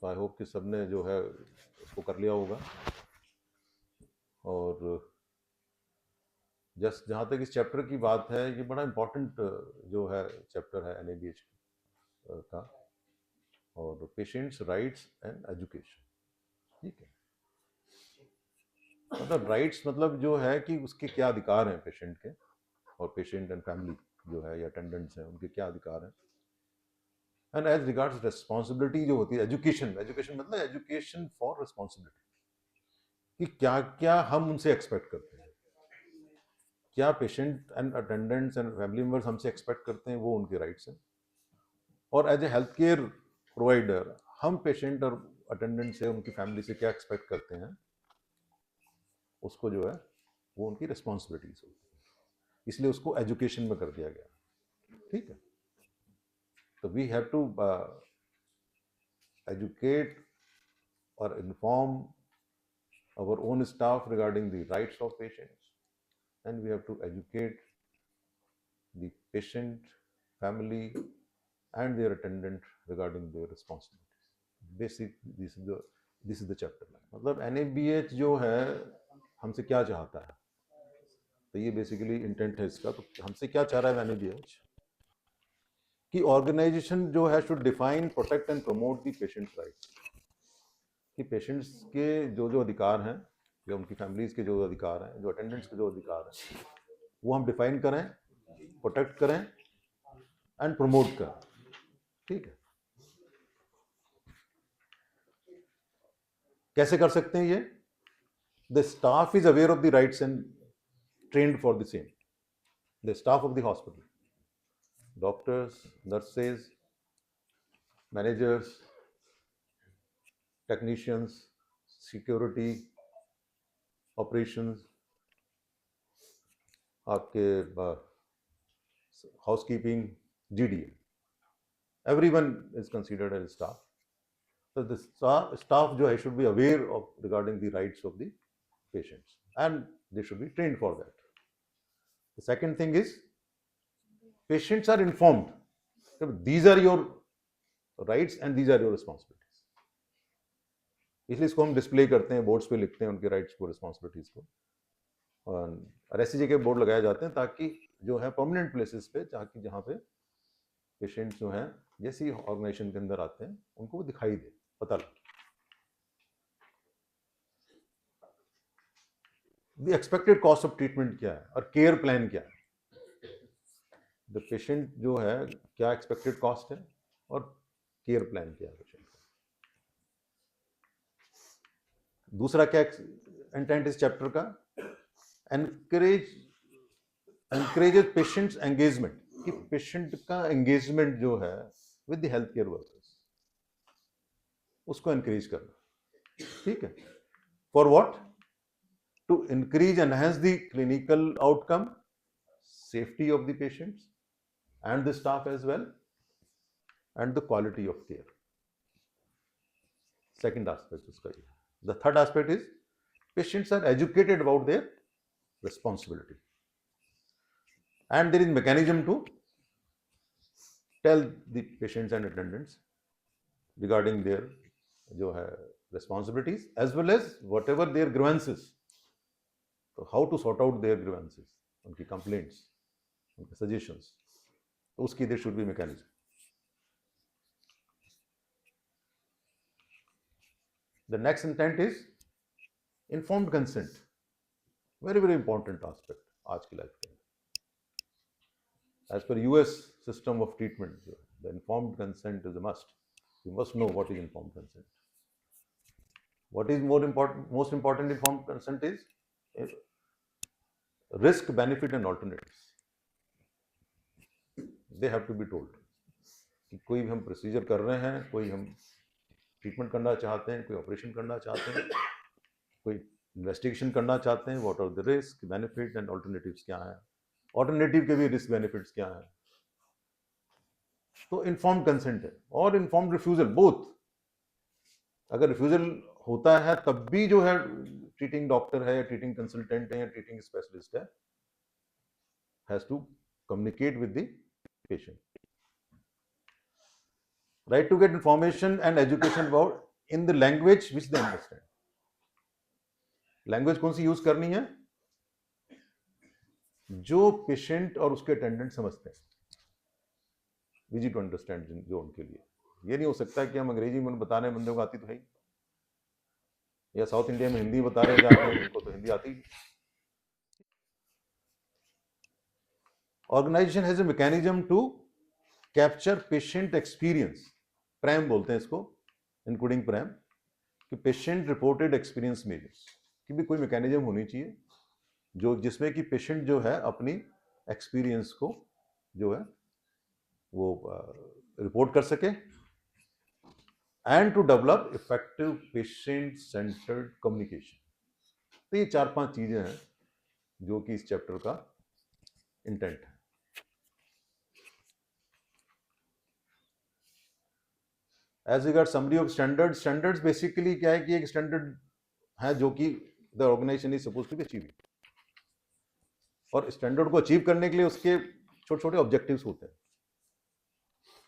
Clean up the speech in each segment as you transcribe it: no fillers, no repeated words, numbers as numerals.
तो I hope कि सबने जो है उसको कर लिया होगा। और जस्ट जहाँ तक इस चैप्टर की बात है, ये बड़ा इम्पोर्टेंट जो है चैप्टर है NABH का, और पेशेंट्स राइट्स एंड एजुकेशन। ठीक है, मतलब राइट्स मतलब जो है कि उसके क्या अधिकार हैं पेशेंट के, और पेशेंट एंड फैमिली जो है या अटेंडेंट्स हैं उनके क्या अधिकार हैं। एंड एज रिगार्ड्स रिस्पॉन्सिबिलिटी जो होती है एजुकेशन, एजुकेशन मतलब एजुकेशन फॉर रिस्पॉन्सिबिलिटी, कि क्या क्या हम उनसे एक्सपेक्ट करते हैं, क्या patient and attendants and family members हमसे एक्सपेक्ट करते हैं, वो उनके राइट्स हैं। और as a health care provider हम पेशेंट और अटेंडेंट से, उनकी फैमिली से क्या एक्सपेक्ट करते हैं, उसको जो है वो उनकी रिस्पॉन्सिबिलिटीज होती है, इसलिए उसको एजुकेशन में कर दिया गया। ठीक है, तो we have to educate or inform our own staff regarding the rights of patients, and we have to educate the patient, family, and their attendant regarding their responsibilities. Basic, this is the chapter. मतलब NABH जो है हमसे क्या चाहता है, तो ये basically intent है इसका। तो हमसे क्या चाह रहा है NABH, कि ऑर्गेनाइजेशन जो है should define, protect and promote the patients rights, कि पेशेंट्स के जो जो अधिकार हैं या उनकी फैमिलीज के जो अधिकार हैं, जो अटेंडेंट्स के जो अधिकार हैं, वो हम डिफाइन करें, प्रोटेक्ट करें एंड प्रमोट करें। ठीक है, कैसे कर सकते हैं ये? The staff is aware of the rights and trained for the same. The staff of the hospital, doctors, nurses, managers, technicians, security, operations, आपके housekeeping, GDA, everyone is considered as staff. So the staff जो है should be aware of regarding the rights of the patients, and they should be trained for that. The second thing is patients are informed that these are your rights and these are your responsibilities. इसलिए इसको हम display करते हैं, boards पे लिखते हैं उनके rights को, रिस्पॉन्सिबिलिटीज को, और ऐसी जगह बोर्ड लगाए जाते हैं ताकि जो है परमानेंट प्लेसेस पे, ताकि जहाँ पे पेशेंट्स जो हैं जैसे ही ऑर्गेनाइजेशन के अंदर आते हैं उनको वो दिखाई दे, पता लगे। The expected cost of treatment क्या है और केयर प्लान क्या है। द पेशेंट जो है क्या एक्सपेक्टेड कॉस्ट है और केयर प्लान क्या है पेशेंट का। दूसरा क्या इंटेंट इस चैप्टर का, एनकरेजेस पेशेंट्स एंगेजमेंट, कि पेशेंट का एंगेजमेंट जो है with the health care workers, उसको एनकरेज करना। ठीक है, for what? To increase, enhance the clinical outcome, safety of the patients and the staff as well, and the quality of care. Second aspect uska ye. The third aspect is patients are educated about their responsibility, and there is mechanism to tell the patients and attendants regarding their जो है responsibilities as well as whatever their grievances, so how to sort out their grievances, उनकी complaints, उनके suggestions, तो उसकी there should be mechanism. The next intent is informed consent, very very important aspect आज की life के अंदर। As per US system of treatment, the informed consent is a must. You must know what is informed consent. What is most important informed consent is risk, benefit and alternatives. They have to be told कि कोई भी हम procedure कर रहे हैं, कोई हम treatment करना चाहते हैं, कोई ऑपरेशन करना चाहते हैं, कोई इन्वेस्टिगेशन करना चाहते हैं, what are the risk, benefit and alternatives क्या हैं, ऑल्टरनेटिव के भी रिस्क बेनिफिट्स क्या हैं। तो इन्फॉर्म्ड कंसेंट है और इन्फॉर्म्ड रिफ्यूजल, बोथ। अगर रिफ्यूजल होता है तब भी जो है ट्रीटिंग डॉक्टर है या ट्रीटिंग कंसल्टेंट है या ट्रीटिंग स्पेशलिस्ट है has to communicate with the patient. Right to get information and education about in the language which they understand. Language कौन सी यूज करनी है? जो पेशेंट और उसके अटेंडेंट समझते हैं, इजी टू अंडरस्टैंड जो उनके लिए। ये नहीं हो सकता कि हम अंग्रेजी में बता रहे हैं, बंदों को आती तो है ही, या साउथ इंडिया में हिंदी बता रहे जाते हैं, उनको तो हिंदी आती ही। Organisation has a mechanism to capture patient experience, PRAM बोलते हैं इसको, इंक्लूडिंग प्रैम, कि पेशेंट रिपोर्टेड एक्सपीरियंस मेजर्स की भी कोई मैकेनिज्म होनी चाहिए जो जिसमें कि पेशेंट जो है अपनी एक्सपीरियंस को जो है वो रिपोर्ट कर सके, and to develop effective patient centred communication. तो ये 4-5 चीजें हैं जो कि इस चैप्टर का इंटेंट है। As regard summary of standards, standards basically क्या है कि एक स्टैंडर्ड है जो कि the organisation is suppose to be achieving, और स्टैंडर्ड को अचीव करने के लिए उसके छोटे छोटे ऑब्जेक्टिव्स होते हैं,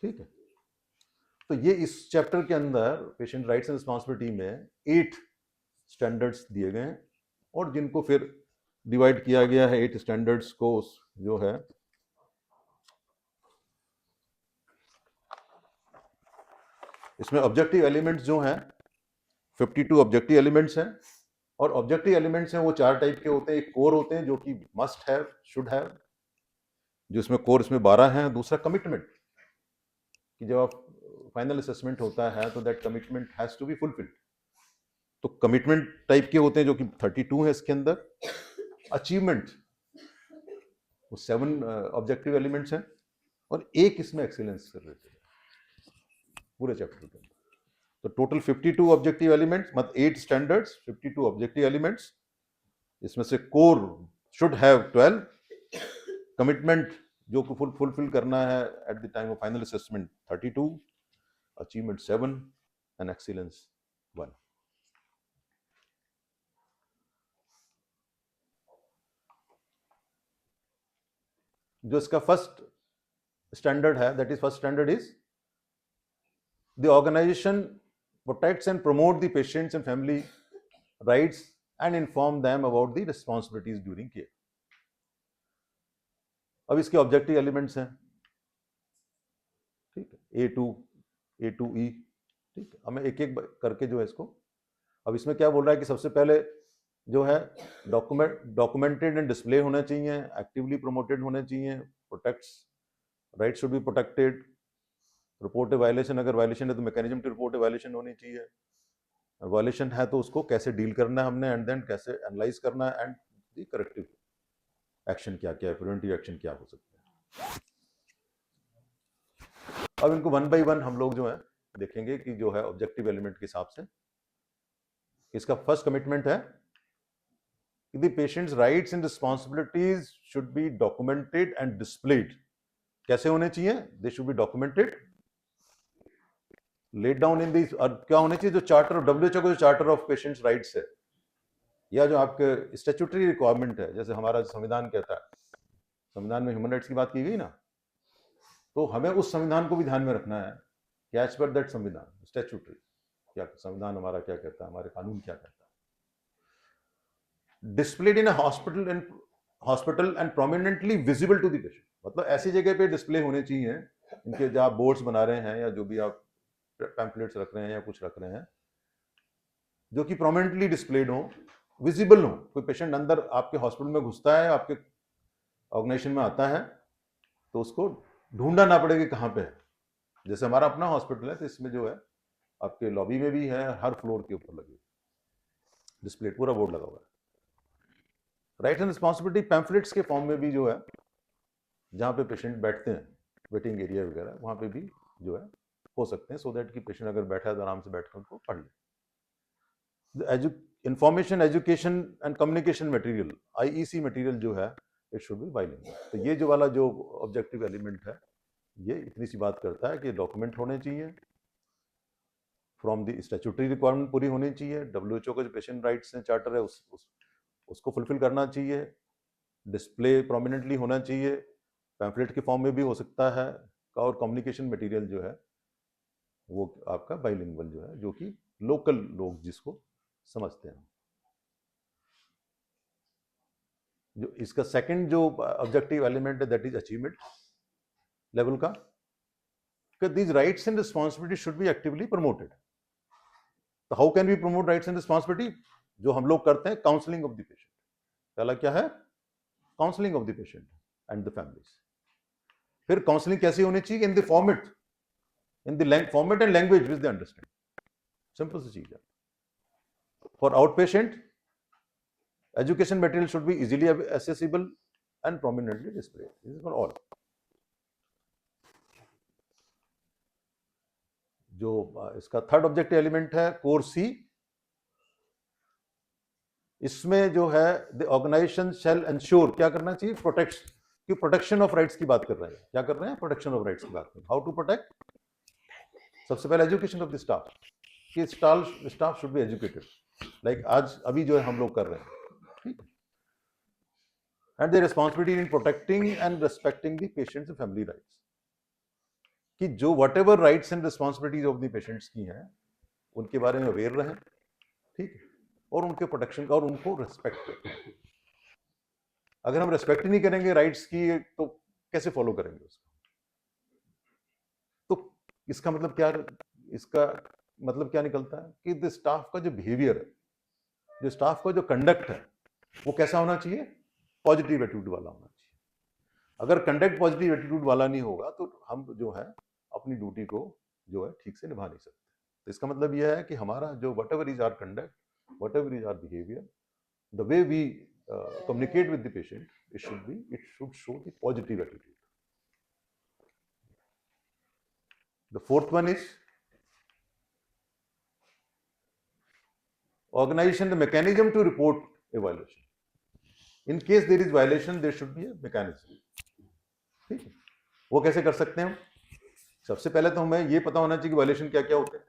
ठीक है। तो ये इस चैप्टर के अंदर पेशेंट राइट्स एंड रिस्पॉन्सिबिलिटी में 8 स्टैंडर्ड्स दिए गए हैं, और जिनको फिर डिवाइड किया गया है 8 स्टैंडर्ड्स को जो है इसमें ऑब्जेक्टिव एलिमेंट्स जो हैं 52 ऑब्जेक्टिव एलिमेंट्स हैं, और ऑब्जेक्टिव एलिमेंट्स हैं वो 4 टाइप के होते हैं। एक कोर होते हैं जो कि मस्ट हैव, शुड हैव, जो इसमें कोर इसमें 12 हैं। दूसरा कमिटमेंट, कि जब आप फाइनल असेसमेंट होता है तो that commitment has to be fulfilled, तो कमिटमेंट टाइप के होते हैं जो कि 32 है इसके अंदर। अचीवमेंट वो 7 ऑब्जेक्टिव एलिमेंट्स हैं, और एक इसमें एक्सीलेंस से रिलेटेड है पूरे चैप्टर के अंदर। तो टोटल 52 ऑब्जेक्टिव एलिमेंट्स, मतलब 8 स्टैंडर्ड्स, 52 ऑब्जेक्टिव एलिमेंट्स। इसमें से कोर शुड हैव 12, कमिटमेंट जो को फुलफिल करना है at the time of final assessment 32, achievement 7, and excellence 1। जो इसका फर्स्ट स्टैंडर्ड है, that is first standard is the organisation protects and promote the patients and family rights and inform them about the responsibilities during care. अब इसके objective elements हैं, ठीक है, A2E, ठीक है। अब मैं एक एक करके जो है इसको, अब इसमें क्या बोल रहा है कि सबसे पहले जो है डॉक्यूमेंटेड एंड डिस्प्ले होना चाहिए, एक्टिवली प्रमोटेड होने चाहिए, protects right should be protected, report a violation, अगर वायलेशन है तो mechanism to report a violation होनी चाहिए, वायलेशन है तो उसको कैसे डील करना है हमने, एंड देन कैसे एनालाइज करना है, एंड दी करेक्टिव एक्शन क्या क्या है, प्रिवेंटिव एक्शन क्या हो सकते हैं। अब इनको 1 बाय 1 हम लोग जो है देखेंगे कि जो है ऑब्जेक्टिव एलिमेंट के हिसाब से। इसका फर्स्ट कमिटमेंट है कि the patients rights and responsibilities should be documented and displayed. कैसे होने चाहिए? They should be documented, laid down in this, और क्या होने चाहिए, जो चार्टर WHO का जो चार्टर ऑफ पेशेंट्स राइट्स है, या जो आपके स्टैट्यूटरी रिक्वायरमेंट है, जैसे हमारा संविधान कहता है, संविधान में ह्यूमन राइट्स की बात की गई ना, तो हमें उस संविधान को भी ध्यान में रखना है कि एज पर दैट संविधान स्टैट्यूटरी, क्या संविधान हमारा क्या कहता है, हमारे कानून क्या कहता है। Displayed in hospital and prominently visible to the patient, मतलब ऐसी जगह पे डिस्प्ले होने चाहिए इनके, जब आप बोर्ड्स बना रहे हैं या जो भी आप पैम्पलेट्स रख रहे हैं या कुछ रख रहे हैं, जो कि प्रोमिनेंटली डिस्प्लेड हो, विजिबल हो। कोई पेशेंट अंदर आपके हॉस्पिटल में घुसता है, आपके ऑर्गेनाइजेशन में आता है, तो उसको ढूंढना ना पड़े कि कहाँ पे है। जैसे हमारा अपना हॉस्पिटल है तो इसमें जो है आपके लॉबी में भी है, हर फ्लोर के ऊपर लगे डिस्प्ले, पूरा बोर्ड लगा हुआ है। राइट एंड रिस्पॉन्सिबिलिटी पैम्फलेट्स के फॉर्म में भी जो है, जहाँ पे पेशेंट बैठते हैं, वेटिंग एरिया वगैरह, वहाँ पे भी जो है हो सकते हैं, सो दैट कि पेशेंट अगर बैठा है तो आराम से बैठकर उनको पढ़ ले। Information education and communication material, IEC material जो है, इट शुड बी बाइलिंगुअल। तो ये जो वाला जो ऑब्जेक्टिव एलिमेंट है, ये इतनी सी बात करता है कि डॉक्यूमेंट होने चाहिए, फ्रॉम द स्टैट्यूटरी रिक्वायरमेंट पूरी होनी चाहिए, WHO का जो पेशेंट राइट्स हैं चार्टर है उसको फुलफिल करना चाहिए, डिस्प्ले प्रोमिनेंटली होना चाहिए, पैम्फलेट के फॉर्म में भी हो सकता है, और कम्युनिकेशन मटेरियल जो है वो आपका बाइलिंगुअल जो है, जो कि लोकल लोग जिसको समझते हैं। जो इसका सेकंड जो ऑब्जेक्टिव एलिमेंट है, दैट इज अचीवमेंट लेवल का, these rights and responsibilities should be actively promoted. तो how can we promote rights and responsibility? जो हम लोग करते हैं, काउंसलिंग ऑफ द पेशेंट। पहला क्या है? Counselling of the patient and the families. फिर काउंसलिंग कैसी होनी चाहिए? In the format, format and language which they understand. Simple सी चीज है। For outpatient, education material should be easily accessible and prominently displayed. This is for all. जो इसका third objective element है, कोर सी, इसमें जो है the organisation shell ensure, क्या करना चाहिए? प्रोटेक्शन, कि प्रोटेक्शन ऑफ राइट्स की बात कर रहे हैं। क्या कर रहे हैं? प्रोटेक्शन ऑफ राइट्स की बात कर रहे हैं। How to protect? सबसे पहले एजुकेशन ऑफ द स्टाफ, कि staff should be educated, like आज अभी जो है हम लोग कर रहे हैं, ठीक है। And the responsibility in protecting and respecting the patients and family rights, कि जो what ever rights and responsibilities of the patients की हैं, उनके बारे में अवेयर रहें, ठीक है, और उनके प्रोटेक्शन का, और उनको रेस्पेक्ट करें। अगर हम रेस्पेक्ट नहीं करेंगे राइट्स की, तो कैसे फॉलो करेंगे उसको? तो इसका मतलब क्या, इसका मतलब क्या निकलता है कि द स्टाफ का जो बिहेवियर है, जो स्टाफ का जो कंडक्ट है, वो कैसा होना चाहिए? पॉजिटिव एटीट्यूड वाला होना चाहिए। अगर कंडक्ट पॉजिटिव एटीट्यूड वाला नहीं होगा, तो हम जो है अपनी ड्यूटी को जो है ठीक से निभा नहीं सकते। तो इसका मतलब यह है कि हमारा जो whatever is our conduct, whatever is our behaviour, the way we communicate with the patient, it should show the positive attitude. The fourth one is organization, the mechanism to report a violation. In case there is violation, there should be a mechanism. ठीक है, वो कैसे कर सकते हैं हम? सबसे पहले तो हमें ये पता होना चाहिए कि वायलेशन क्या क्या होते हैं,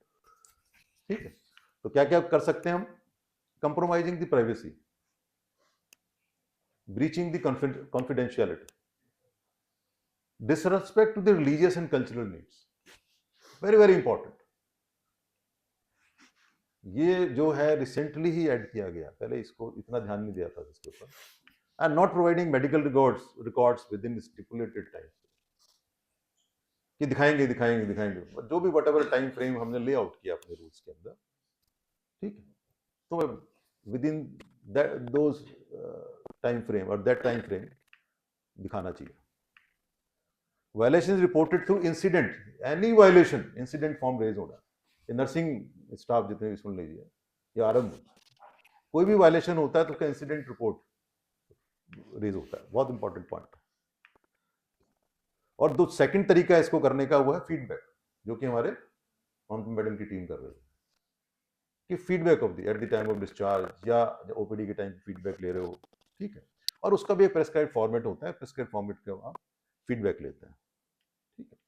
ठीक है। तो क्या क्या कर सकते हैं हम? Compromising the privacy, breaching the confidentiality, disrespect to the religious and cultural needs, very very important. ये जो है रिसेंटली ही ऐड किया गया, पहले इसको इतना ध्यान नहीं दिया था इसके ऊपर। And not providing medical records with in stipulated time, कि दिखाएंगे जो भी वट एवर टाइम फ्रेम हमने ले आउट किया अपने रूल्स के अंदर, ठीक है, तो within those time frame और दैट टाइम फ्रेम दिखाना चाहिए। Violation reported through incident, any violation incident form raise होगा। नर्सिंग स्टाफ जितने भी सुन लीजिए, या आरएम, कोई भी वायलेशन होता है तो उसका इंसिडेंट रिपोर्ट रेज होता है, बहुत इंपॉर्टेंट पॉइंट। और दो सेकंड तरीका इसको करने का हुआ है फीडबैक, जो कि हमारे मैडम की टीम कर रही है, कि feedback of the eight the time of discharge या ओपीडी के टाइम फीडबैक ले रहे हो, ठीक है, और उसका भी एक प्रेस्क्राइब फॉर्मेट होता है, प्रेस्क्राइब फॉर्मेट का आप फीडबैक लेते हैं, ठीक है।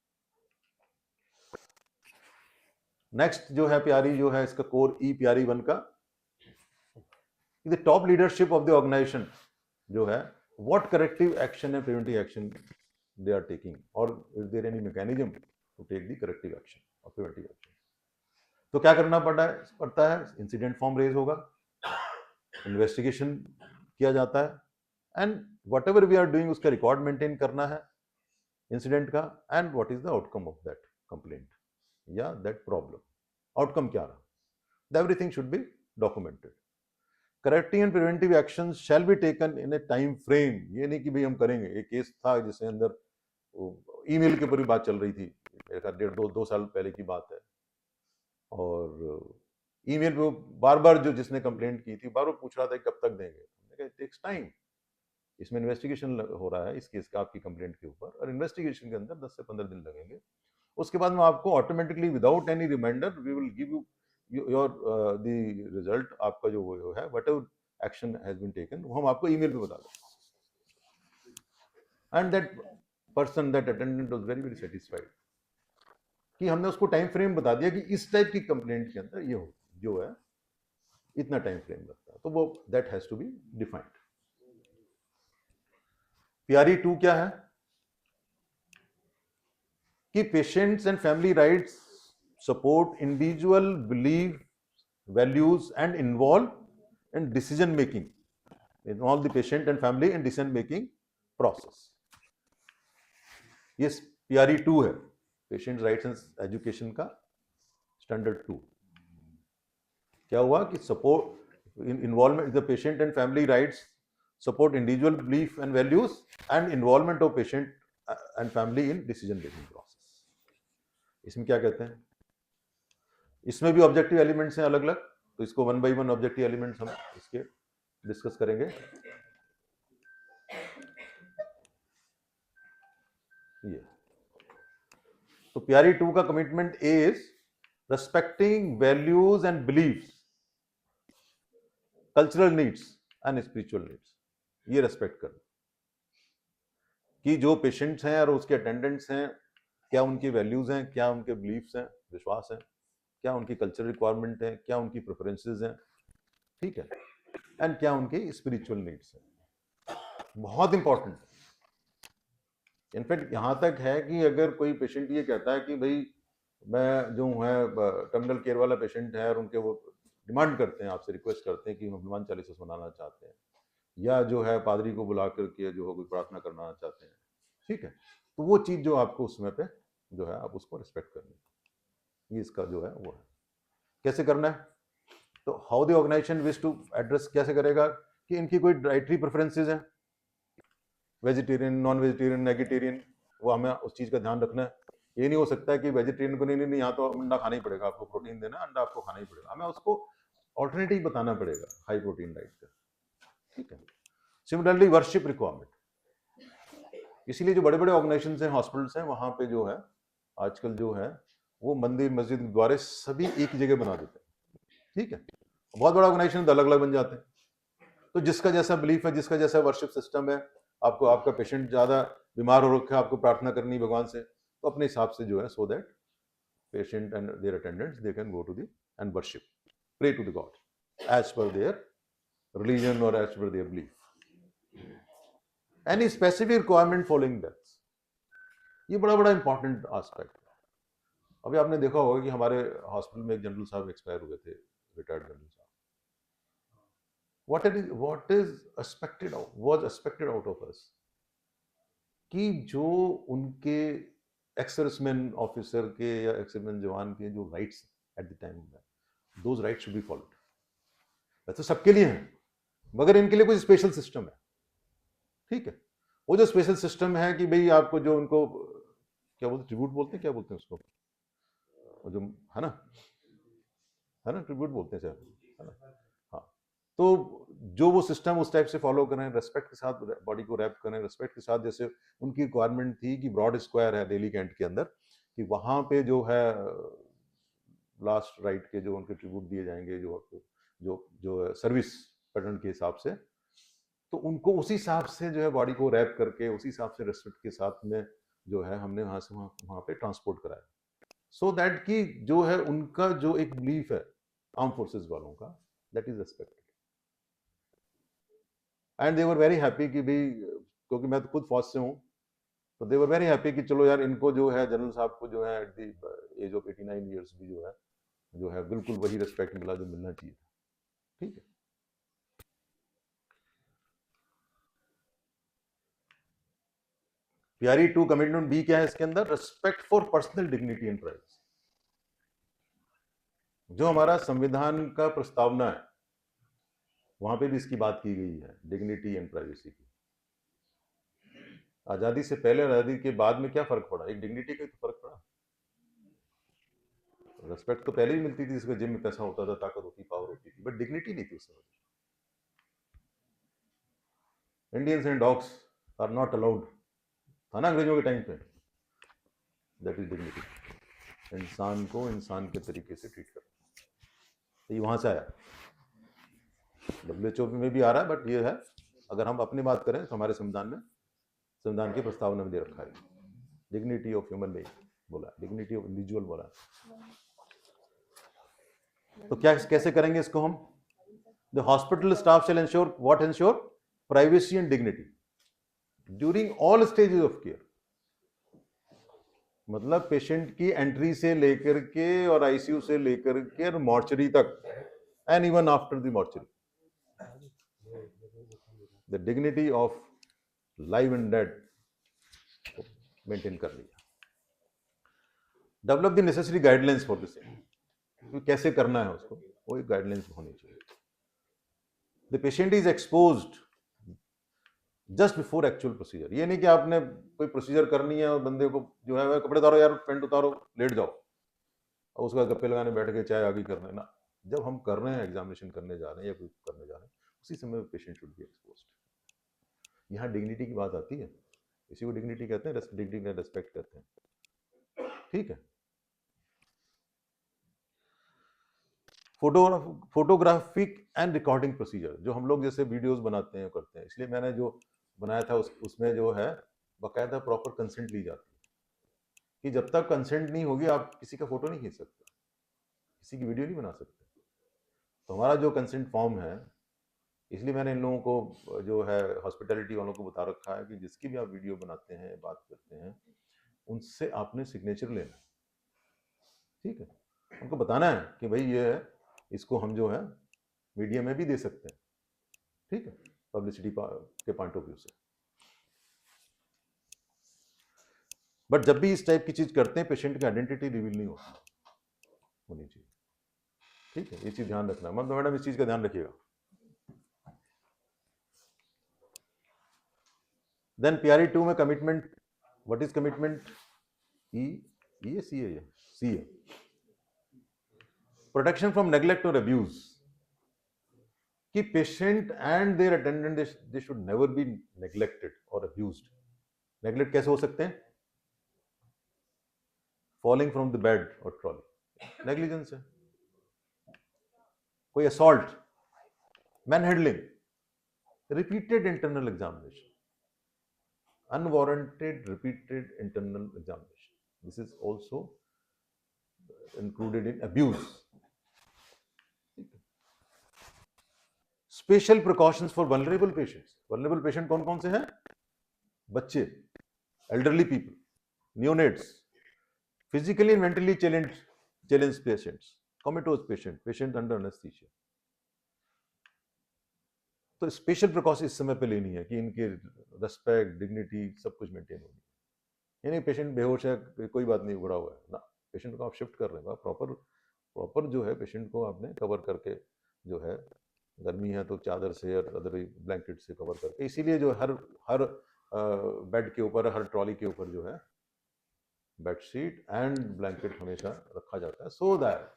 नेक्स्ट जो है प्यारी, जो है इसका कोर ई प्यारी 1 का, the top leadership of the organisation जो है, what corrective action and preventive action they are taking, और is there any mechanism to take the corrective action और प्रिवेंटिव एक्शन। तो क्या करना पड़ता है? इंसिडेंट फॉर्म रेज होगा, इन्वेस्टिगेशन किया जाता है, and whatever we are doing उसका रिकॉर्ड मेंटेन करना है इंसिडेंट का, and what is the outcome of that complaint या दैट प्रॉब्लम, आउटकम क्या रहा, everything should be documented. Corrective and preventive action shall be taken in A time frame. ये नहीं कि भाई हम करेंगे, एक केस था जिसके अंदर ईमेल के ऊपर भी बात चल रही थी, मेरे ख्याल 2 साल पहले की बात है, और ईमेल पे बार बार जो जिसने कंप्लेंट की थी बार बार पूछ रहा था कब तक देंगे। मैंने कहा इट टेक्स टाइम, इसमें इन्वेस्टिगेशन हो रहा है इस केस का, आपकी कंप्लेंट के ऊपर, और इन्वेस्टिगेशन के अंदर 10 से 15 दिन लगेंगे। उसके बाद में आपको automatically without any reminder we will give you your the result, आपका जो वो है whatever action has been taken, वो हम आपको ईमेल पे बता दें। And that person, that attendant was very very satisfied कि हमने उसको टाइम फ्रेम बता दिया कि इस टाइप की कंप्लेंट के अंदर ये हो जो है इतना टाइम फ्रेम लगता है, तो वो that has to be defined. PRE 2 क्या है? कि patients and family rights support individual belief, values, and involve in decision making, involve the patient and family in decision making process. ये PRE 2 है, patient rights and education का standard 2. क्या हुआ कि support involvement the patient and family rights, support individual belief and values, and involvement of patient and family in decision making process. इसमें क्या कहते हैं, इसमें भी ऑब्जेक्टिव एलिमेंट्स हैं अलग अलग, तो इसको one by one objective elements हम इसके डिस्कस करेंगे. ये तो PRE 2 का commitment is respecting values and beliefs, cultural needs and spiritual needs. ये रेस्पेक्ट करना कि जो पेशेंट्स हैं और उसके अटेंडेंट्स हैं, क्या उनकी वैल्यूज हैं, क्या उनके बिलीफ्स हैं, विश्वास हैं, क्या उनकी कल्चरल रिक्वायरमेंट है, क्या उनकी प्रेफरेंसेस हैं, ठीक है, एंड क्या उनकी स्पिरिचुअल नीड्स हैं. बहुत इंपॉर्टेंट. इनफैक्ट यहां तक है कि अगर कोई पेशेंट ये कहता है कि भाई मैं जो है टर्मिनल केयर वाला पेशेंट है और उनके वो डिमांड करते हैं, आपसे रिक्वेस्ट करते हैं कि हम हनुमान चालीसा सुनाना चाहते हैं, या जो है पादरी को बुला करके जो है कोई प्रार्थना करना चाहते हैं, ठीक है, तो वो चीज़ जो आपको उस समय पे जो है आप उसको रिस्पेक्ट करनी है. ये इसका जो है वो है. कैसे करना है, तो how the organisation wish to address, कैसे करेगा कि इनकी कोई डाइटरी प्रेफरेंसेस हैं, वेजिटेरियन, नॉन वेजिटेरियन, नेगेटेरियन, वो हमें उस चीज़ का ध्यान रखना है. ये नहीं हो सकता है कि वेजिटेरियन को नहीं यहाँ तो अंडा खाना ही पड़ेगा, आपको प्रोटीन देना, अंडा आपको खाना ही पड़ेगा. हमें उसको ऑल्टरनेटिव बताना पड़ेगा हाई प्रोटीन डाइट का, ठीक है. सिमिलरली वर्शिप रिक्वायरमेंट, इसीलिए जो बड़े बड़े ऑर्गेनाइजेशन हैं, हॉस्पिटल्स हैं, वहाँ पे जो है आजकल जो है वो मंदिर, मस्जिद, गुरुद्वारे सभी एक जगह बना देते हैं, ठीक है. बहुत बड़ा ऑर्गेनाइजेशन तो अलग अलग बन जाते हैं. तो जिसका जैसा बिलीफ है, जिसका जैसा वर्शिप सिस्टम है, आपको आपका पेशेंट ज़्यादा बीमार हो रखा है, आपको प्रार्थना करनी भगवान से, तो अपने हिसाब से जो है, so that patient and their attendants they can go to the and worship, pray to the god as per their religion और as per their belief. Any specific requirement following that, ये बड़ा बड़ा इंपॉर्टेंट एस्पेक्ट है. अभी आपने देखा होगा कि हमारे हॉस्पिटल में एक जनरल साहब एक्सपायर हुए थे, रिटायर्ड जनरल साहब. what is expected of, was expected out of us, कि जो उनके एक्स-सर्विसमैन ऑफिसर के या एक्स-सर्विसमैन जवान के जो राइट्स एट द टाइम में, those rights should be followed. वैसे सबके लिए हैं, मगर इनके लिए कुछ स्पेशल सिस्टम है, ठीक है. वो जो स्पेशल सिस्टम है कि भाई आपको जो उनको क्या बोलते, ट्रिब्यूट बोलते हैं, क्या बोलते हैं उसको, जो है ना ट्रिब्यूट बोलते हैं शायद, है ना. हाँ, तो जो वो सिस्टम उस टाइप से फॉलो करें, रेस्पेक्ट के साथ बॉडी को रैप करें, रेस्पेक्ट के साथ. जैसे उनकी रिक्वायरमेंट थी कि ब्रॉड स्क्वायर है दिल्ली कैंट के अंदर, कि वहाँ पे जो है लास्ट राइट के जो उनके ट्रिब्यूट दिए जाएंगे, जो सर्विस पैटर्न के हिसाब से, तो उनको उसी हिसाब से जो है बॉडी को रैप करके उसी हिसाब से रेस्पेक्ट के साथ में जो है हमने वहाँ से वहाँ पे ट्रांसपोर्ट कराया, सो दैट कि जो है उनका जो एक बिलीफ है आर्म फोर्सेस वालों का, that is respected. And they were very happy कि भाई, क्योंकि मैं तो खुद फौज से हूँ, तो दे वर वेरी हैप्पी कि चलो यार, इनको जो है जनरल साहब को जो है at the age of 89 years भी जो है बिल्कुल वही रेस्पेक्ट मिला जो मिलना चाहिए, ठीक है. PRE 2 कमिटमेंट बी क्या है इसके अंदर, respect for personal dignity and privacy. जो हमारा संविधान का प्रस्तावना है वहां पे भी इसकी बात की गई है, डिग्निटी एंड प्राइवेसी की. आजादी से पहले और आजादी के बाद में क्या फर्क पड़ा, एक डिग्निटी का तो फर्क पड़ा. रेस्पेक्ट तो पहले ही मिलती थी, जिसका जिम में पैसा होता था, ताकत होती, पावर होती थी, बट डिग्निटी नहीं थी उस समय. Indians and dogs are not allowed था ना अंग्रेजों के टाइम पे. दैट इज डिग्निटी, इंसान को इंसान के तरीके से ट्रीट करना. तो ये वहां से आया, WHO में भी आ रहा है, बट ये है, अगर हम अपनी बात करें तो हमारे संविधान की प्रस्तावना में दे रखा है, डिग्निटी ऑफ ह्यूमन बीइंग बोला, डिग्निटी ऑफ इंडिविजुअल बोला. तो क्या कैसे करेंगे इसको हम, the hospital staff shall ensure what, ensure privacy and dignity during all stages of care. मतलब पेशेंट की एंट्री से लेकर के और आईसीयू से लेकर के मॉर्चरी तक, and even after the mortuary, the dignity of live and dead maintain कर लिया। Develop the necessary guidelines for the same, कैसे करना है उसको, वो एक गाइडलाइंस होनी चाहिए। The patient is exposed just before actual procedure, ये नहीं कि आपने कोई प्रोसीजर करनी है और बंदे को जो है कपड़े उतारो यार, पेंट उतारो, लेट जाओ और उसका गप्पे लगाने बैठ के चाय आगे करना है ना। जब हम कर रहे हैं, एग्जामिनेशन करने जा रहे हैं या कुछ करने जा रहे हैं, उसी समय पेशेंट शुड बी एक्सपोज्ड। यहाँ डिग्निटी की बात आती है, इसी को डिग्निटी कहते हैं, डिग्निटी का रेस्पेक्ट करते हैं, ठीक है। फोटोग्राफिक एंड रिकॉर्डिंग प्रोसीजर, जो हम लोग जैसे वीडियोस बनाते हैं करते हैं, इसलिए मैंने जो बनाया था उसमें जो है बाकायदा प्रॉपर कंसेंट ली जाती है कि जब तक कंसेंट नहीं होगी आप किसी का फोटो नहीं खींच सकते, किसी की वीडियो नहीं बना सकते। तो हमारा जो कंसेंट फॉर्म है, इसलिए मैंने इन लोगों को जो है हॉस्पिटैलिटी वालों को बता रखा है कि जिसकी भी आप वीडियो बनाते हैं, बात करते हैं, उनसे आपने सिग्नेचर लेना, ठीक है। उनको बताना है कि भाई ये है, इसको हम जो है मीडिया में भी दे सकते हैं, ठीक है, पब्लिसिटी के पॉइंट ऑफ व्यू से। बट जब भी इस टाइप की चीज करते हैं, पेशेंट की आइडेंटिटी रिवील नहीं होनी चाहिए, ठीक है, ये चीज ध्यान रखना। मतलब मैडम इस चीज का ध्यान रखिएगा। देन पीआरई 2 में commitment, what is commitment? E C है, प्रोटेक्शन फ्रॉम नेग्लेक्ट और अब्यूज, कि patient and their attendant they should never be neglected और अब्यूज्ड। नेग्लेक्ट कैसे हो सकते हैं? फॉलिंग फ्रॉम द बेड और ट्रॉली, नेग्लिजेंस है। कोई assault, man handling, repeated internal examination, unwarranted repeated internal examination, this is also included in abuse. Special precautions for vulnerable patients, vulnerable patient कौन कौन से हैं? बच्चे, elderly people, neonates, physically and mentally challenge patients, comatose patient, patient under anaesthesia. तो special precaution इस समय पे लेनी है कि इनके रेस्पेक्ट, डिग्निटी सब कुछ मेंटेन होनी है। यानी पेशेंट बेहोश है, कोई बात नहीं, उगड़ा हुआ है ना, पेशेंट को आप शिफ्ट कर रहे हैं, प्रॉपर जो है पेशेंट को आपने कवर करके, जो है गर्मी है तो चादर से और अदर ब्लैंकेट से कवर करके, इसीलिए जो हर बेड के ऊपर, हर ट्रॉली के ऊपर जो है बेडशीट एंड ब्लैंकेट हमेशा रखा जाता है, सो दैट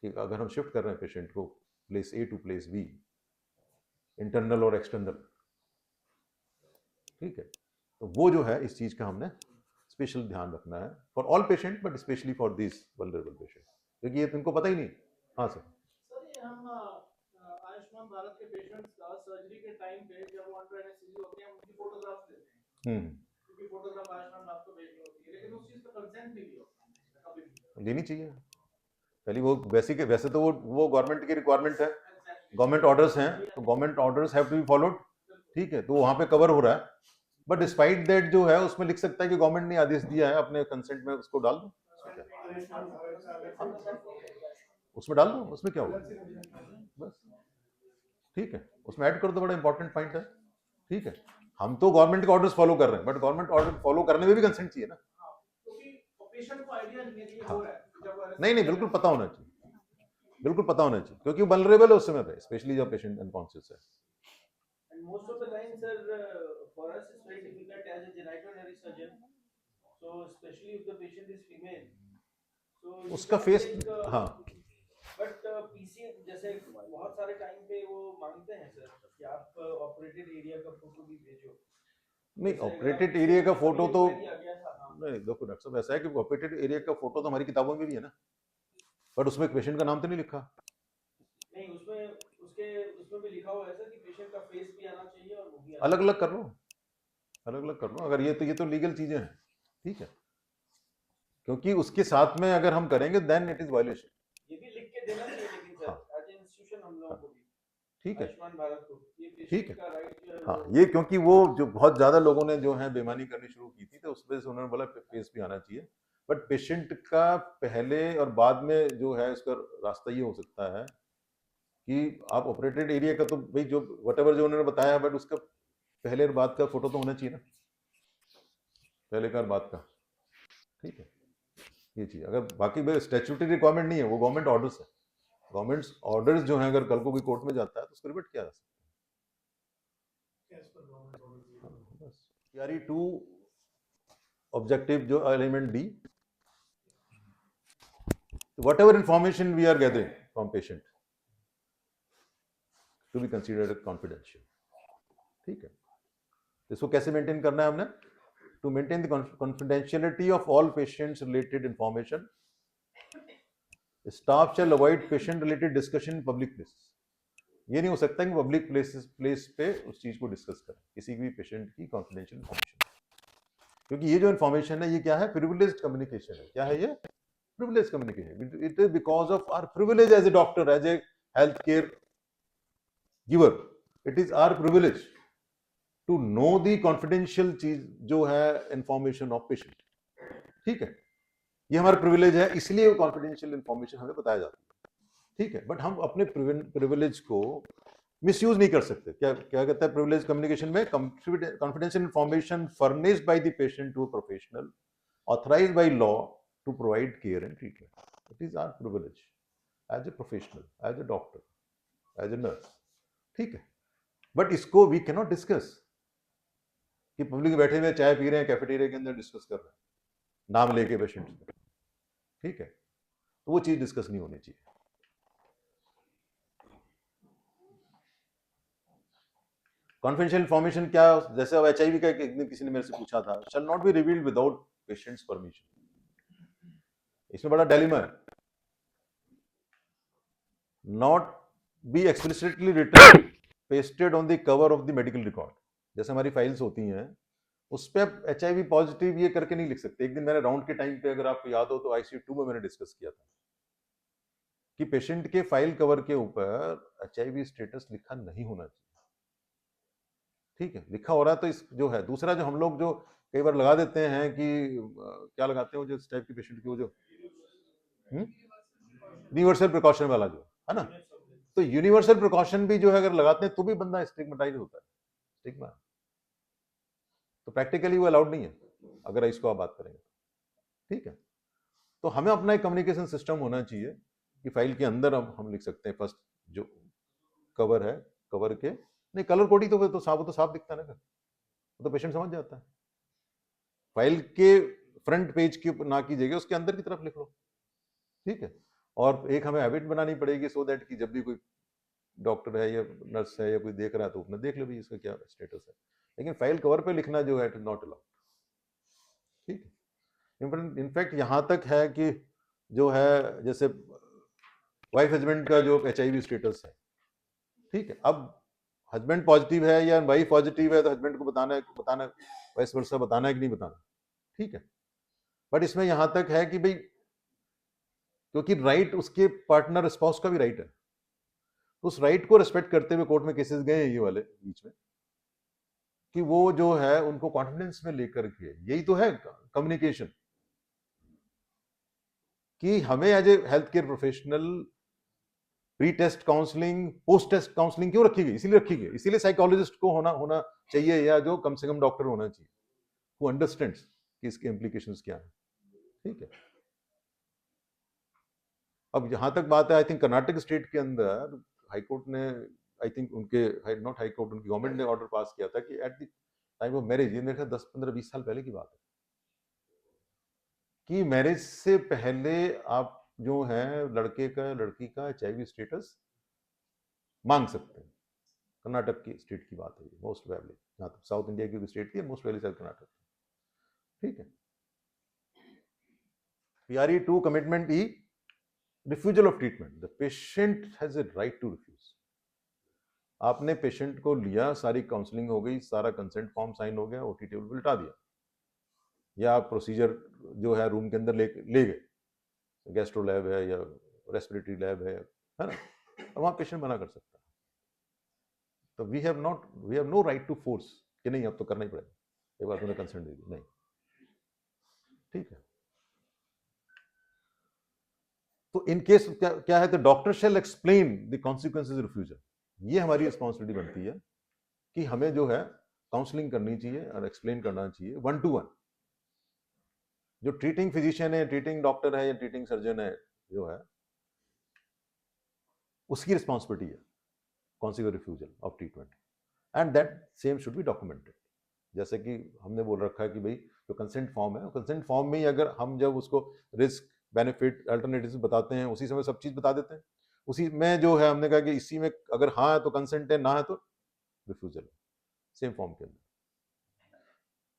कि अगर हम शिफ्ट कर रहे हैं पेशेंट को place A to place B, internal और एक्सटर्नल, ठीक है, तो वो जो है इस चीज का हमने स्पेशल ध्यान रखना है for all patient, but specially for this vulnerable patient, क्योंकि ये तुमको पता ही नहीं। हाँ सर। सर ये हम आयुष्मान भारत के पेशेंट्स का सर्जरी के टाइम पे जब वो अंडर एनेस्थीसिया होते हैं, उनकी फोटोग्राफ्स लेते हैं, क्योंकि फोटोग्राफ आयुष्मान भारत को भेजनी होती है, लेकिन उस चीज का कंसेंट नहीं लिया कभी भी। लेनी चाहिए पहले, वो वैसे तो वो गवर्नमेंट की रिक्वायरमेंट है, गवर्नमेंट ऑर्डर्स हैं, तो government orders have to be followed, ठीक है, तो वहां पे कवर हो रहा है। बट डिस्पाइट दैट जो है उसमें लिख सकता है कि गवर्नमेंट ने आदेश दिया है, अपने कंसेंट में उसको डाल दो, उसमें डाल दो, उसमें क्या होगा, बस, ठीक है, उसमें ऐड कर दो, बड़ा इंपॉर्टेंट पॉइंट है, ठीक है। हम तो गवर्नमेंट के ऑर्डर्स फॉलो कर रहे हैं, बट गवर्नमेंट ऑर्डर फॉलो करने में भी कंसेंट चाहिए ना। नहीं, बिल्कुल पता होना चाहिए, बिल्कुल पता होना चाहिए, क्योंकि वल्नरेबल है उस समय पे, स्पेशली जब पेशेंट अनकॉन्शियस है। And most of the time, sir, for us it's very difficult as a genitourinary surgeon. So especially if the patient is female, so उसका फेस, हाँ, बट पीसी जैसे बहुत सारे टाइम पे वो मांगते हैं सर कि आप ऑपरेटेड एरिया का फोटो भी भेजो। नहीं, ऑपरेटेड एरिया का फोटो तो नहीं, देखो डॉक्टर साहब, ऐसा है कि ऑपरेटेड एरिया का फोटो तो हमारी किताबों में भी है ना, बट उसमें पेशेंट का नाम तो नहीं लिखा। नहीं, उसमें भी लिखा हुआ है सर कि पेशेंट का फेस भी आना चाहिए और वो भी अलग अलग कर लो, अलग अलग कर लो, अगर ये तो लीगल चीजें हैं, ठीक है, क्योंकि उसके साथ में अगर हम करेंगे देन इट इज वायलेशन। ये भी लिख के देना चाहिए, लेकिन सर एज ए इंस्टीट्यूशन हम लोगों को भी, ठीक है, आयुष्मान भारत को ये ठीक पेशेंट है, का राइट जो है, हाँ, ये क्योंकि वो जो बहुत ज्यादा लोगों ने जो है बेईमानी करनी शुरू की थी, तो उस वजह से उन्होंने बोला फेस भी आना चाहिए, बट पेशेंट का पहले और बाद में जो है इसका रास्ता ये हो सकता है कि आप ऑपरेटेड एरिया का तो भाई जो वटेवर जो उन्होंने बताया, बट उसका पहले और बाद का फोटो तो होना चाहिए ना, पहले का और बाद का। ठीक है, ये चीज अगर बाकी स्टैट्यूटरी रिक्वायरमेंट नहीं है, वो गवर्नमेंट ऑर्डर्स है। गवर्नमेंट ऑर्डर्स जो है अगर कल को कोई कोर्ट में जाता है तो उसको रिवर्ट किया जा सकता है। बस PRE 2 ऑब्जेक्टिव जो element D, whatever information we are gathering from patient to be considered confidential। ठीक है, इसको कैसे मेंटेन करना है हमने? To maintain the confidentiality of all patients related information, staff shall avoid patient related discussion in public places. ये नहीं हो सकता कि पब्लिक प्लेस पे उस चीज को डिस्कस करें, किसी भी पेशेंट की कॉन्फिडेंशियल इंफॉर्मेशन, क्योंकि ये जो इंफॉर्मेशन है ये क्या है? प्रिविलेज्ड कम्युनिकेशन है। क्या है ये? privileged communication. It is because of our privilege as a doctor, as a healthcare giver. It is our privilege to know the confidential चीज जो है information of patient। ठीक है, ये हमारा privilege है, इसलिए वो confidential information हमें बताया जाता है। ठीक है, बट हम अपने privilege को मिसयूज नहीं कर सकते। क्या क्या कहता है privilege communication में? confidential information furnished by the patient to a professional authorized by law to provide care and treatment। It is our privilege as a professional, as a doctor, as a nurse। ठीक है, but इसको we cannot discuss कि public बैठे हुए चाय P रहे हैं cafeteria के अंदर, डिस्कस कर रहे हैं नाम लेके पेशेंट का। ठीक है, तो वो चीज डिस्कस नहीं होनी चाहिए। कॉन्फिडेंशियल इंफॉर्मेशन क्या? जैसे अब HIV का एक दिन किसी ने मेरे से पूछा था, shall not be revealed without patient's permission. इसमें बड़ा डिलेमा है। Not be explicitly written pasted on the cover of the medical record. जैसे हमारी फाइल्स होती हैं उस पर आप HIV पॉजिटिव ये करके नहीं लिख सकते। एक दिन मैंने राउंड के टाइम पे, अगर आपको याद हो तो ICU 2 में मैंने डिस्कस किया था कि पेशेंट के फाइल कवर के ऊपर HIV स्टेटस लिखा नहीं होना चाहिए। ठीक है, लिखा हो रहा है तो इस जो है। दूसरा जो हम लोग जो कई बार लगा देते हैं कि क्या लगाते हैं वो जो इस टाइप के पेशेंट की वो जो यूनिवर्सल प्रिकॉशन वाला जो है ना, तो यूनिवर्सल प्रिकॉशन भी जो है अगर लगाते हैं तो भी बंदा स्टिग्मेटाइज होता है। स्टिग्मा तो प्रैक्टिकली वो अलाउड नहीं है अगर इसको आप बात करेंगे। ठीक है, तो हमें अपना एक कम्युनिकेशन सिस्टम होना चाहिए कि फाइल के अंदर अब हम लिख सकते हैं फर्स्ट जो कवर है, कवर के नहीं कलर कोडिंग तो साफ दिखता है ना, तो पेशेंट समझ जाता है। फाइल के फ्रंट पेज की ना की जगह उसके अंदर की तरफ लिख लो। ठीक है, और एक हमें हैबिट बनानी पड़ेगी सो दैट कि जब भी कोई डॉक्टर है या नर्स है या कोई देख रहा है तो अपना देख लो भी इसका क्या स्टेटस है, लेकिन फाइल कवर पे लिखना जो है इट इज नॉट अलाउड। ठीक है, इनफैक्ट यहाँ तक है कि जो है जैसे वाइफ हस्बैंड का जो HIV स्टेटस है, ठीक है, अब हस्बैंड पॉजिटिव है या वाइफ पॉजिटिव है तो हस्बैंड को बताना वाइस वर्सा बताना है कि नहीं बताना। ठीक है, बट इसमें यहां तक है कि भाई क्योंकि राइट उसके पार्टनर स्पाउस का भी राइट है, उस राइट को रिस्पेक्ट करते हुए कोर्ट में केसेस गए ये वाले बीच में कि वो जो है उनको कॉन्फिडेंस में लेकर के, यही तो है कम्युनिकेशन कि हमें as a health care professional pre test counselling post test counselling क्यों रखी गई? इसीलिए रखी गई, इसीलिए साइकोलॉजिस्ट को होना चाहिए या जो कम से कम डॉक्टर होना चाहिए हु अंडरस्टैंड्स कि इसके इम्प्लीकेशंस क्या है। ठीक है, अब यहां तक बात है, आई थिंक कर्नाटक स्टेट के अंदर हाईकोर्ट ने, आई थिंक उनके नॉट हाईकोर्ट, उनकी गवर्नमेंट ने ऑर्डर पास किया था कि eight the time of marriage, ये मेरे ख्याल 10-15-20 साल पहले की बात है, कि मैरिज से पहले आप जो है लड़के का लड़की का HIV स्टेटस मांग सकते हैं। कर्नाटक की स्टेट की बात है ये, मोस्ट वेबली, जहां तक साउथ इंडिया की स्टेट थी, मोस्ट वेबली शायद कर्नाटक। ठीक है, PRE 2 commitment E, refusal of treatment. The patient has a right to refuse. आपने पेशेंट को लिया, सारी काउंसलिंग हो गई, सारा कंसेंट फॉर्म साइन हो गया, OT टेबल पर लिटा दिया, या आप प्रोसीजर जो है रूम के अंदर ले गए, गैस्ट्रो लैब है या रेस्पिरेटरी लैब है ना, तो वहां पेशेंट मना कर सकता है। तो we have no right to force कि नहीं अब तो करना ही पड़ेगा, एक बार तुमने कंसेंट दे दी, नहीं। ठीक है, तो इन केस क्या है, तो doctor shall explain the consequences refusal. ये हमारी रिस्पॉन्सिबिलिटी बनती है कि हमें जो है काउंसलिंग करनी चाहिए और एक्सप्लेन करना चाहिए 1 to 1। जो ट्रीटिंग फिजिशियन है, ट्रीटिंग डॉक्टर है या ट्रीटिंग सर्जन है जो है, उसकी रिस्पॉन्सिबिलिटी है consequence refusal of treatment, and that same should be documented. जैसे कि हमने बोल रखा है कि भाई जो कंसेंट फॉर्म है, कंसेंट फॉर्म में ही अगर हम जब उसको रिस्क बेनिफिट अल्टरनेटिव्स बताते हैं, उसी समय सब चीज बता देते हैं। उसी में जो है हमने कहा कि इसी में अगर हाँ है तो कंसेंट है, ना है तो रिफ्यूजल, सेम फॉर्म के अंदर।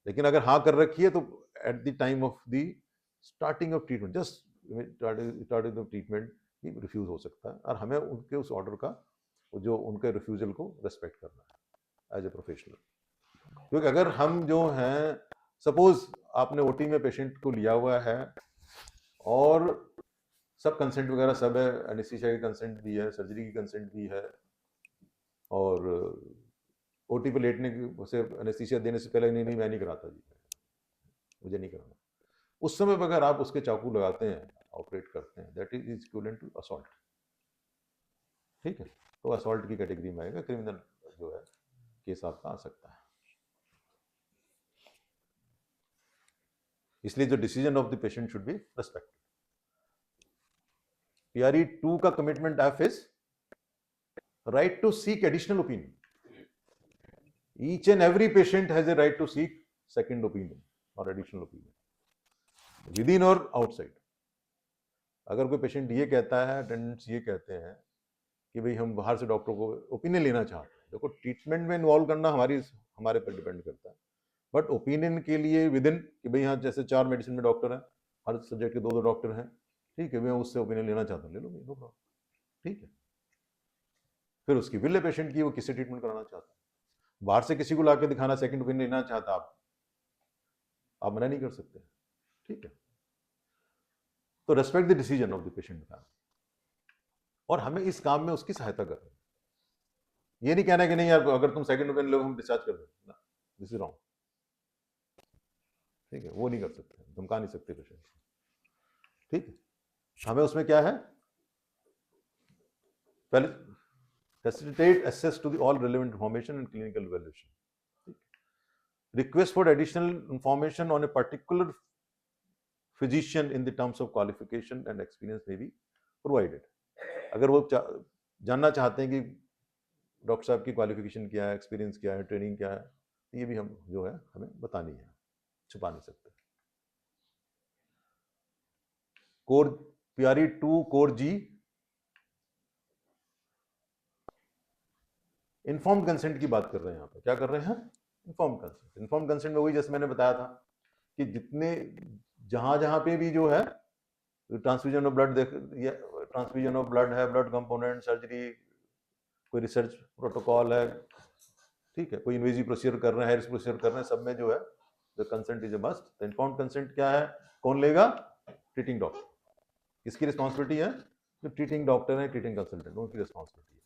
लेकिन अगर हाँ कर रखी है तो at the time of the starting of treatment, just starting of treatment ही रिफ्यूज हो सकता है, और हमें उनके उस ऑर्डर का, जो उनके रिफ्यूजल को रेस्पेक्ट करना है एज ए प्रोफेशनल। क्योंकि अगर हम जो हैं, सपोज आपने ओटी में पेशेंट को लिया हुआ है और सब कंसेंट वगैरह सब है, एनेस्थीसिया की कंसेंट भी है, सर्जरी की कंसेंट भी है, और ओटी पे लेटने से एनेस्थीसिया देने से पहले नहीं मैं नहीं कराता जी, मुझे नहीं कराना, उस समय पर अगर आप उसके चाकू लगाते हैं, ऑपरेट करते हैं, that is equivalent to assault. ठीक है, तो असॉल्ट की कैटेगरी में आएगा, क्रिमिनल जो है केस आपका आ सकता है। इसलिए जो decision of the patient should be respected. PRE 2 का commitment F is right to seek additional opinion. Each and every patient has a right to seek second opinion और एडिशनल ओपिनियन विद इन और outside. अगर कोई patient ये कहता है, attendants ये कहते हैं कि भाई हम बाहर से डॉक्टर को ओपिनियन लेना चाहते हैं, देखो ट्रीटमेंट में इन्वॉल्व करना हमारे पर डिपेंड करता है, बट ओपिनियन के लिए विद इन कि भाई यहाँ जैसे 4 मेडिसिन में डॉक्टर हैं, हर सब्जेक्ट के 2 डॉक्टर हैं, ठीक है, मैं उससे ओपिनियन लेना चाहता हूँ, ले लो, नो प्रॉब्लम। ठीक है, फिर उसकी विल है पेशेंट की, वो किससे ट्रीटमेंट कराना चाहता है। बाहर से किसी को लाके दिखाना, सेकंड ओपिनियन लेना चाहता आप मना नहीं कर सकते। ठीक है, तो respect the decision of the patient का, और हमें इस काम में उसकी सहायता करनी। ये नहीं कहना कि नहीं यार अगर तुम सेकंड ओपिनियन लो हम डिस्चार्ज कर दें, दिस इज रॉन्ग। ठीक है, वो नहीं कर सकते, धमका नहीं सकते पेशेंट। ठीक है, हमें उसमें क्या है, पहले facilitate access to the all relevant information and clinical evaluation. Request for additional information on a particular physician in the terms of qualification and experience may be provided. अगर वो जानना चाहते हैं कि डॉक्टर साहब की क्वालिफिकेशन क्या है, एक्सपीरियंस क्या है, ट्रेनिंग क्या है, तो ये भी हम जो है हमें बतानी है, छुपा नहीं सकते। कोर पीआरई 2 कोर जी इन्फॉर्म्ड कंसेंट की बात कर रहे हैं। यहाँ पे क्या कर रहे हैं, इन्फॉर्म्ड कंसेंट। इन्फॉर्म्ड कंसेंट में वही जैसे मैंने बताया था कि जितने जहां पे भी जो है transfusion of blood transfusion of blood है, ब्लड कंपोनेंट, सर्जरी, कोई रिसर्च प्रोटोकॉल है, ठीक है, कोई इन्वेजिव प्रोसीजर कर रहे हैं, हाई प्रोसीजर कर रहे हैं, सब में जो है the consent is a must. तो इन्फॉर्म्ड कंसेंट क्या है, कौन लेगा, ट्रीटिंग डॉक्टर। किसकी रिस्पॉन्सिबिलिटी है, जो ट्रीटिंग डॉक्टर है, ट्रीटिंग कंसल्टेंट, उनकी रिस्पॉन्सिबिलिटी है।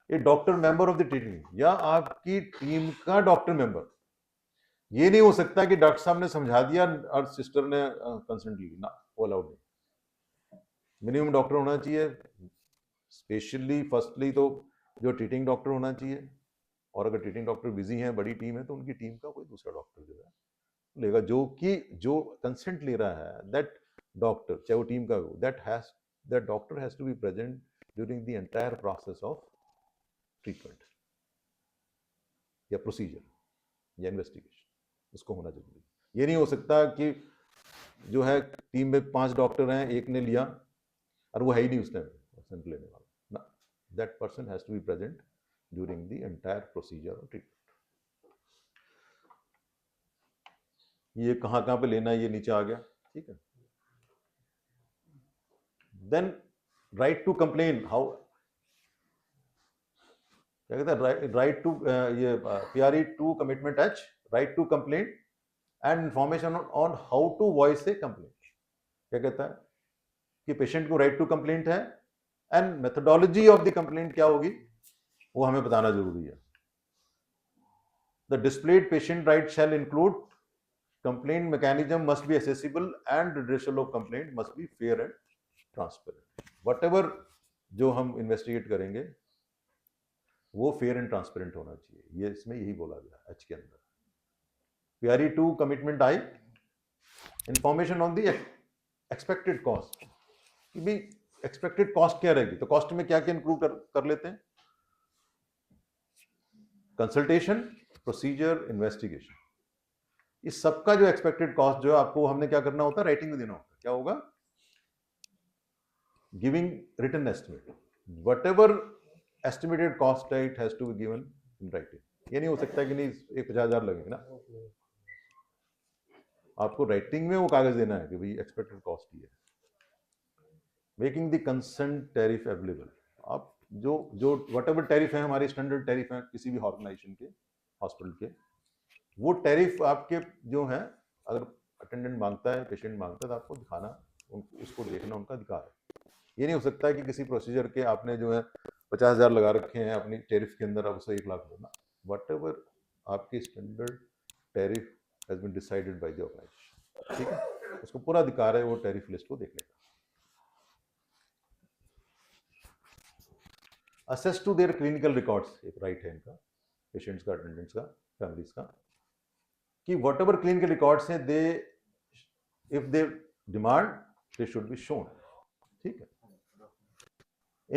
A doctor member of the treating या आपकी टीम का डॉक्टर मेंबर। ये नहीं हो सकता कि डॉक्टर साहब ने समझा दिया और सिस्टर ने कंसेंट ली, ना, वो अलाउड नहीं। मिनिमम डॉक्टर होना चाहिए, स्पेशली फर्स्टली तो जो ट्रीटिंग डॉक्टर होना चाहिए, और अगर ट्रीटिंग डॉक्टर बिजी हैं, बड़ी टीम है, तो उनकी टीम का कोई दूसरा डॉक्टर जो है लेगा, जो कंसेंट ले रहा है, दैट डॉक्टर, चाहे वो टीम का हो, that doctor has to be present during the entire process of treatment या प्रोसीजर या इन्वेस्टिगेशन, उसको होना जरूरी है। ये नहीं हो सकता कि जो है टीम में 5 डॉक्टर हैं, एक ने लिया और वो है ही नहीं उस टाइम कंसेंट लेने वाला, ना, that person has to be present during the entire procedure of treatment. ये कहाँ पे लेना है, ये नीचे आ गया। ठीक है, then right to complain, how क्या कहता है, राइट टू, ये PRE 2 commitment H, right to complain and information on how to voice a complaint. क्या कहता है कि पेशेंट को राइट टू कंप्लेंट है, and methodology of the complaint क्या होगी वो हमें बताना जरूरी है। The displayed patient right shall include complaint mechanism must be accessible and redressal of complaint must be fair and transparent. Whatever जो हम इन्वेस्टिगेट करेंगे वो फेयर एंड ट्रांसपेरेंट होना चाहिए, ये इसमें यही बोला गया एच के अंदर. प्यारी 2 commitment I, information on the expected cost. कि भी एक्सपेक्टेड कॉस्ट क्या रहेगी, तो कॉस्ट में क्या क्या इंक्लूड कर लेते हैं, कंसल्टेशन, प्रोसीजर, इन्वेस्टिगेशन. इस सबका जो एक्सपेक्टेड कॉस्ट जो है आपको हमने क्या करना होता है, राइटिंग में देना होता है. क्या होगा, giving written estimate. What estimated cost it has to be given in writing. ये नहीं हो सकता कि नहीं एक 50,000 लगेंगे ना, आपको राइटिंग में वो कागज देना है कि भाई एक्सपेक्टेड कॉस्ट ही है. Making the consent tariff available. आप जो वट टैरिफ है, हमारे स्टैंडर्ड टैरिफ है किसी भी ऑर्गेनाइजेशन के, हॉस्पिटल के, वो टैरिफ आपके जो है, अगर अटेंडेंट मांगता है, पेशेंट मांगता है, तो आपको दिखाना, उसको देखना उनका अधिकार है. ये नहीं हो सकता है कि किसी प्रोसीजर के आपने जो है 50,000 लगा रखे हैं अपनी टैरिफ के अंदर, अब उसे 1 लाख देना. वट एवर आपकी standard tariff has been decided by the organisation. ठीक है, उसको पूरा अधिकार है वो टैरिफ लिस्ट को देखने का. Access to their clinical records, एक राइट है इनका, पेशेंट्स का, अटेंडेंट्स का, फैमिलीज का, कि वट एवर क्लिनिकल रिकॉर्ड्स हैं, they if they demand they should be shown. ठीक है,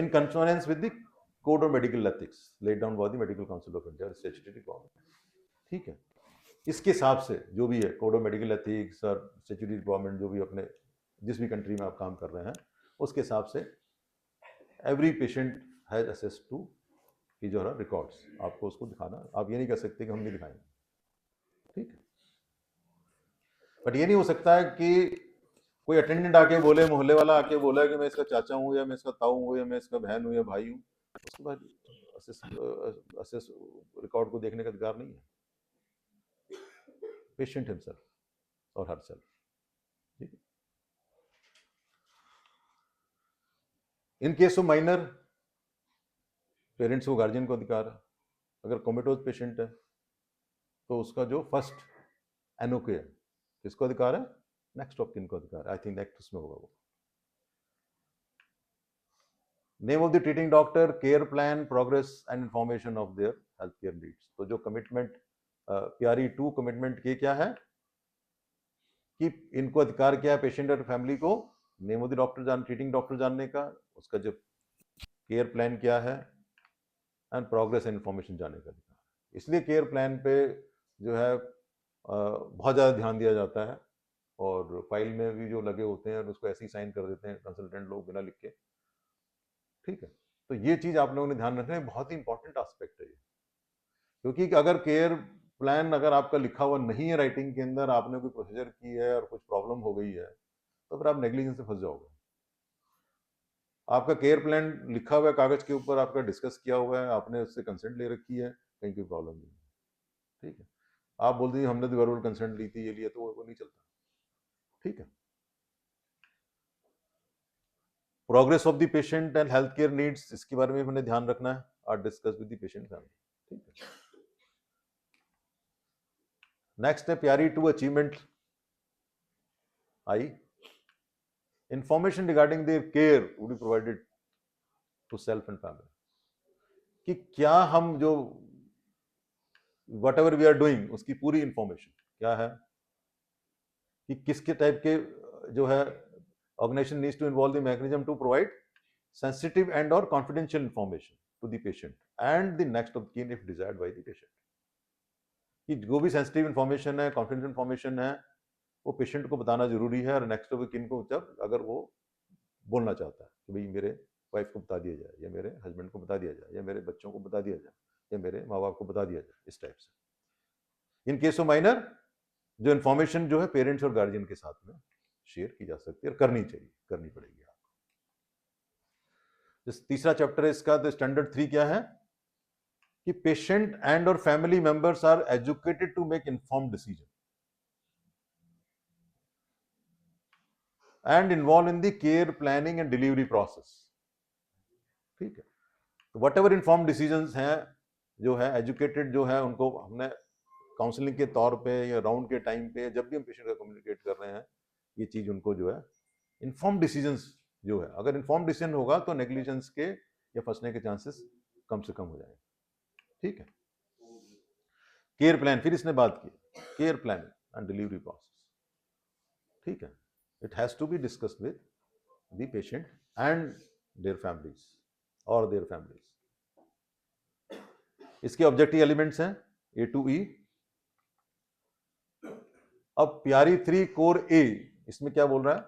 in consonance with the code of medical ethics laid down by the medical council of India, statutory requirement. ठीक है, इसके हिसाब से जो भी है कोड ऑफ मेडिकल एथिक्स और स्टैट्यूटरी रिक्वायरमेंट, जो भी अपने जिस भी कंट्री में आप काम कर रहे हैं, उसके हिसाब से every patient has access to की जो है रिकॉर्ड्स, आपको उसको दिखाना. आप ये नहीं कर सकते कि हम नहीं दिखाएंगे. ठीक है, बट ये नहीं हो सकता है कि कोई अटेंडेंट आके बोले, मोहल्ले वाला आके बोला कि मैं इसका चाचा हूँ, या मैं इसका ताऊ हूँ, या मैं इसका बहन हूँ, या भाई हूँ, उसके बाद असेस रिकॉर्ड को देखने का अधिकार नहीं है. पेशेंट हिमसेल्फ और हरसेल्फ. ठीक है, in case of minor, parents को, गार्जियन को अधिकार है. अगर कोमेटोज पेशेंट है तो उसका जो फर्स्ट एनओके है, किसको अधिकार है, नेक्स्ट ऑफ किन को अधिकार. आई थिंक नेक्स्ट उसमें होगा वो. Name of the treating doctor, care plan, progress and information of their health care needs. तो जो कमिटमेंट प्यारी 2 कमिटमेंट के क्या है कि इनको अधिकार क्या है, पेशेंट और फैमिली को name of the doctor treating doctor जानने का, उसका जो केयर प्लान क्या है, एंड प्रोग्रेस एंड इंफॉर्मेशन जानने का अधिकार. इसलिए केयर प्लान पे जो है बहुत ज़्यादा ध्यान दिया जाता है, और फाइल में भी जो लगे होते हैं उसको ऐसे ही साइन कर देते हैं कंसल्टेंट लोग बिना लिख के. ठीक है, तो ये चीज़ आप लोगों ने ध्यान रखना है, बहुत ही इंपॉर्टेंट एस्पेक्ट है ये. क्योंकि अगर केयर प्लान अगर आपका लिखा हुआ नहीं है राइटिंग के अंदर, आपने कोई प्रोसीजर की है और कुछ प्रॉब्लम हो गई है, तो फिर आप नेग्लिजेंस से फंस जाओगे. आपका केयर प्लान लिखा हुआ है कागज के ऊपर, आपका डिस्कस किया हुआ है, आपने उससे कंसेंट ले रखी है, कहीं कोई प्रॉब्लम नहीं है. ठीक है, आप बोल दीजिए हमने तो वर्बल कंसेंट ली थी, ये लिया, तो वो नहीं चलता. ठीक है, progress of the patient and health care needs, इसके बारे में हमने ध्यान रखना है, are discuss with the patient family. ठीक है, नेक्स्ट है PRE 2 achievement I. Information regarding their care would be provided to self and family. कि क्या हम जो whatever we are doing उसकी पूरी इंफॉर्मेशन क्या है, कि किसके टाइप के जो है organization needs to involve the mechanism to provide sensitive and or confidential information to the patient and the next of kin if desired by the patient. कि जो भी सेंसिटिव इंफॉर्मेशन है, कॉन्फिडेंशियल इंफॉर्मेशन है, वो patient को बताना जरूरी है, और नेक्स्ट ऑफ किन को जब अगर वो बोलना चाहता है कि भाई मेरे वाइफ को बता दिया जाए, या मेरे हस्बैंड को बता दिया जाए, या मेरे बच्चों को बता दिया जाए, या मेरे माँ बाप को बता दिया जाए, इस टाइप से. इन केस ऑफ माइनर जो इंफॉर्मेशन जो है पेरेंट्स और गार्जियन के साथ में शेयर की जा सकती है, और करनी चाहिए, करनी पड़ेगी आपको. तीसरा चैप्टर है इसका, तो स्टैंडर्ड 3 क्या है कि पेशेंट एंड और family members are educated to make informed decision and involve in the care planning and delivery process. ठीक है, तो वट एवर इन्फॉर्म्ड डिसीजंस हैं जो है, एजुकेटेड जो है, उनको हमने काउंसलिंग के तौर पे या राउंड के टाइम पे जब भी हम पेशेंट का कम्युनिकेट कर रहे हैं, ये चीज़ उनको जो है इन्फॉर्म डिसीजंस जो है, अगर इन्फॉर्म डिसीजन होगा तो नेग्लिजेंस के या फंसने के चांसेस कम से कम हो जाएंगे। ठीक है। केयर प्लान, फिर इसने बात की care plan and delivery process. ठीक है, it has to be discussed with the patient and their families और देयर फैमिलीज। इसके ऑब्जेक्टिव एलिमेंट्स हैं A to E। अब प्यारी 3 कोर A इसमें क्या बोल रहा है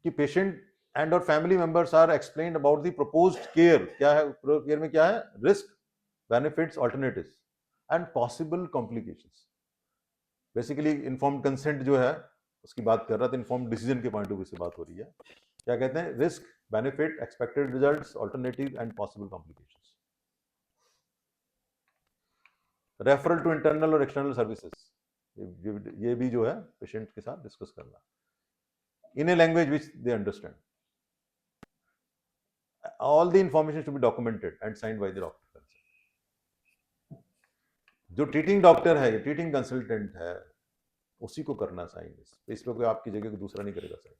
कि पेशेंट एंड और family members are explained about the proposed care. क्या है केयर में, क्या है, risk, benefits, alternatives and possible complications. Basically informed consent जो है उसकी बात कर रहा था, इन्फॉर्म्ड डिसीजन के पॉइंट ऑफ व्यू से बात हो रही है। क्या कहते हैं, risk, benefit, expected results, alternative and possible complications. Referral to internal और एक्सटर्नल सर्विसेज, ये भी जो है पेशेंट के साथ डिस्कस करना in a language which they understand. All the information should be documented and signed by the doctor. जो treating doctor है, ट्रीटिंग कंसल्टेंट है, उसी को करना साइन। इस पे कोई आपकी जगह को दूसरा नहीं करेगा sign.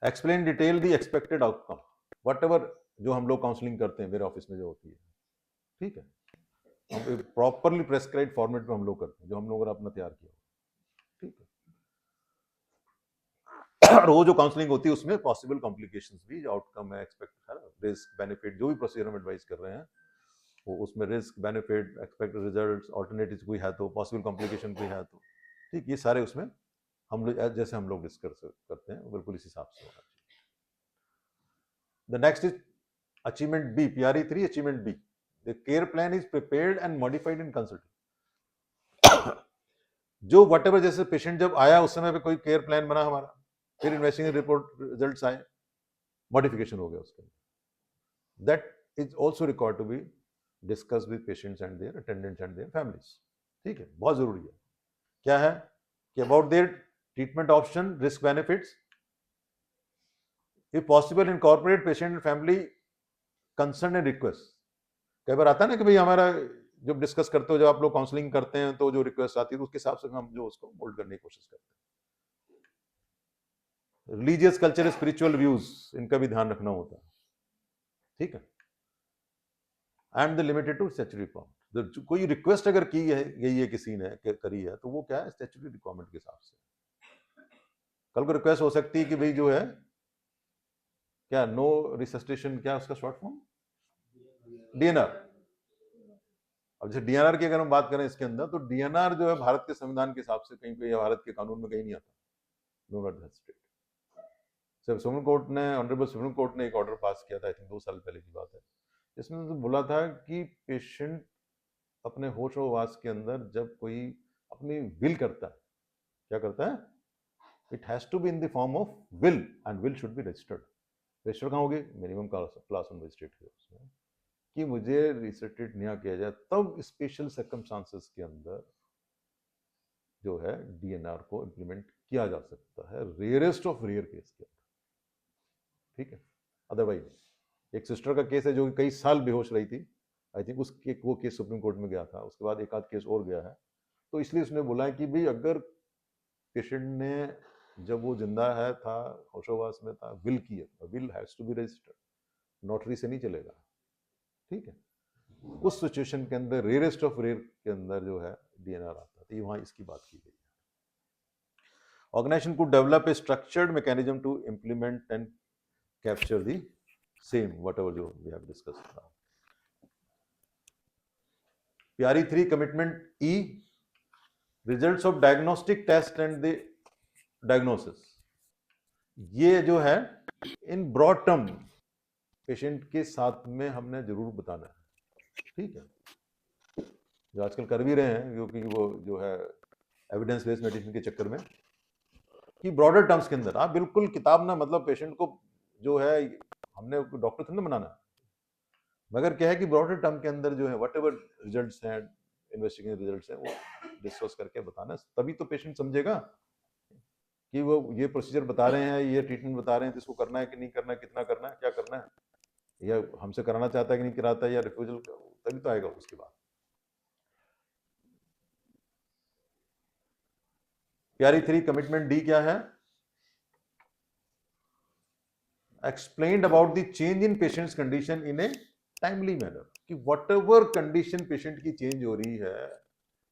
Explain detail the expected outcome, whatever जो हम लोग काउंसलिंग करते हैं मेरे ऑफिस में जो होती है। ठीक है, हम प्रॉपरली प्रेस्क्राइब फॉर्मेट में हम लोग करते हैं, जो हम लोगों ने अपना तैयार किया। ठीक है, और वो जो काउंसलिंग होती है उसमें पॉसिबल कॉम्प्लिकेशंस भी, जो आउटकम है, एक्सपेक्ट है, रिस्क, बेनिफिट, जो भी प्रोसीजर हम एडवाइस कर रहे हैं वो उसमें risk, benefit, expected results, alternatives कोई है तो, पॉसिबल कॉम्प्लिकेशन कोई है तो, ठीक, ये सारे उसमें हम लोग जैसे हम लोग डिस्कस करते हैं बिल्कुल इस हिसाब से होना चाहिए। The next is achievement B, PRE 3 achievement B. The care plan is prepared and modified in consulting. जो वट एवर, जैसे पेशेंट जब आया उस समय पे कोई केयर प्लान बना हमारा, फिर इन्वेस्टिगेशन रिपोर्ट रिजल्ट्स आए, मॉडिफिकेशन हो गया उसके अंदर, that is also required to be discuss with patients and their attendants and their families. ठीक है, बहुत जरूरी है। क्या है कि about their treatment option, risk, benefits, if possible incorporate patient and family concern and request. कई बार आता है ना कि भाई हमारा जब डिस्कस करते हो, जब आप लोग काउंसलिंग करते हैं तो जो रिक्वेस्ट आती है उसके हिसाब से हम जो उसको मोल्ड करने की कोशिश करते हैं। रिलीजियस, कल्चर, स्पिरिचुअल व्यूज, इनका भी ध्यान रखना होता है। ठीक है, and the limited to statutory requirement. कोई रिक्वेस्ट अगर की है गई है, किसी ने करी है, तो वो क्या है, स्टैट्यूटरी रिक्वायरमेंट के हिसाब से। कल को रिक्वेस्ट हो सकती है कि भाई जो है क्या, नो रिसस्टेशन, क्या उसका शॉर्ट फॉर्म, DNR। अब जैसे DNR की अगर हम बात करें इसके अंदर, तो DNR जो है भारत के संविधान के हिसाब से कहीं पे या भारत के कानून में कहीं नहीं आता, नो नॉट रिसस्टेट। सुप्रीम कोर्ट ने, ऑनरेबल सुप्रीम कोर्ट ने एक ऑर्डर पास किया था, आई थिंक 2 साल पहले की बात है, जिसमें तो बोला था कि पेशेंट अपने होशोवास के अंदर जब कोई अपनी विल करता है, क्या करता है, it has to be in the form of will, and will should be registered. Registered कहाँ होगी, मिनिमम क्लास 1 मजिस्ट्रेट के उसमें, कि मुझे रिसस्टेट नहीं किया जाए, तब स्पेशल सर्कमस्टांसेस के अंदर जो है DNR को इम्प्लीमेंट किया जा सकता है, रेयरेस्ट ऑफ रेयर केस के अंदर। ठीक है, अदरवाइज एक सिस्टर का केस है जो कई साल बेहोश रही थी, आई थिंक उसके वो केस सुप्रीम कोर्ट में गया था, उसके बाद एक आध केस और गया है, तो इसलिए उसने बोला है कि भाई अगर पेशेंट ने जब वो जिंदा है था, होशोवास में था, विल की है, will has to be registered, notary से नहीं चलेगा। ठीक है, उस सिचुएशन के अंदर रेयरेस्ट ऑफ रेयर के अंदर जो है DNR आता है, तो वहां इसकी बात की गई है। Organisation could develop a structured mechanism to implement and capture the same, whatever जो we have discussed now. PRE 3 commitment E, results of diagnostic test and the diagnosis। ये जो है इन ब्रॉड टर्म पेशेंट के साथ में हमने जरूर बताना है। ठीक है, जो आजकल कर भी रहे हैं, क्योंकि वो जो है एविडेंस बेस्ड मेडिसिन के चक्कर में, कि ब्रॉडर टर्म्स के अंदर आप बिल्कुल किताब ना, मतलब पेशेंट को जो है, हमने डॉक्टर थोड़ा बनाना है, मगर क्या है कि ब्रॉडर टर्म के अंदर जो है वट एवर रिजल्ट्स हैं, इन्वेस्टिगेशन रिजल्ट्स हैं, वो डिस्कस करके बताना, तभी तो पेशेंट समझेगा कि वो ये प्रोसीजर बता रहे हैं, ये ट्रीटमेंट बता रहे हैं, तो इसको करना है कि नहीं करना है, कितना करना है, क्या करना है। या हमसे कराना चाहता है कि नहीं कराता है, या रिफ्यूजल तभी तो आएगा उसके बाद। प्यारी 3 कमिटमेंट डी क्या है? Explained about the change in patients condition in A timely manner, कि वट एवर कंडीशन पेशेंट की चेंज हो रही है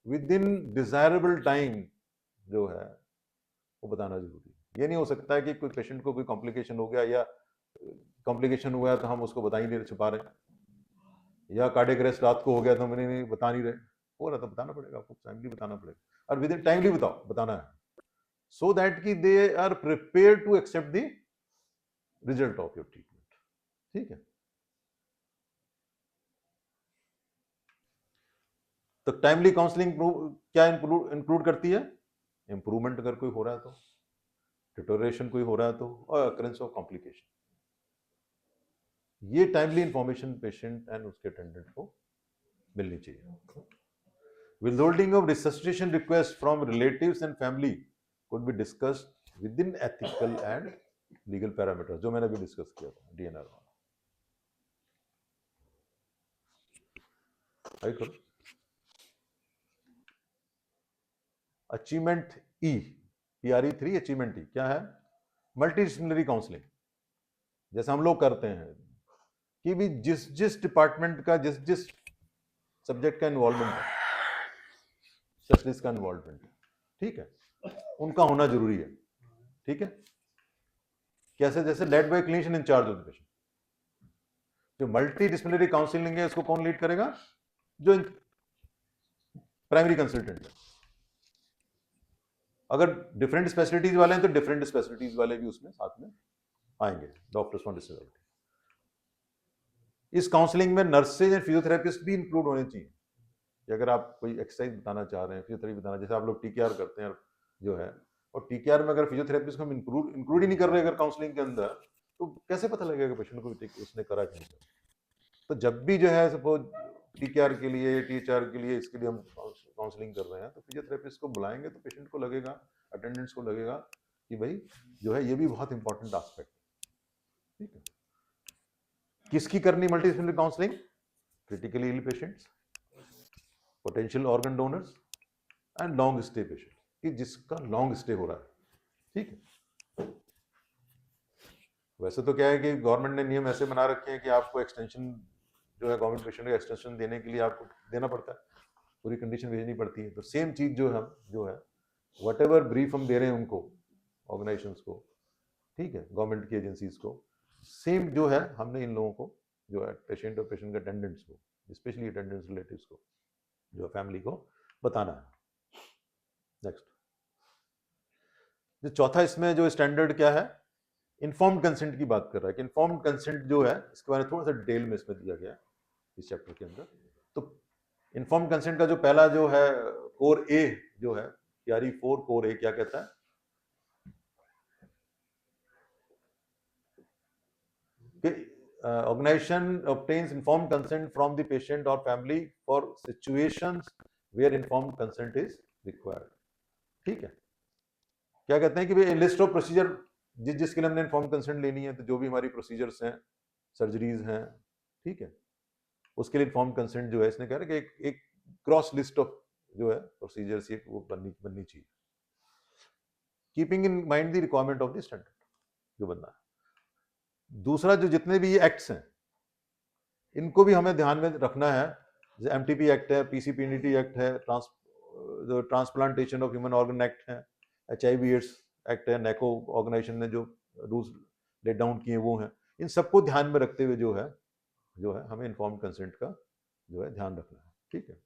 विद इन डिजायरेबल टाइम जो है वो बताना जरूरी है। ये नहीं हो सकता है कि कोई पेशेंट को कोई कॉम्प्लिकेशन हो गया या कॉम्प्लिकेशन हुआ है तो हम उसको बता ही नहीं रहे, छुपा रहे, या कार्डियक अरेस्ट रात को हो गया तो मैंने नहीं बता नहीं रहे, हो रहा तो बताना पड़ेगा आपको, टाइमली बताना पड़ेगा, और विद इन टाइमली बताओ, बताना है, सो दैट कि they are prepare to accept the result of your treatment. ठीक है, तो टाइमली काउंसलिंग क्या इंक्लूड करती है? इंप्रूवमेंट अगर कोई हो रहा है तो, डिटोरेशन कोई हो रहा है तो, और अकरेंस ऑफ कॉम्प्लिकेशन, ये टाइमली इंफॉर्मेशन पेशेंट एंड उसके अटेंडेंट को मिलनी चाहिए। Withholding of resuscitation requests from relatives and family could be discussed within ethical and legal parameters, जो मैंने अभी डिस्कस किया था DNR वाला। आई करो अचीवमेंट ई, PRE 3 अचीवमेंट ई क्या है? मल्टी डिसिप्लिनरी काउंसलिंग, जैसे हम लोग करते हैं कि भी जिस जिस डिपार्टमेंट का जिस जिस सब्जेक्ट का इन्वॉल्वमेंट है, स्पेशलिस्ट का इन्वॉल्वमेंट है, ठीक है, उनका होना जरूरी है। ठीक है, कैसे? जैसे led by clinician incharge of the patient. जो मल्टी डिसिप्लिनरी काउंसलिंग है उसको कौन लीड करेगा? जो प्राइमरी कंसल्टेंट है। अगर डिफरेंट स्पेशलिटीज वाले हैं तो डिफरेंट स्पेशलिटीज वाले भी उसमें साथ में आएंगे, डॉक्टर्स ऑन डिसेबिलिटी। इस काउंसलिंग में नर्सेज एंड फिजियोथेरेपिस्ट भी इंक्लूड होने चाहिए। कि अगर आप कोई एक्सरसाइज बताना चाह रहे हैं, फिजियोथेरेपी बताना, जैसे आप लोग TKR करते हैं जो है, और TKR में अगर फिजियोथेरेपिस्ट को हम इंक्लूड ही नहीं कर रहे अगर काउंसलिंग के अंदर, तो कैसे पता लगेगा पेशेंट को उसने करा कि नहीं करा? तो जब भी जो है सपोज TKR के लिए, THR के लिए, इसके लिए हम काउंसलिंग कर रहे हैं, तो फिजियोथेरेपिस्ट को बुलाएंगे तो पेशेंट को लगेगा, अटेंडेंट्स को लगेगा कि भाई जो है ये भी बहुत इंपॉर्टेंट एस्पेक्ट है। ठीक है, किसकी करनी multidisciplinary counselling? Critically ill patients, potential organ donors and long stay patient, कि जिसका लॉन्ग स्टे हो रहा है। ठीक है, वैसे तो क्या है कि गवर्नमेंट ने नियम ऐसे बना रखे हैं कि आपको एक्सटेंशन जो है, गवर्नमेंट पेशेंट को एक्सटेंशन देने के लिए आपको देना पड़ता है, पूरी कंडीशन भेजनी पड़ती है। तो सेम चीज जो हम जो है वट एवर ब्रीफ हम दे रहे हैं उनको, ऑर्गेनाइजेशंस को, ठीक है, गवर्नमेंट की एजेंसीज को, सेम जो है हमने इन लोगों को जो है पेशेंट और पेशेंट के अटेंडेंट्स को, स्पेशली अटेंडेंट्स रिलेटिव्स को, जो फैमिली को बताना है। नेक्स्ट, जो चौथा इसमें जो स्टैंडर्ड क्या है? इन्फॉर्म्ड कंसेंट की बात कर रहा है कि इन्फॉर्म्ड कंसेंट जो है इसके बारे में थोड़ा सा डिटेल में इसमें दिया गया है इस चैप्टर के अंदर। तो इन्फॉर्म्ड कंसेंट का जो पहला जो है कोर ए जो है, PRE 4 कोर ए क्या कहता है? Organization obtains informed consent from the patient or family for situations where informed consent is required। ठीक है, क्या कहते हैं कि भाई लिस्ट ऑफ प्रोसीजर, जिसके लिए हमने इन्फॉर्म कंसेंट लेनी है, तो जो भी हमारी प्रोसीजर्स हैं, सर्जरीज हैं, ठीक है, उसके लिए इन्फॉर्म कंसेंट जो है इसने कह रहा है कि एक क्रॉस लिस्ट ऑफ जो है प्रोसीजर्स ये वो बननी चाहिए, keeping in mind the requirement of the standard जो बनना है। दूसरा, जो जितने भी ये एक्ट्स हैं इनको भी हमें ध्यान में रखना है, जैसे MTP एक्ट है, PCPNDT एक्ट है, जो transplantation of human organ act है, HIV/AIDS एक्ट है, NACO ऑर्गेनाइजेशन ने जो रूल्स लेट डाउन किए वो हैं, इन सबको ध्यान में रखते हुए जो है हमें इन्फॉर्म्ड कंसेंट का जो है ध्यान रखना है। ठीक है,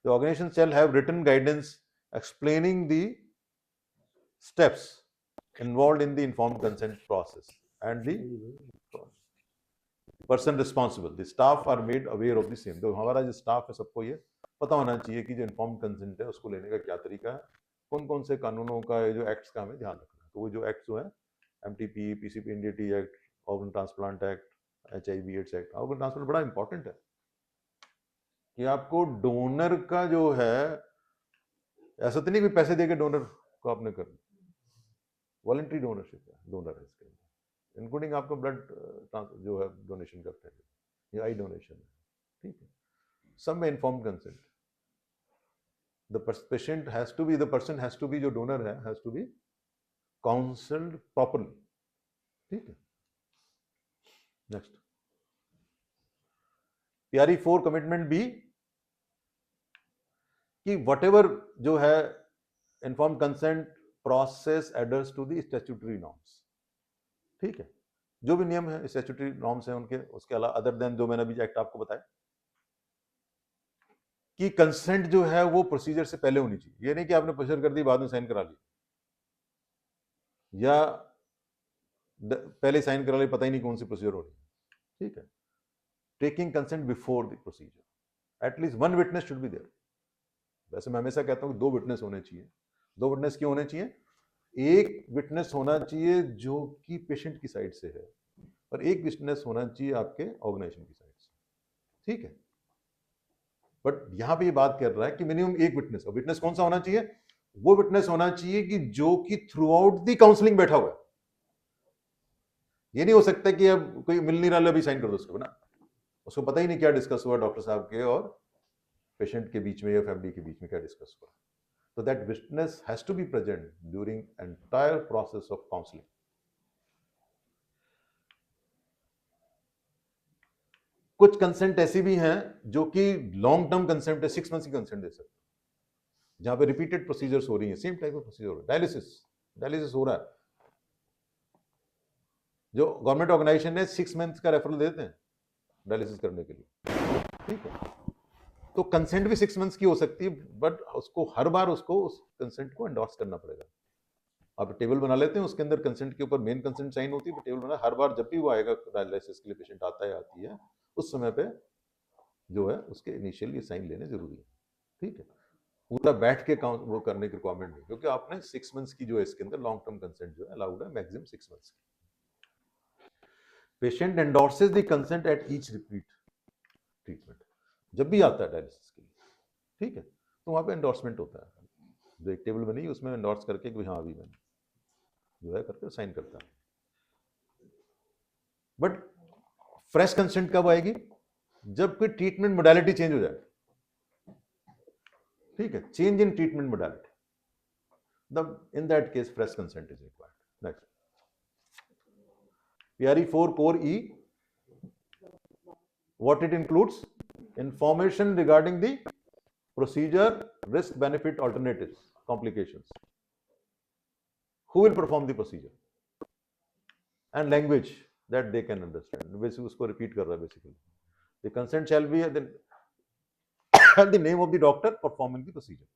the organisation shall have written guidance explaining the steps involved in the informed consent process and the person responsible, the staff are made aware of the same. तो हमारा जो स्टाफ है सबको ये पता होना चाहिए कि जो इन्फॉर्म्ड कंसेंट है उसको लेने का क्या तरीका है, कौन कौन से कानूनों का जो एक्ट्स का हमें ध्यान रखना है। तो वो जो एक्ट्स जो है MTP, PCPNDT act, organ transplant act, HIV/AIDS act. Organ transplant बड़ा इंपॉर्टेंट है कि आपको डोनर का जो है, ऐसा तो नहीं भी पैसे देके डोनर को आपने कर, वॉलंटरी डोनरशिप है, डोनर है इसके अंदर। इंक्लूडिंग आपको ब्लड जो है डोनेशन करते हैं या आई डोनेशन है, ठीक है, सब में informed consent. The patient has to be, the person has to be, जो डोनर है has to be counselled properly, ठीक है। नेक्स्ट, PRE 4 कमिटमेंट बी कि वट एवर जो है inform consent process adheres to the statutory norms, ठीक है, जो भी नियम है स्टैट्यूटरी नॉर्म्स हैं उनके, उसके अलावा अदर देन जो मैंने अभी एक्ट आपको बताया कि कंसेंट जो है वो प्रोसीजर से पहले होनी चाहिए। ये नहीं कि आपने प्रोसीजर कर दी बाद में साइन करा ली, या पहले साइन करा ली पता ही नहीं कौन सी प्रोसीजर हो रही है, ठीक है। Taking consent before the procedure, at least one witness should be there. वैसे मैं हमेशा कहता हूँ कि 2 विटनेस होने चाहिए। 2 विटनेस क्यों होने चाहिए? एक विटनेस होना चाहिए जो कि पेशेंट की साइड से है, और एक विटनेस होना चाहिए आपके ऑर्गेनाइजेशन की साइड से, ठीक है। बट यहां पे ये बात कर रहा है कि मिनिमम एक विटनेस, और विटनेस कौन सा होना चाहिए? वो विटनेस होना चाहिए कि जो कि थ्रू आउट दी काउंसलिंग बैठा हुआ है। ये नहीं हो सकता कि अब कोई मिल नहीं रहा, अभी साइन कर दो उसको ना, उसको पता ही नहीं क्या डिस्कस हुआ डॉक्टर साहब के और पेशेंट के बीच में या फैमिली के बीच में क्या डिस्कस हुआ। So that witness has to be present during entire process of counseling. कुछ कंसेंट ऐसी भी हैं जो कि लॉन्ग टर्म कंसेंट है, 6 मंथ्स की कंसेंट दे सकते हैं, जहां पे रिपीटेड प्रोसीजर्स हो रही हैं, सेम टाइप ऑफ प्रोसीजर हो रहा है। डायलिसिस हो रहा है, जो गवर्नमेंट ऑर्गेनाइजेशन ने 6 मंथ्स का रेफरल देते हैं डायलिसिस करने के लिए, ठीक है। तो कंसेंट भी 6 मंथ्स की हो सकती है, बट उसको हर बार उसको उस कंसेंट को एंडोर्स करना पड़ेगा। आप टेबल बना लेते हैं, उसके अंदर कंसेंट के ऊपर मेन कंसेंट साइन होती है, टेबल बना, हर बार जब भी वो आएगा डायलिसिस के लिए पेशेंट आता है आती है, उस समय पे जो है उसके इनिशियल ये साइन लेने जरूरी है, ठीक है। पूरा बैठ के वो करने की रिक्वायरमेंट नहीं, क्योंकि आपने 6 मंथ्स की जो है इसके अंदर लॉन्ग टर्म कंसेंट जो है अलाउड है, maximum 6 months. Patient endorses the consent at each repeat treatment, जब भी आता है डायलिसिस के लिए, ठीक है, तो वहां पे एंडोर्समेंट होता है, जो एक टेबल बनी उसमें एंडोर्स करके कि हाँ अभी मैंने जो है करके साइन करता है। बट फ्रेश कंसेंट कब आएगी? जब कोई ट्रीटमेंट मोडालिटी चेंज हो जाए, ठीक है, change in treatment modality, in that case fresh consent is required. Next, PRE 4 Core E, what it includes? Information regarding the procedure, risk, benefit, alternatives, complications. Who will perform the procedure? And language that they can understand. Basically, उसको repeat कर रहा है basically. The consent shall be the name of the doctor performing the procedure.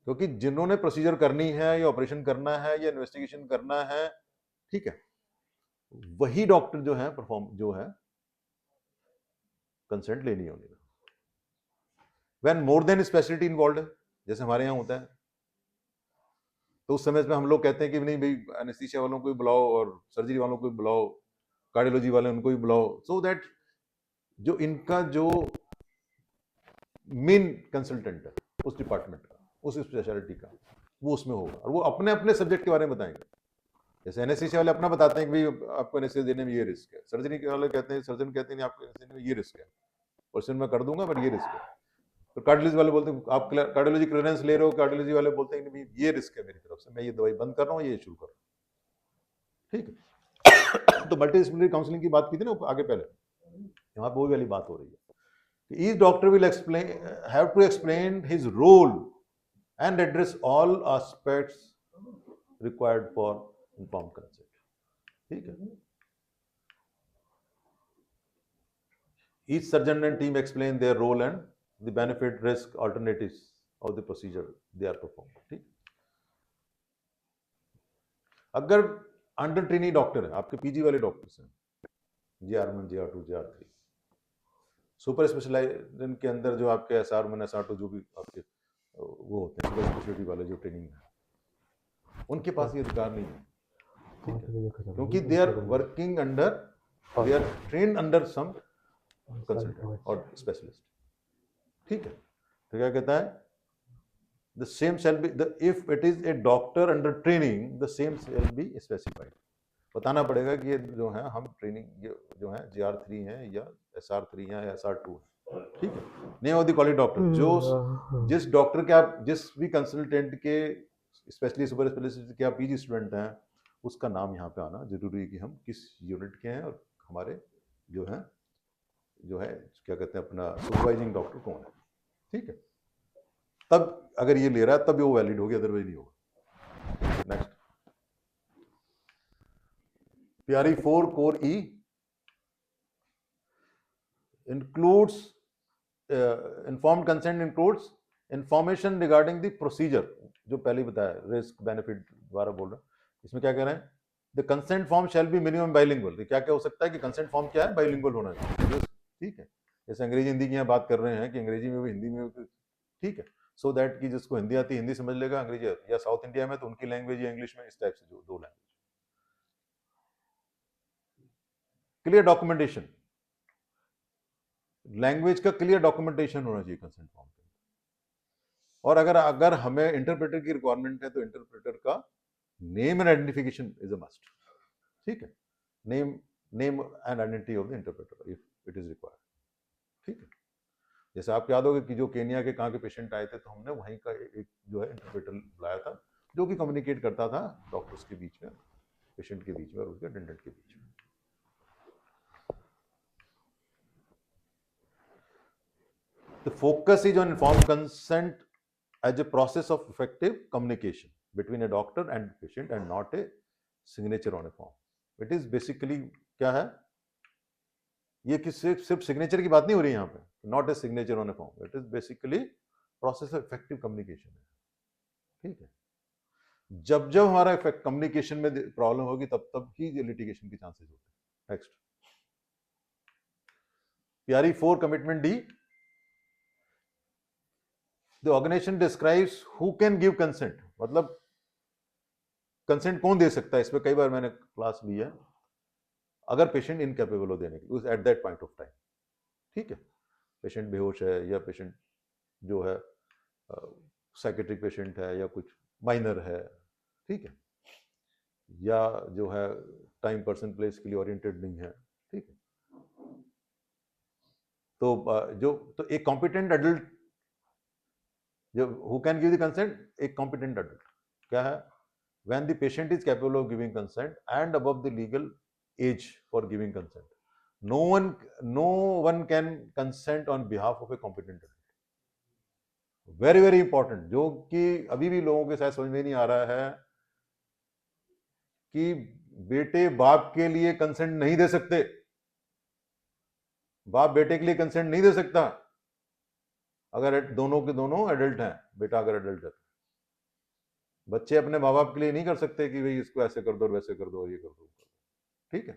क्योंकि जिन्होंने procedure करनी है या operation करना है या इन्वेस्टिगेशन करना है, ठीक है, वही डॉक्टर जो है जो है कंसेंट लेनी होगी। When more than speciality involve है, जैसे हमारे यहाँ होता है, तो उस समय में हम लोग कहते हैं कि नहीं भाई एनेस्थीसिया वालों को भी बुलाओ और सर्जरी वालों को भी बुलाओ, कार्डियोलॉजी वाले उनको भी बुलाओ, सो दैट जो इनका जो मेन कंसल्टेंट है उस डिपार्टमेंट का, उस स्पेशलिटी का, वो उसमें होगा और वो अपने अपने सब्जेक्ट के बारे में बताएंगे। जैसे एनेस्थीसिया वाले अपना बताते हैं कि भाई आपको एनेस्थीसिया देने में ये रिस्क है, सर्जरी के वाले कहते हैं, सर्जन कहते हैं आपको एनेस्थीसिया देने में ये रिस्क है, ऑपरेशन मैं कर दूंगा बट ये रिस्क है। तो कार्डियोलॉजी वाले बोलते हैं आप कार्डियोलॉजी क्लियरेंस ले रहे हो, कार्डियोलॉजी वाले बोलते हैं कि ये रिस्क है मेरी तरफ से, मैं ये दवाई बंद कर रहा हूँ, ये शुरू कर रहा हूँ, ठीक है। तो मल्टी डिसिप्लिनरी काउंसलिंग की बात की थी ना आगे पहले, यहाँ पे वही वाली बात हो रही है। Each doctor will have to explain his role and address all aspects required for informed consent, ठीक है। Each surgeon and team explain their role and the benefit, risk, alternatives of the procedure they are performing, ठीक। अगर under trainee doctor है, आपके PG वाले doctors हैं, JR1, JR2, JR3, super specialisation के अंदर जो आपके SR1, SR2 जो भी आपके वो होते हैं सुपर स्पेशलिटी वाले जो ट्रेनिंग है, उनके पास ये अधिकार नहीं है, ठीक है, क्योंकि they are working under, they are trained under some consultant और स्पेशलिस्ट, ठीक है। तो क्या कहता है, the same shall be, if it is a doctor under training, the same shall be specified. बताना पड़ेगा कि ये जो है हम ट्रेनिंग ये जो है JR3 हैं या SR3 हैं या SR2 है, ठीक है। Name of the quality doctor, जो जिस डॉक्टर के आप जिस भी कंसल्टेंट के स्पेशली सुपर स्पेशलिस्ट के आप PG स्टूडेंट हैं, उसका नाम यहाँ पे आना जरूरी है कि हम किस यूनिट के हैं और हमारे जो है क्या कहते हैं अपना सुपरवाइजिंग डॉक्टर कौन है, ठीक है। तब अगर ये ले रहा है तब वो वैलिड होगी, अदरवाइज नहीं होगा। Next, PRE 4 core E includes informed consent includes information regarding the procedure, जो पहले ही बताया, रिस्क बेनिफिट द्वारा बोल रहा हूं। इसमें क्या कह रहे हैं, the consent form shall be minimum bilingual. क्या क्या हो सकता है कि कंसेंट फॉर्म क्या है, बाइलिंगुअल होना चाहिए, ठीक है। जैसे अंग्रेजी हिंदी की यहाँ बात कर रहे हैं कि अंग्रेजी में भी हिंदी में भी, ठीक है, सो दैट कि जिसको हिंदी आती है हिंदी समझ लेगा, अंग्रेजी या साउथ इंडिया में तो उनकी लैंग्वेज या इंग्लिश में, इस टाइप से जो दो लैंग्वेज। क्लियर डॉक्यूमेंटेशन, लैंग्वेज का क्लियर डॉक्यूमेंटेशन होना चाहिए कंसेंट फॉर्म पे। और अगर हमें इंटरप्रेटर की रिक्वायरमेंट है तो इंटरप्रेटर का name and identification is a must, ठीक है। Name and identity of the interpreter if it is required, ठीक है। जैसे आपको याद होगा कि जो केनिया के कहाँ के पेशेंट आए थे तो हमने वहीं का एक जो है इंटरप्रेटर बुलाया था जो कि कम्युनिकेट करता था डॉक्टर्स के बीच में, पेशेंट के बीच में और उसके अटेंडेंट के बीच में। The focus is on informed consent as a process of effective communication between a doctor and patient and not a signature on a form. It is basically क्या है, ये कि सिर्फ सिग्नेचर की बात नहीं हो रही यहाँ पे, not a signature on A form, it is basically process of effective communication है, ठीक है। जब जब हमारा इफेक्ट कम्युनिकेशन में प्रॉब्लम होगी तब तब ही लिटिगेशन के चांसेस होते हैं। Next, PRE 4 commitment D, the organization describes who can give consent, मतलब कंसेंट कौन दे सकता है। इस पर कई बार मैंने क्लास ली है। अगर पेशेंट इनकेपेबल हो देने की at that point of time, ठीक है, पेशेंट बेहोश है या पेशेंट जो है साइकेट्रिक पेशेंट है या कुछ माइनर है, ठीक है, या जो है टाइम पर्सन प्लेस के लिए ओरिएंटेड नहीं है, ठीक है। तो एक कॉम्पिटेंट एडल्ट जो who can give the consent, एक कॉम्पिटेंट एडल्ट क्या है, when the patient is capable of giving consent and above the legal age for giving consent. No one can consent on behalf of a competent adult. Very very important, जो कि अभी भी लोगों के साथ समझ में नहीं आ रहा है कि बेटे बाप के लिए कंसेंट नहीं दे सकते, बाप बेटे के लिए कंसेंट नहीं दे सकता अगर दोनों के दोनों एडल्ट हैं। बेटा अगर एडल्ट है, बच्चे अपने माँ बाप के लिए नहीं कर सकते कि भाई इसको ऐसे कर दो वैसे कर दो और ये कर दो, ठीक है।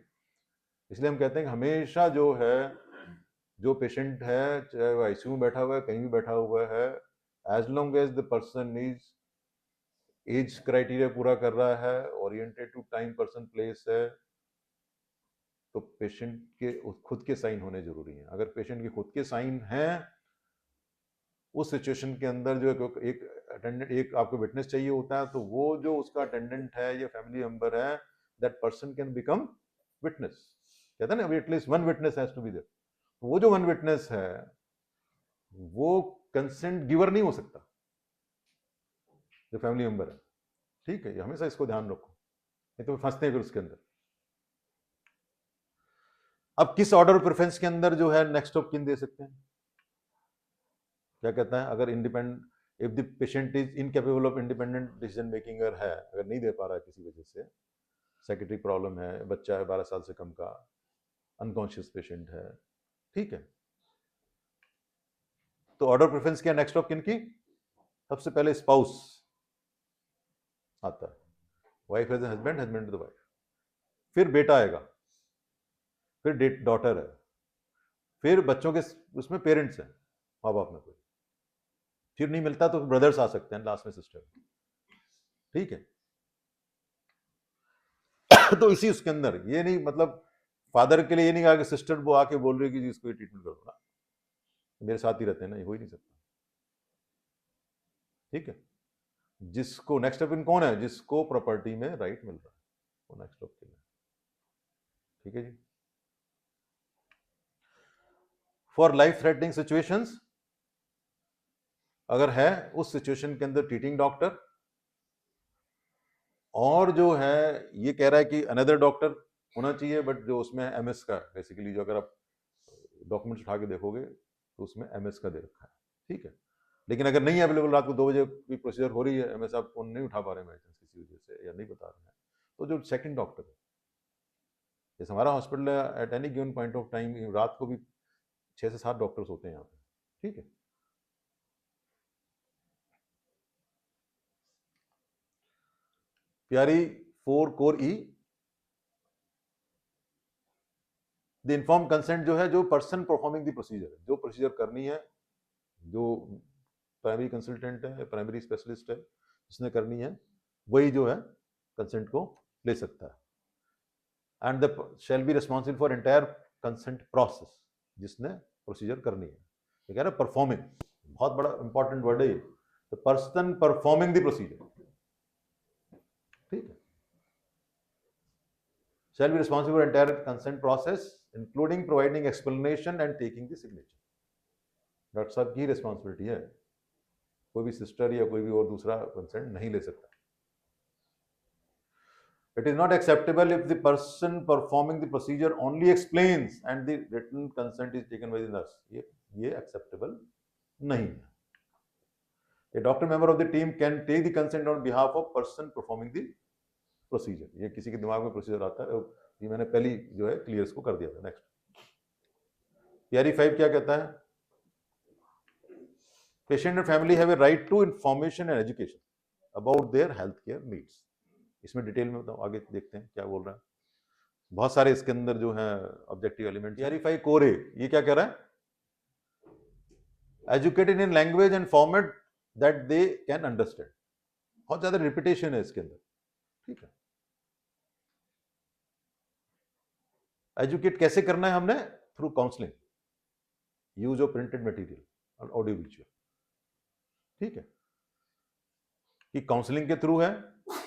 इसलिए हम कहते हैं कि हमेशा जो है, जो पेशेंट है चाहे वो आईसीयू में बैठा हुआ है कहीं भी बैठा हुआ है, as long as the person is age criteria पूरा कर रहा है, oriented to time person place है, तो पेशेंट के खुद के साइन होने जरूरी हैं। अगर पेशेंट के खुद के साइन हैं उस सिचुएशन के अंदर जो एक अटेंडेंट, एक आपको विटनेस चाहिए होता है, तो वो जो उसका अटेंडेंट है या फैमिली मेंबर है, that person can become witness. कहते हैं ना, at least one witness has to be there. वो जो वन विटनेस है वो कंसेंट गिवर नहीं हो सकता, जो फैमिली मेंबर है, ठीक है। हमेशा इसको ध्यान रखो, नहीं तो फंसते हैं फिर उसके अंदर। अब किस ऑर्डर प्रेफरेंस के अंदर जो है नेक्स्ट ऑफ किन दे सकते हैं, क्या कहता है, अगर independent, if the patient is incapable of independent decision making है, अगर नहीं दे पा रहा है किसी वजह से, साइकेट्रिक प्रॉब्लम है, बच्चा है 12 साल से कम का, अनकॉन्शियस पेशेंट है, ठीक है, तो ऑर्डर प्रेफरेंस क्या नेक्स्ट ऑफ किन की, सबसे पहले स्पाउस आता है, wife as husband, husband to the wife, फिर बेटा आएगा, फिर डॉटर है, फिर बच्चों के उसमें पेरेंट्स हैं, माँ बाप में कोई, फिर नहीं मिलता तो ब्रदर्स आ सकते हैं, लास्ट में सिस्टर, ठीक है। तो इसी उसके अंदर ये नहीं, मतलब फादर के लिए ये नहीं कहा कि सिस्टर वो आके बोल रही है कि इसको ट्रीटमेंट कर दो ना, मेरे साथ ही रहते हैं ना, ये हो ही नहीं सकता, ठीक है। जिसको नेक्स्ट ऑफ इन कौन है, जिसको प्रॉपर्टी में राइट मिल रहा है, वो नेक्स्ट ऑफ किन है। ठीक है जी। फॉर लाइफ थ्रेटनिंग सिचुएशंस, अगर है उस सिचुएशन के अंदर ट्रीटिंग डॉक्टर, और जो है ये कह रहा है कि अनदर डॉक्टर होना चाहिए, बट जो उसमें एमएस का बेसिकली, जो अगर आप डॉक्यूमेंट्स उठा के देखोगे तो उसमें एमएस का दे रखा है, ठीक है। लेकिन अगर नहीं अवेलेबल, रात को 2 बजे कोई प्रोसीजर हो रही है, एमएस आप फोन नहीं उठा पा रहे मेडिसिन किसी वजह से या नहीं बता रहे हैं, तो जो सेकंड डॉक्टर है, जैसे हमारा हॉस्पिटल है, at any given point of time रात को भी 6 से 7 डॉक्टर्स होते हैं यहाँ पे, ठीक है। प्यारी 4 core E, the inform consent जो है, जो पर्सन परफॉर्मिंग द प्रोसीजर, जो प्रोसीजर करनी है, जो प्राइमरी कंसल्टेंट है, प्राइमरी स्पेशलिस्ट है, जिसने करनी है, वही जो है कंसेंट को ले सकता है। And the shall be responsible for entire consent process, जिसने प्रोसीजर करनी है। ये कह रहा है परफॉर्मिंग, बहुत बड़ा इंपॉर्टेंट वर्ड है ये, the person performing the procedure, ठीक है। shall be responsible for entire consent process including providing explanation and taking the signature. Doctor साहब की रिस्पॉन्सिबिलिटी है, कोई भी सिस्टर या कोई भी और दूसरा कंसेंट नहीं ले सकता। It is not acceptable if the person performing the procedure only explains and the written consent is taken by the nurse. ये acceptable नहीं है। A doctor member of the team can take the consent on behalf of person performing the procedure. ये किसी के दिमाग में procedure आता है, ये मैंने पहली जो है क्लियर इसको कर दिया था। नेक्स्ट, PRE 5 क्या कहता है? Patient and family have a right to information and education about their health care needs. इसमें डिटेल में बताओ, आगे देखते हैं क्या बोल रहा है। बहुत सारे इसके अंदर जो है ऑब्जेक्टिव एलिमेंट। PRE 5 कोर ए, ये क्या कह रहा है? Educated in language and format that they can understand. बहुत ज्यादा रिपीटेशन है इसके अंदर, ठीक है। एजुकेट कैसे करना है हमने? Through counselling, use of printed material और ऑडियो विजुअल, ठीक है। कि काउंसलिंग के थ्रू है,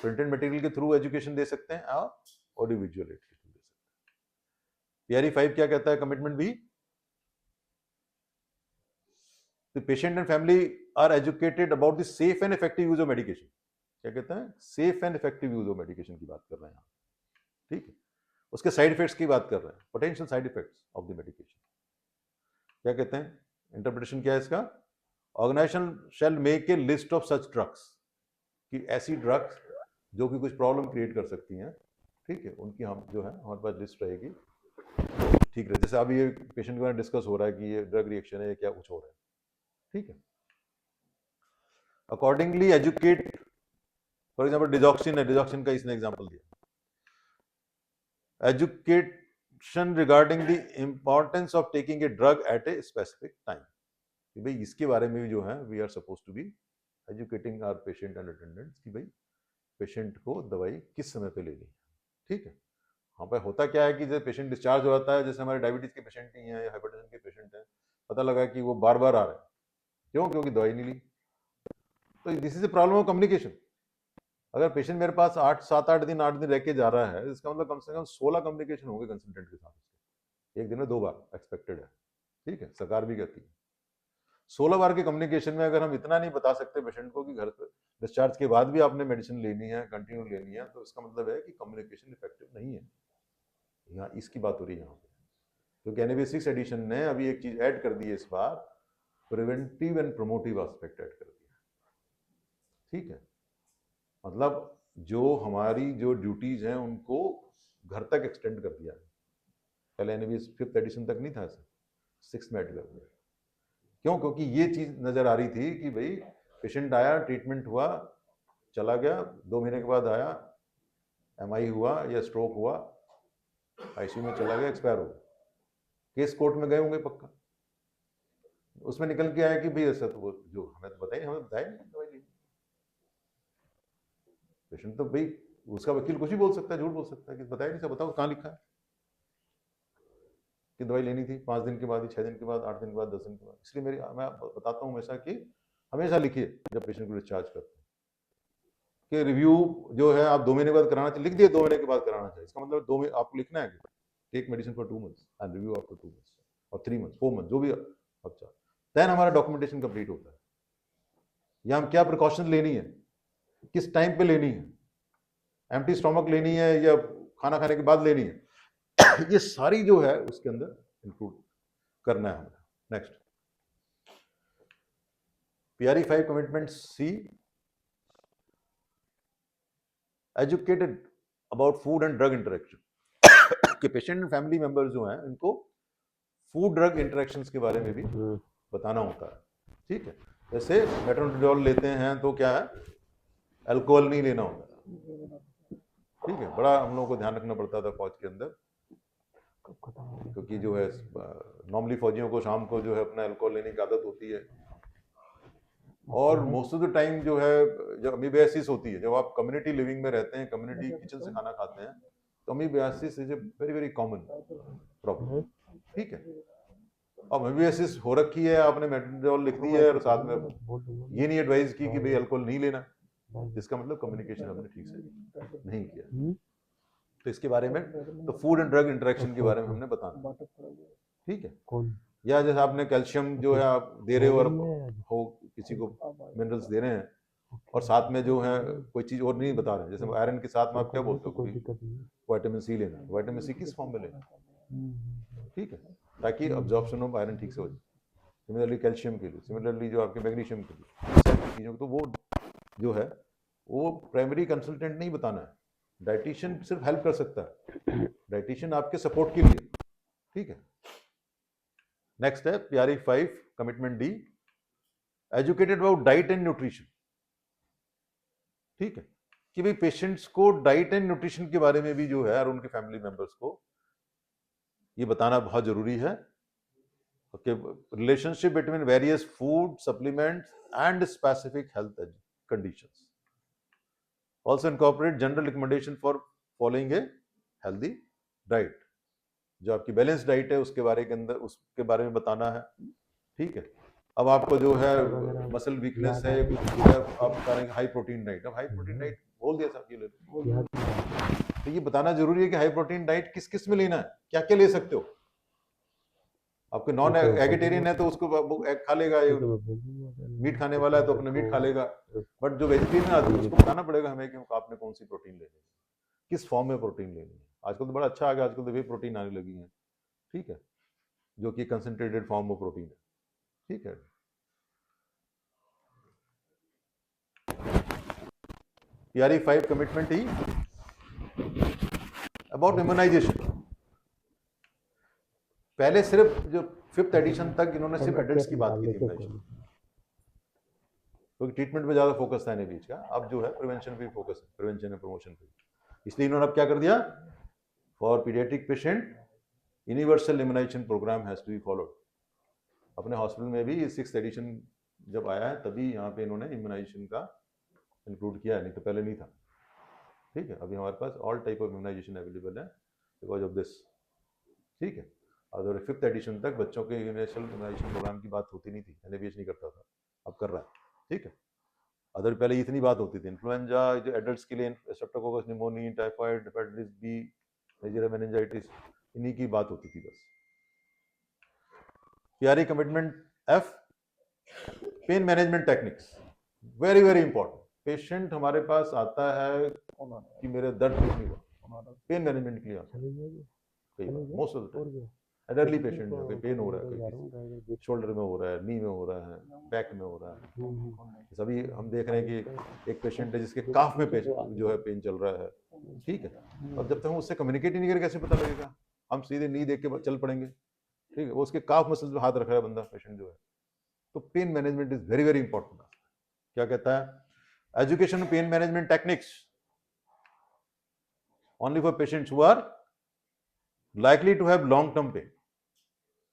प्रिंटेड मटेरियल के थ्रू एजुकेशन दे सकते हैं और ऑडियो विजुअल एड के थ्रू दे सकते हैं। PRE 5 क्या कहता है? Commitment B, the patient and family are educated about the safe and effective use of medication. क्या कहता है? Safe and effective use of medication की बात कर रहे हैं यहाँ, ठीक है। उसके साइड इफेक्ट्स की बात कर रहे हैं, potential side effects of the medication. क्या कहते हैं? इंटरप्रिटेशन क्या है इसका? Organisation shall make a list of such drugs, कि ऐसी ड्रग्स जो कि कुछ प्रॉब्लम क्रिएट कर सकती हैं, ठीक है, उनकी हम जो है हमारे पास लिस्ट रहेगी, ठीक है। जैसे अभी ये पेशेंट के बारे में डिस्कस हो रहा है कि ये ड्रग रिएक्शन है या क्या कुछ हो रहा है, ठीक है। Accordingly educate, for example digoxin है, डिजॉक्सिन का इसने एग्जाम्पल दिया। Education regarding the importance of taking a drug at a specific time, कि भाई इसके बारे में भी जो है we are suppose to be educating our patient and attendants कि भाई पेशेंट को दवाई किस समय पे लेनी है, ठीक है। हाँ भाई, होता क्या है कि जब पेशेंट डिस्चार्ज हो जाता है, जैसे हमारे डायबिटीज के पेशेंट ही हैं या हाइपरटेंशन के पेशेंट हैं, पता लगा कि वो बार बार आ रहे हैं, क्यों? क्योंकि दवाई नहीं ली। तो this is a problem of communication. अगर पेशेंट मेरे पास 8 दिन रह के जा रहा है, इसका मतलब कम से कम 16 कम्युनिकेशन होंगे कंसल्टेंट के साथ, एक दिन में 2 बार एक्सपेक्टेड है, ठीक है। सरकार भी कहती है 16 बार के कम्युनिकेशन में अगर हम इतना नहीं बता सकते पेशेंट को कि घर पे डिस्चार्ज के बाद भी आपने मेडिसिन लेनी है, कंटिन्यू लेनी है, तो इसका मतलब है कि कम्युनिकेशन इफेक्टिव नहीं है। यहाँ इसकी बात हो रही है यहाँ पे, क्योंकि NABH 6 एडिशन ने अभी एक चीज ऐड कर दी है इस बार, preventive and promotive aspect add कर दिया, ठीक है। मतलब जो हमारी जो ड्यूटीज हैं उनको घर तक एक्सटेंड कर दिया है। पहले NABH 5th एडिशन तक नहीं था, 6th में ऐड कर दिया। क्यों? क्योंकि ये चीज नजर आ रही थी कि भाई पेशेंट आया, ट्रीटमेंट हुआ, चला गया, 2 महीने के बाद आया, MI हुआ या स्ट्रोक हुआ, ICU में चला गया, एक्सपायर हो गया, केस कोर्ट में गए होंगे पक्का, उसमें निकल के आया कि भाई ऐसा, तो वो जो हमें तो बताइए, हमें बताया नहीं दवाई ली। पेशेंट तो भाई उसका वकील कुछ भी बोल सकता है, झूठ बोल सकता है कि बताया नहीं, सब बताओ कहाँ लिखा है कि दवाई लेनी थी 5 दिन के बाद, 6 दिन के बाद, 8 दिन के बाद, 10 दिन के बाद। इसलिए मैं बताता हूँ हमेशा कि हमेशा लिखिए जब पेशेंट को डिस्चार्ज करते हैं कि रिव्यू जो है आप 2 महीने बाद कराना चाहिए, लिख दिए 2 महीने के बाद कराना चाहिए। इसका मतलब 2 महीने आपको लिखना है कि take medicine for 2 months and review after 2 months और 3 months 4 months जो भी आप चाहो, देन हमारा डॉक्यूमेंटेशन कंप्लीट होता है। या हम क्या प्रिकॉशन लेनी है, किस टाइम पे लेनी है, एम्प्टी स्टोमक लेनी है या खाना खाने के बाद लेनी है, ये सारी जो है उसके अंदर इंक्लूड करना है हमें। Next, PRE 5 commitment C, educated about food and drug interaction. कि पेशेंट एंड फैमिली मेंबर्स जो हैं इनको फूड ड्रग इंटरेक्शंस के बारे में भी बताना होता है। ठीक है, जैसे मेट्रोनिडोल लेते हैं तो क्या है, अल्कोहल नहीं लेना होता। ठीक है, बड़ा हम लोगों को ध्यान रखना पड़ता था फौज के अंदर, क्योंकि जो है नॉर्मली फौजियों को शाम को जो है अपना अल्कोहल लेने की आदत होती है, और मोस्ट ऑफ द टाइम जो है जब अमीबियासिस होती है, जब आप कम्युनिटी लिविंग में रहते हैं, कम्युनिटी किचन से खाना खाते हैं, तो amoebiasis is a very very common problem. ठीक है, अब अमीबियासिस हो रखी है, आपने मेट्रोनिडोल लिख दी है और साथ में ये नहीं एडवाइस की कि भाई अल्कोहल नहीं लेना, जिसका मतलब कम्युनिकेशन हमने ठीक से नहीं किया। तो इसके बारे में तो फूड एंड ड्रग इंटरेक्शन के बारे में हमने बताना। ठीक है, या जैसे आपने कैल्शियम जो है आप दे रहे हो और हो किसी को मिनरल्स दे रहे हैं और साथ में जो है कोई चीज और नहीं बता रहे हैं, जैसे आयरन के साथ में आप क्या बोलते हो, विटामिन सी लेना, विटामिन सी किस फॉर्म में लेना। ठीक है, ताकि अब्जॉर्प्शन ऑफ आयरन ठीक से हो जाए। सिमिलरली कैल्शियम के लिए, सिमिलरली जो आपके मैग्नीशियम के लिए, चीज़ों को तो वो जो है वो प्राइमरी कंसल्टेंट नहीं बताना है, डाइटिशियन सिर्फ हेल्प कर सकता है, डाइटिशियन आपके सपोर्ट के लिए। ठीक है, नेक्स्ट है PRE 5 commitment D, educated about diet and nutrition. ठीक है, कि भाई पेशेंट्स को डाइट एंड न्यूट्रिशन के बारे में भी जो है और उनके फैमिली मेंबर्स को ये बताना बहुत जरूरी है। Okay, relationship between various food supplements and specific health conditions, also incorporate general recommendation for following a healthy diet. जो आपकी बैलेंस डाइट है उसके बारे के अंदर उसके बारे में बताना है। ठीक है, अब आपको जो है मसल वीकनेस है, आप बता रहे हैं हाई प्रोटीन डाइट, अब हाई प्रोटीन डाइट बोल दिया साहब ये ले लो, तो ये बताना जरूरी है कि हाई प्रोटीन डाइट किस किस में लेना है, क्या क्या ले सकते हो। आपके नॉन एगिटेरियन है तो उसको एग खा लेगा, मीट खाने वाला है तो अपने मीट खा लेगा, बट जो वेजिटेरियन आदमी है उसको बताना पड़ेगा हमें कि आपने कौन सी प्रोटीन लेनी है, किस फॉर्म में प्रोटीन लेनी है। आजकल तो बड़ा अच्छा आ गया, आजकल तो वे प्रोटीन आने लगी है। ठीक है, जो कि कंसंट्रेटेड फॉर्म ऑफ प्रोटीन है। ठीक है, PRE 5 कमिटमेंट ही अबाउट इम्यूनाइजेशन। पहले सिर्फ जो 5th एडिशन तक इन्होंने सिर्फ एडल्ट्स की बात की थी इम्यूनाइजेशन, क्योंकि ट्रीटमेंट पे ज्यादा फोकस था इन्हें बीच का, अब जो है प्रिवेंशन पे फोकस है, प्रिवेंशन एंड प्रमोशन पे। इसलिए इन्होंने अब क्या कर दिया, for paediatric patient universal immunisation programme has to be followed. अपने हॉस्पिटल में भी 6th एडिशन जब आया है तभी यहाँ पे इन्होंने इम्यूनाइजेशन का इंक्लूड किया है, नहीं तो पहले नहीं था। ठीक है, अभी हमारे पास all type of immunisation available है बिकॉज ऑफ दिस। ठीक है, और 5th एडिशन तक बच्चों के यूनिवर्सल इम्यूनाइजेशन प्रोग्राम की बात होती नहीं थी, NABH नहीं करता था, अब कर रहा है। ठीक है, अदर पहले इतनी बात होती थी, इन्फ्लुएंजा जो एडल्ट्स के लिए streptococcus pneumoniae, typhoid, hepatitis B, neisseria meningitis, इन्हीं की बात होती थी बस। PRE कमिटमेंट F, pain management techniques, very very important. Patient हमारे पास आता है कि मेरे दर्द ठीक नहीं हुआ, पेन मैनेजमेंट के लिए most of the time adultly patient है, पेन हो रहा है, शोल्डर में हो रहा है, नी में हो रहा है, बैक में हो रहा है। सभी हम देख रहे हैं कि एक पेशेंट है जिसके काफ में जो है पेन चल रहा है। ठीक है, अब जब तक हम उससे कम्युनिकेट ही नहीं करें कैसे पता लगेगा, हम सीधे नी देख के चल पड़ेंगे। ठीक है, वो उसके काफ मसल पे हाथ रख रहा है बंदा, पेशेंट जो है। तो pain management is very very important. क्या कहता है, education pain management techniques only for patients who are likely to have long term pain.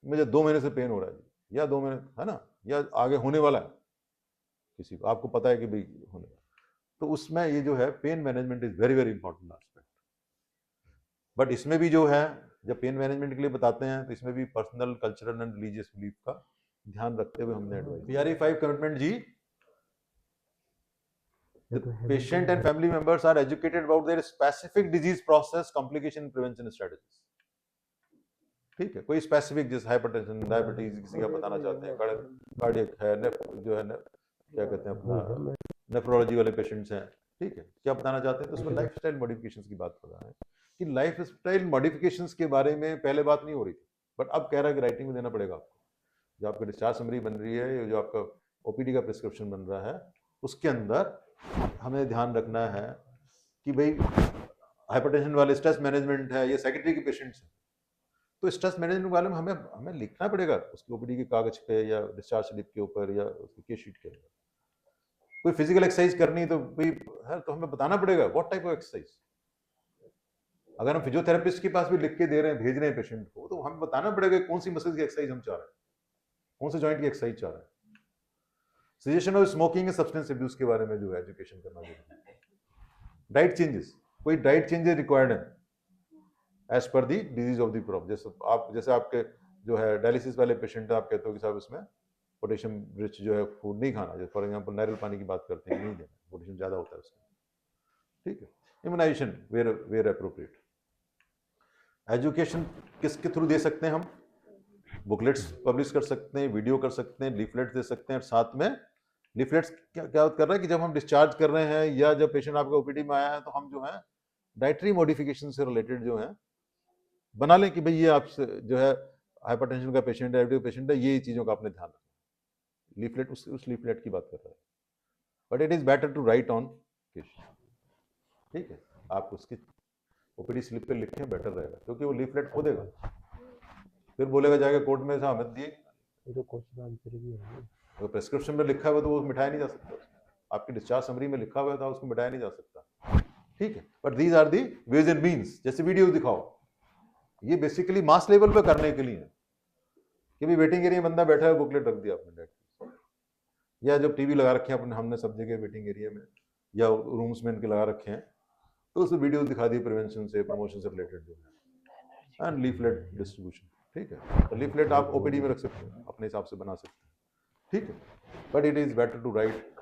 मुझे 2 महीने से पेन हो रहा है या 2 महीने है ना, या आगे होने वाला है किसी को, आपको पता है कि भाई होने वाला, तो उसमें ये जो है pen management is very very important aspect. But इसमें भी जो है जब पेन मैनेजमेंट के लिए बताते हैं तो इसमें भी personal, cultural and religious belief का ध्यान रखते हुए हमने advice. PRE 5 commitment G, the patient and family members are educated about their specific disease process, complication, prevention strategies. ठीक है, कोई स्पेसिफिक जैसे हाइपरटेंशन, डायबिटीज किसी का बताना चाहते हैं, कार्डियक है, जो है क्या कहते हैं अपना नेफ्रोलॉजी वाले पेशेंट्स हैं, ठीक है, क्या बताना चाहते हैं, तो उसमें लाइफ स्टाइल मॉडिफिकेशन की बात कर रहा है कि लाइफ स्टाइल मॉडिफिकेशन के बारे में पहले बात नहीं हो रही थी, बट अब कह रहा है कि राइटिंग में देना पड़ेगा आपको। जो आपकी डिस्चार्ज समरी बन रही है, जो आपका ओपीडी का प्रिस्क्रिप्शन बन रहा है, उसके अंदर हमें ध्यान रखना है कि भाई हाइपरटेंशन वाले स्ट्रेस मैनेजमेंट है, ये सेकेंडरी के पेशेंट्स हैं, तो स्ट्रेस मैनेजमेंट वाले में हमें लिखना पड़ेगा उसकी ओपीडी के कागज पे या डिस्चार्ज स्लिप के ऊपर या उसकी केस शीट के ऊपर। कोई फिजिकल एक्सरसाइज करनी तो भाई है, तो हमें बताना पड़ेगा व्हाट टाइप ऑफ एक्सरसाइज। अगर हम फिजियोथेरेपिस्ट के पास भी लिख के दे रहे हैं, भेज रहे हैं पेशेंट को, तो हमें बताना पड़ेगा कौन सी मसल की एक्सरसाइज हम चाह रहे हैं, कौन से जॉइंट की एक्सरसाइज चाह रहे हैं। Suggestion of smoking and substance abuse के बारे में जो है एजुकेशन करना जरूरी है। डाइट चेंजेस, कोई डाइट चेंजेस रिक्वायर्ड है as per the disease of the problem. जैसे आपके जो है डायलिसिस वाले पेशेंट आप कहते हो कि साहब इसमें पोटेशियम रिच जो है फूड नहीं खाना, जैसे फॉर एग्जांपल नारियल पानी की बात करते हैं, नहीं देना, पोटेशियम ज़्यादा होता है उसमें, ठीक है। Immunisation where appropriate. एजुकेशन किसके थ्रू दे सकते हैं हम? बुकलेट्स पब्लिश कर सकते हैं, वीडियो कर सकते हैं, लीफलेट्स दे सकते हैं। और साथ में लीफलेट्स क्या कर रहा है कि जब हम डिस्चार्ज कर रहे हैं या जब पेशेंट आपका ओपीडी में आया है, तो हम जो है डाइटरी मॉडिफिकेशन से रिलेटेड जो है बना लें कि भाई ये आपसे जो है हाइपरटेंशन का पेशेंट है, डायबिटीज पेशेंट है, ये चीज़ों का आपने ध्यान रखना। लीफलेट उस लीफलेट की बात कर रहा है, but it is better to write on case, ठीक है। आप उसकी ओपीडी स्लिप पे लिखें, बेटर रहेगा, क्योंकि वो लीफलेट खो देगा, फिर बोलेगा जाके कोर्ट में साहब मत दिए। तो क्वेश्चन आंसर भी है। अगर प्रेस्क्रिप्शन में लिखा हुआ तो वो मिटाया नहीं जा सकता, आपकी डिस्चार्ज समरी में लिखा हुआ था उसको मिटाया नहीं जा सकता, ठीक है। But these are the ways and means. जैसे वीडियो दिखाओ, ये बेसिकली मास लेवल पे करने के लिए है कि भाई वेटिंग एरिया में बंदा बैठा है, बुकलेट रख दिया आपने डेट, या जब टीवी लगा रखे हैं अपने हमने सब जगह वेटिंग एरिया में या रूम्स में इनके लगा रखे हैं, तो उसमें वीडियो दिखा दी प्रिवेंशन से, प्रमोशन से रिलेटेड जो है, एंड लीफलेट डिस्ट्रीब्यूशन, ठीक है। तो लीफलेट आप ओपीडी में रख सकते हैं, अपने हिसाब से बना सकते हैं, ठीक है। But it is better to write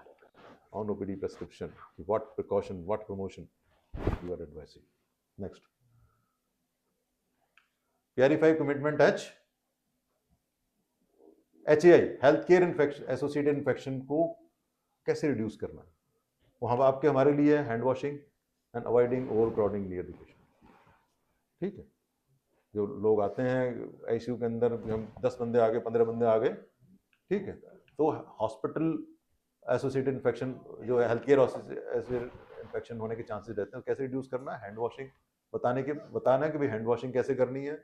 on OPD prescription what precaution, what promotion you are advising. Next, purify commitment HAI, health care infection associated infection को कैसे रिड्यूस करना है, वो हम आपके हमारे लिए hand washing and avoiding over crowding near the patient, ठीक है। जो लोग आते हैं आईसीयू के अंदर, हम 10 बंदे आ गए, 15 बंदे आ गए, ठीक है, तो हॉस्पिटल एसोसिएटेड इन्फेक्शन जो है, हेल्थ केयर इन्फेक्शन होने के चांसेस रहते हैं। कैसे रिड्यूस करना है? हैंड वॉशिंग, बताना कि भाई हैंड वॉशिंग कैसे करनी है,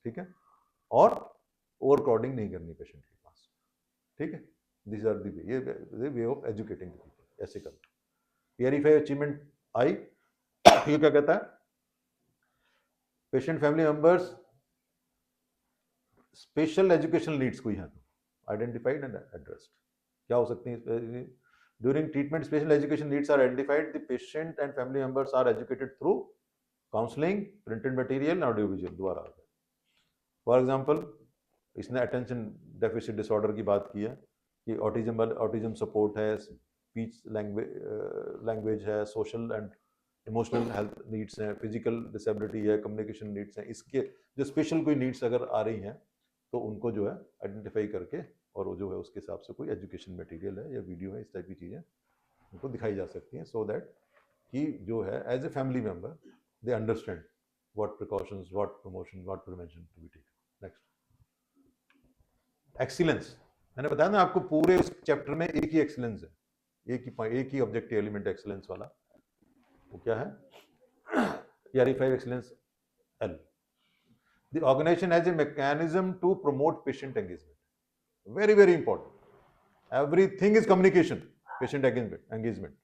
ठीक है, और ओवर क्राउडिंग नहीं करनी पेशेंट के पास, ठीक है। This are the way of educating people, ऐसे करना। प्यारीफाई अचीवमेंट आई, ये क्या कहता है? Patient family members special educational needs कोई है तो आइडेंटिफाइड एंड एड्रेस्ड। क्या हो सकती है? During treatment special education needs are identified, the patient and family members are educated through counselling, printed material, audio visual द्वारा। फॉर एग्जांपल, इसने attention deficit disorder की बात की है कि ऑटिज्म सपोर्ट है, स्पीच लैंग्वेज है, social and emotional health needs हैं, फिजिकल डिसेबिलिटी है, कम्युनिकेशन नीड्स हैं। इसके जो स्पेशल कोई नीड्स अगर आ रही हैं तो उनको जो है आइडेंटिफाई करके और वो जो है उसके हिसाब से कोई एजुकेशन मटेरियल है या वीडियो है, इस टाइप की चीज़ें उनको दिखाई जा सकती हैं, सो दैट कि जो है as a family member they understand what precautions, what promotion, what prevention to be taken. Next, excellence. मैंने बताया ना आपको, पूरे उस चैप्टर में एक ही एक्सीलेंस है, एक ही ऑब्जेक्टिव एलिमेंट एक्सीलेंस वाला, वो क्या है? प्यारीफाई excellence L. The organization has a mechanism to promote patient engagement. Very, very important. Everything is communication, patient engagement.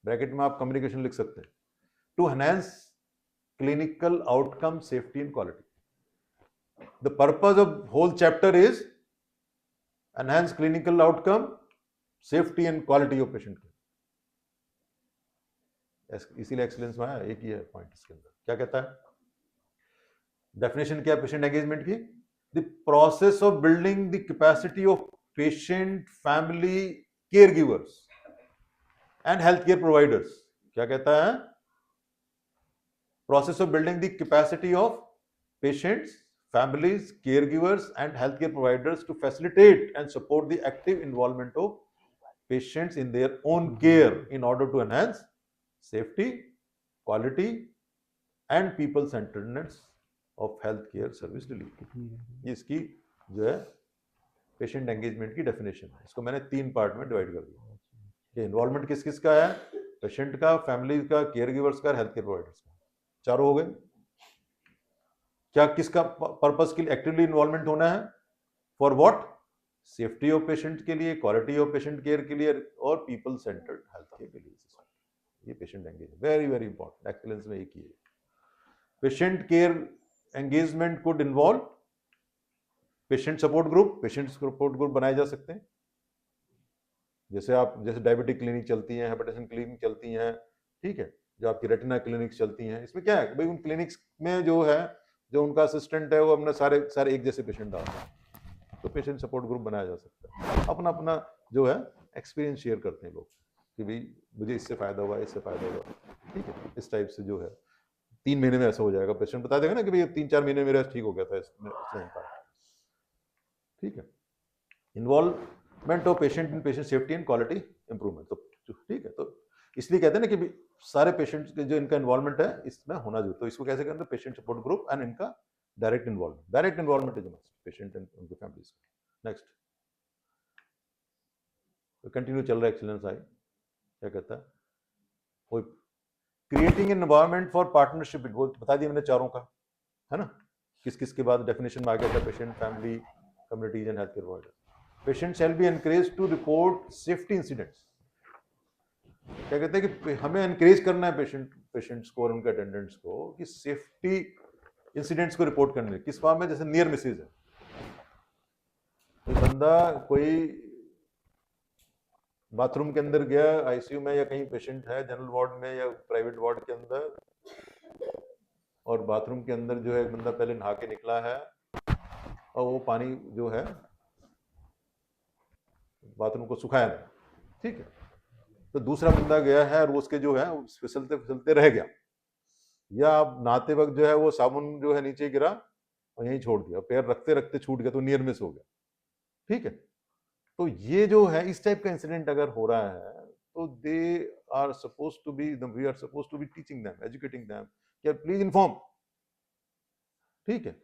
Bracket में आप communication लिख सकते हैं. To enhance clinical outcome, safety and quality. The purpose of whole chapter is enhance clinical outcome, safety and quality of patient care. इसीलिए excellence में आया, एक ही है पॉइंट इसके अंदर। क्या कहता है? डेफिनेशन क्या है पेशेंट एंगेजमेंट की? The process of building the capacity of patient, family, care givers and health care providers. क्या कहता है? Process of building the capacity of patients, families, caregivers, and healthcare providers to facilitate and support the active involvement of patients in their own care in order to enhance safety, quality, and people-centeredness of healthcare service delivery. ये इसकी जो है patient engagement की definition है. इसको मैंने 3 part में divide कर दिया. ये इन्वॉल्वमेंट किस किस का है? पेशेंट का, फैमिली का, केयर गिवर्स का, हेल्थ केयर प्रोवाइडर्स का. चारों हो गए. क्या किसका पर्पस के लिए एक्टिवली इन्वॉल्वमेंट होना है? For what? Safety of patient के लिए, क्वालिटी ऑफ पेशेंट केयर के लिए और पीपल सेंटर्ड हेल्थ केयर के लिए. ये patient engagement very very important. Excellence में एक ही है. Patient care engagement could involve patient support group. Patient support group बनाए जा सकते हैं. जैसे डायबिटिक क्लिनिक चलती हैं, हाइपरटेंशन क्लिनिक चलती हैं, ठीक है, जो आपकी रेटिना क्लिनिक्स चलती हैं. इसमें क्या है भाई, उन क्लिनिक्स में जो है, जो उनका असिस्टेंट है, वो अपने सारे एक जैसे पेशेंट डालते हैं. तो पेशेंट सपोर्ट ग्रुप बनाया जा सकता है. अपना अपना जो है एक्सपीरियंस शेयर करते हैं लोग कि भाई मुझे इससे फायदा हुआ, इससे फायदा हुआ, ठीक है. इस टाइप से जो है 3 महीने में ऐसा हो जाएगा. पेशेंट बता देगा ना कि भाई 3-4 महीने मेरा ठीक हो गया था इसमें, ठीक है. Involvement of patient in patient safety and quality improvement. तो ठीक है, तो इसलिए कहते हैं ना कि सारे पेशेंट्स के जो इनका इन्वॉल्वमेंट है इसमें होना जरूरी. तो इसको कैसे कहते हैं? पेशेंट सपोर्ट ग्रुप एंड इनका direct involvement. Direct involvement is must patient and उनके फैमिलीज. नेक्स्ट कंटिन्यू चल रहा है. एक्सीलेंस आई क्या कहता है? वो creating an environment for partnership. वो बता दिया मैंने चारों का, है ना. किस किस के बाद डेफिनेशन में आ गया था? Patient, family, communities and health care provider. Patient shall be encourage to report safety incidents. क्या कहते हैं कि हमें एनकरेज करना है पेशेंट्स को और उनके अटेंडेंट्स को कि सेफ्टी इंसिडेंट्स को रिपोर्ट करने. किस फॉर्म में? जैसे नियर मिसेज है, कोई बंदा कोई बाथरूम के अंदर गया आईसीयू में, या कहीं पेशेंट है जनरल वार्ड में या प्राइवेट वार्ड के अंदर, और बाथरूम के अंदर जो है एक बंदा पहले नहा के निकला है और वो पानी जो है बाथरूम को सुखाया नहीं, ठीक है. तो दूसरा बंदा गया है और उसके जो है फिसलते फिसलते रह गया, या आप नहाते वक्त जो है वो साबुन जो है नीचे गिरा और यहीं छोड़ दिया, पैर रखते रखते छूट गया, तो नियर मिस हो गया, ठीक है. तो ये जो है इस टाइप का इंसिडेंट अगर हो रहा है तो they are suppose to be, we are suppose to be teaching them, educating them कि प्लीज इन्फॉर्म, ठीक है.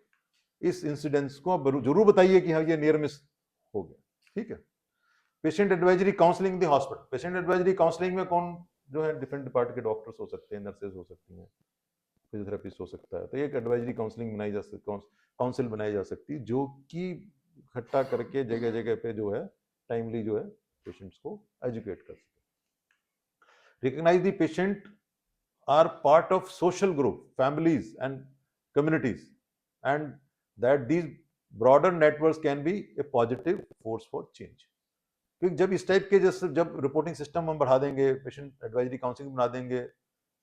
इस इंसिडेंट्स को आप जरूर बताइए कि हाँ ये नियर मिस हो गया, ठीक है. Patient advisory counselling the hospital. Patient advisory counselling में कौन जो है? डिफरेंट डिपार्टमेंट के डॉक्टर्स हो सकते हैं, नर्सेज हो सकती हैं, फिजियोथेरेपिस्ट हो सकता है. तो एक एडवाइजरी काउंसलिंग बनाई जा सकती, काउंसिल बनाई जा सकती है जो कि इकट्ठा करके जगह जगह पे जो है टाइमली जो है पेशेंट्स को एजुकेट कर सके. Recognise the patient are part of social group, families and communities, and that these broader networks can be a positive force for change. क्योंकि जब इस टाइप के जैसे जब रिपोर्टिंग सिस्टम हम बढ़ा देंगे, पेशेंट एडवाइजरी काउंसलिंग बना देंगे,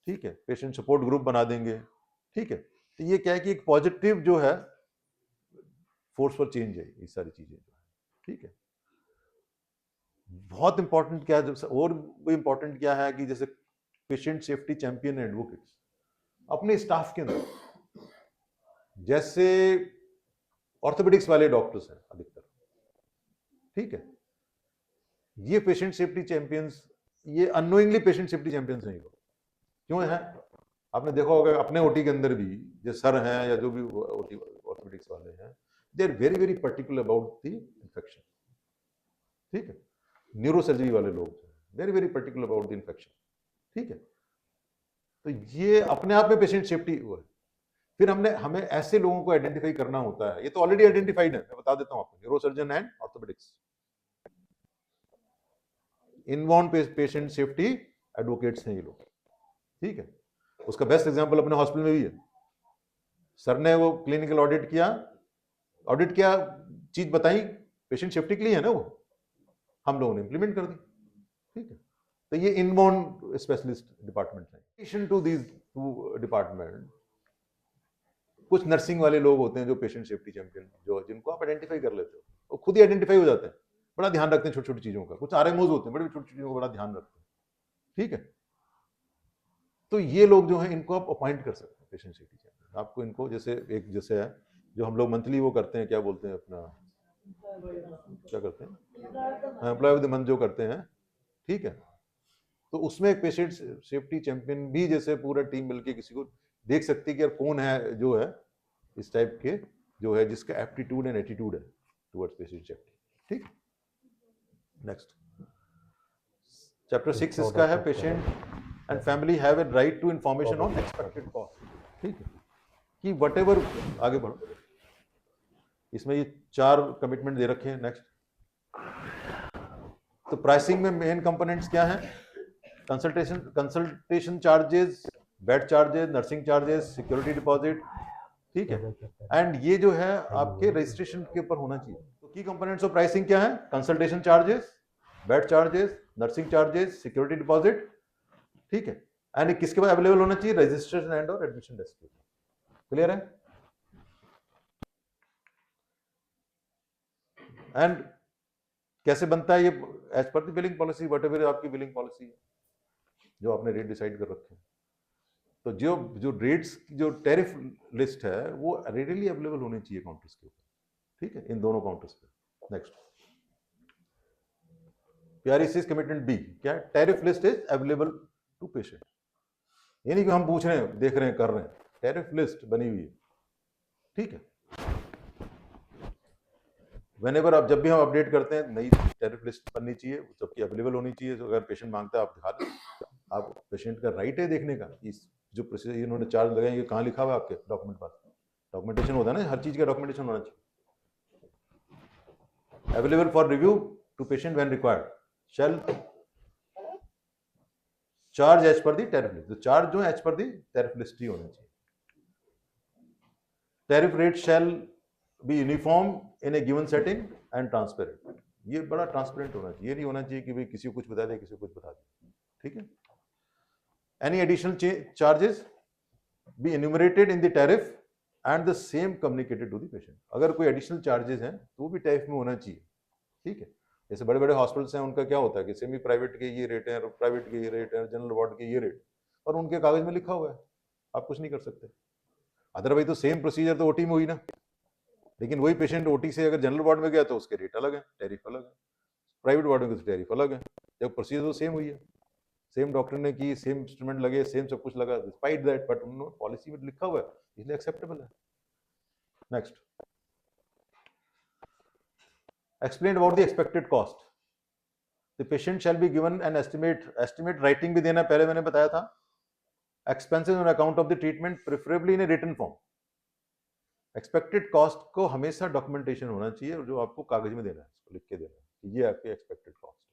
ठीक है, पेशेंट सपोर्ट ग्रुप बना देंगे, ठीक है, तो ये क्या है कि एक पॉजिटिव जो है फोर्स फॉर चेंज है ये सारी चीजें, ठीक है. बहुत इंपॉर्टेंट क्या है, और भी इंपॉर्टेंट क्या है कि जैसे पेशेंट सेफ्टी चैंपियन एडवोकेट्स अपने स्टाफ के अंदर, जैसे ऑर्थोपेडिक्स वाले डॉक्टर्स हैं अधिकतर, ठीक है, ये पेशेंट सेफ्टी चैंपियंस, ये अननोइंगली पेशेंट सेफ्टी चैंपियंस हैं. ये लोग क्यों हैं? आपने देखा होगा अपने ओटी के अंदर भी जो सर हैं या जो भी ओटी ऑर्थोपेडिक्स वाले हैं, they are very very particular about the infection, ठीक है. न्यूरो सर्जरी वाले लोग very very particular about the infection, ठीक है. तो ये अपने आप में पेशेंट सेफ्टी हुआ है. फिर हमें ऐसे लोगों को आइडेंटिफाई करना होता है. ये तो ऑलरेडी आइडेंटिफाइड है, मैं बता देता हूं आपको. Neuro surgeon and orthopaedics, inbound patient safety advocates हैं ये लोग, ठीक है. उसका बेस्ट एग्जांपल अपने हॉस्पिटल में भी है. सर ने वो क्लिनिकल ऑडिट किया, चीज बताई, पेशेंट सेफ्टी के लिए है ना, वो हम लोगों ने इंप्लीमेंट कर दी, ठीक है. तो ये इनबाउंड स्पेशलिस्ट डिपार्टमेंट है. Addition to these two department, कुछ नर्सिंग वाले लोग होते हैं जो पेशेंट सेफ्टी चैंपियन, जो जिनको आप आइडेंटिफाई कर लेते हो, वो खुद ही आइडेंटिफाई हो जाते हैं, बड़ा ध्यान रखते हैं छोटी छोटी चीजों का. कुछ आरएमओज होते हैं बड़ी छोटी चीजों का बड़ा ध्यान रखते हैं, ठीक है. तो ये लोग जो हैं इनको आप अपॉइंट कर सकते हैं पेशेंट सेफ्टी चैंपियन. आपको इनको जैसे है जो हम लोग मंथली वो करते हैं, क्या बोलते हैं अपना, क्या करते हैं, एम्प्लॉय ऑफ द मंथ जो करते हैं, ठीक है। तो उसमें एक पेशेंट सेफ्टी चैंपियन भी जैसे पूरा टीम मिलके किसी को देख सकती है कि यार कौन है जो है इस टाइप के, जो है जिसका एप्टीट्यूड एंड एटीट्यूड है टुवर्ड्स पेशेंट सेफ्टी, ठीक। नेक्स्ट चैप्टर 6 इसका है patient and family have a right to information on expected cost, ठीक है, कि व्हाटएवर, आगे बढ़ो, इसमें ये 4 कमिटमेंट दे रखे हैं। नेक्स्ट, तो प्राइसिंग में मेन कंपोनेंट्स क्या हैं, consultation charges, bed charges, nursing charges, security deposit, ठीक है, एंड ये जो है आपके रजिस्ट्रेशन के ऊपर होना चाहिए। तो की कंपोनेंट्स ऑफ प्राइसिंग क्या है, consultation charges, bed charges, nursing charges, security deposit, ठीक है, एंड किसके पास अवेलेबल होना चाहिए, रजिस्ट्रेशन एंड और एडमिशन डेस्क के। क्लियर है। एंड कैसे बनता है ये, as per the billing policy, whatever आपकी बिलिंग पॉलिसी है, जो आपने रेट डिसाइड कर रखे हैं। तो जो रेट्स, जो टैरिफ लिस्ट है वो रेडीली अवेलेबल होनी चाहिए काउंटर्स के ऊपर, ठीक है, इन दोनों काउंटर्स पे। नेक्स्ट, PREC's कमिटमेंट बी क्या है, tariff list is available to patient. ये नहीं कि हम पूछ रहे हैं, देख रहे हैं, कर रहे हैं, टैरिफ लिस्ट बनी हुई है, ठीक है। व्हेनेवर आप, जब भी हम अपडेट करते हैं, नई टैरिफ लिस्ट बननी चाहिए, सबकी अवेलेबल होनी चाहिए। तो अगर पेशेंट मांगता है आप दिखा दें, आप पेशेंट का राइट है देखने का, इस जो प्रोसीजर इन्होंने चार्ज लगाए ये कहाँ लिखा हुआ है आपके डॉक्यूमेंट पास, डॉक्यूमेंटेशन होता है ना, हर चीज का डॉक्यूमेंटेशन होना चाहिए। Available for review to patient when required, shall charge as per the tariff list, तो चार्ज जो है as per the tariff list ही होना चाहिए। Tariff rate shall be uniform in A given setting and transparent, ये बड़ा transparent होना चाहिए, ये नहीं होना चाहिए कि भाई किसी को कुछ बता दे, किसी को कुछ बता दे, ठीक है। Any additional charges be enumerated in the tariff and the same communicated to the patient, अगर कोई एडिशनल चार्जेस हैं तो वो भी टैरिफ में होना चाहिए, ठीक है। जैसे बड़े बड़े हॉस्पिटल्स हैं, उनका क्या होता है कि सेमी प्राइवेट के ये रेट है, प्राइवेट के ये रेट है, जनरल वार्ड के ये रेट, और उनके कागज में लिखा हुआ है, आप कुछ नहीं कर सकते। अदरवाइज तो सेम प्रोसीजर तो ओटी में हुई ना, लेकिन वही पेशेंट ओटी से अगर जनरल वार्ड में गया तो उसके रेट अलग है, टैरिफ अलग है, प्राइवेट वार्ड में तो टैरिफ अलग है, जब प्रोसीजर तो सेम हुई है, सेम डॉक्टर ने की, सेम इंस्ट्रूमेंट लगे, सेम सब कुछ लगा, डिस्पाइट दैट, बट उन्होंने पॉलिसी में लिखा हुआ है, इसलिए एक्सेप्टेबल है। Next, explain about the expected cost, the patient shall be given an estimate writing भी देना, पहले मैंने बताया था। Expenses on account of the treatment preferably in a written form, expected cost को हमेशा डॉक्यूमेंटेशन होना चाहिए, जो आपको कागज में देना है, इसको लिख के देना है, ये आपकी एक्सपेक्टेड कॉस्ट है।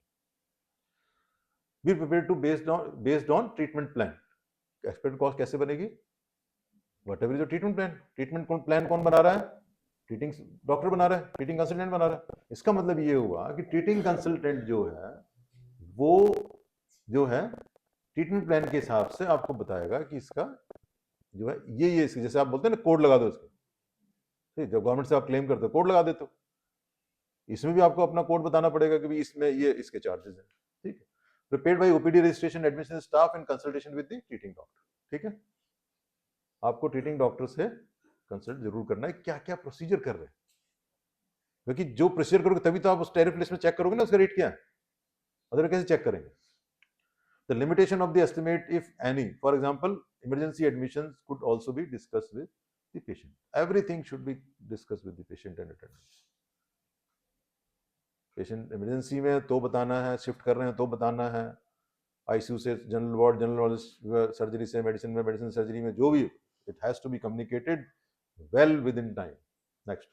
Be prepared to based on treatment plan, expected cost कैसे बनेगी, व्हाटएवर जो ट्रीटमेंट प्लान कौन बना रहा है, ट्रीटिंग डॉक्टर बना रहा है, ट्रीटिंग कंसल्टेंट बना रहा है। इसका मतलब ये हुआ कि ट्रीटिंग कंसल्टेंट जो है वो जो है ट्रीटमेंट प्लान के हिसाब से आपको बताएगा कि इसका जो है ये जैसे आप बोलते हैं ना कोड लगा दो इसके, ठीक, जब गवर्नमेंट से आप क्लेम करते हो कोड लगा देते हो, इसमें भी आपको अपना कोड बताना पड़ेगा कि भी इसमें ये इसके चार्जेस हैं, ठीक है। Prepared by OPD registration admission staff in consultation with the treating doctor, ठीक है। आपको ट्रीटिंग डॉक्टर से कंसल्ट जरूर करना है क्या क्या प्रोसीजर कर रहे हैं, क्योंकि जो प्रोसीजर करोगे तभी तो आप उस टैरिफ लिस्ट में चेक करोगे ना उसका रेट क्या है, अदर कैसे चेक करेंगे। The limitation of the estimate, if any, for example, emergency admissions could also be discussed with the patient. Everything should be discussed with the patient and attendant. Patient emergency में तो बताना है, shift कर रहे हैं तो बताना है, आईसीयू से जनरल वार्ड सर्जरी से मेडिसिन सर्जरी में जो भी, it has to be communicated well within time. Next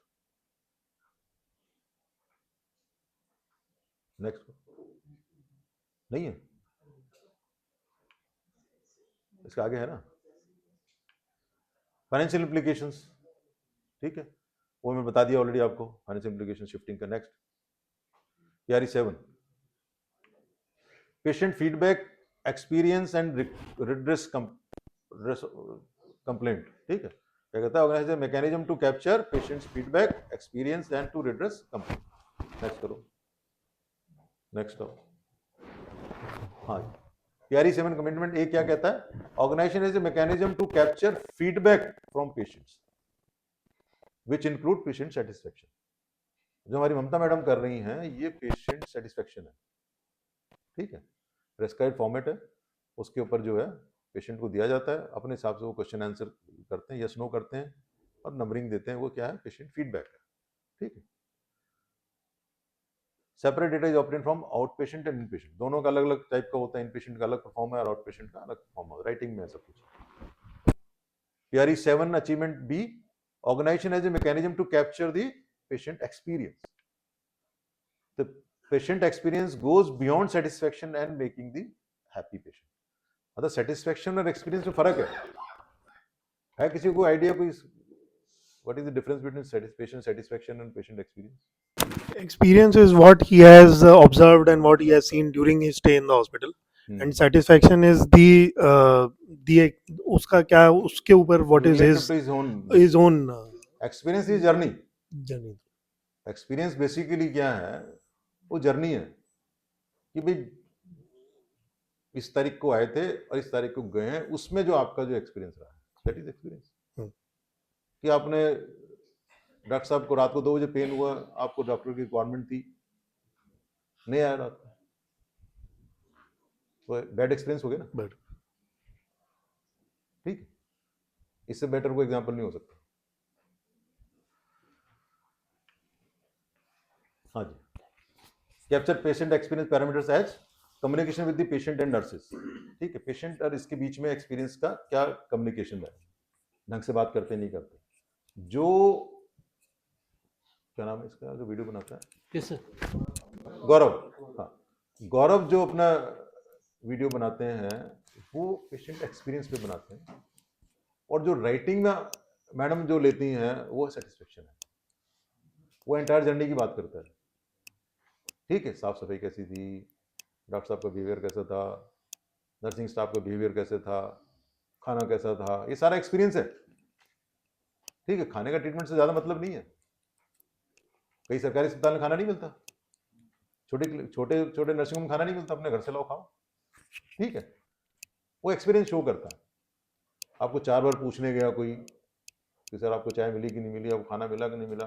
नहीं है, इसका आगे है ना फाइनेंशियल इम्प्लीकेशंस, ठीक है, वो मैं बता दिया ऑलरेडी आपको, फाइनेंशियल इम्प्लीकेशन शिफ्टिंग का। Next PRE 7, patient feedback experience and redress complaint, ठीक है, क्या कहता है organisation mechanism to capture patients feedback experience and to redress complaint. Next करो, नेक्स्ट करो। हाँ, PRE 7 कमिटमेंट ए क्या कहता है, organisation is a mechanism to capture feedback from patients, which include patient satisfaction. जो हमारी ममता मैडम कर रही हैं ये पेशेंट सेटिस्फेक्शन है, ठीक है। प्रेस्क्राइब फॉर्मेट है, उसके ऊपर जो है पेशेंट को दिया जाता है, अपने हिसाब से वो क्वेश्चन आंसर करते हैं, यस नो करते हैं और नंबरिंग देते हैं। वो क्या है, पेशेंट फीडबैक है, ठीक है। Separate data is obtained from out patient and in patient, दोनों का अलग अलग टाइप का होता है। इन पेशेंट का अलग परफॉर्म है और आउट पेशेंट का अलग परफॉर्म है, राइटिंग में सब कुछ। PRE 7 achievement B, organisation as a mechanism to capture the patient experience. The patient experience goes beyond satisfaction and making the happy patient. मतलब satisfaction और experience में फर्क है किसी को आइडिया कोई? What is the difference between patient satisfaction and patient experience? Experience is what he has observed and what he has seen during his stay in the hospital, and satisfaction is the उसका क्या उसके ऊपर what is Related to his own experience is journey. journey. Experience basically क्या है, वो journey है कि भाई इस तारीख को आए थे और इस तारीख को गए हैं, उसमें जो आपका जो एक्सपीरियंस रहा है, दैट इज एक्सपीरियंस। कि आपने डॉक्टर साहब को रात को 2 बजे पेन हुआ, आपको डॉक्टर की रिक्वायरमेंट थी, नहीं आया रात को, तो बैड एक्सपीरियंस हो गया ना। Bad. ठीक है, इससे बेटर कोई एग्जांपल नहीं हो सकता। हाँ जी, capture patient experience parameters as communication with the patient and nurses. ठीक है, पेशेंट और इसके बीच में एक्सपीरियंस का क्या कम्युनिकेशन है, ढंग से बात करते नहीं करते। जो क्या नाम है इसका जो वीडियो बनाता है, किस गौरव, हाँ गौरव जो अपना वीडियो बनाते हैं वो पेशेंट एक्सपीरियंस पे बनाते हैं, और जो राइटिंग में मैडम जो लेती हैं वो सेटिस्फेक्शन है, वो एंटायर जर्नी की बात करता है। ठीक है, साफ सफाई कैसी थी, डॉक्टर साहब का बिहेवियर कैसा था, नर्सिंग स्टाफ का बिहेवियर कैसे था, खाना कैसा था, ये सारा एक्सपीरियंस है। ठीक है, खाने का ट्रीटमेंट से ज़्यादा मतलब नहीं है, कई सरकारी अस्पताल में खाना नहीं मिलता, छोटे छोटे छोटे नर्सिंग होम में खाना नहीं मिलता, अपने घर से लाओ खाओ। ठीक है, वो एक्सपीरियंस शो करता है। आपको 4 बार पूछने गया कोई कि सर आपको चाय मिली कि नहीं मिली, आपको खाना मिला कि नहीं मिला,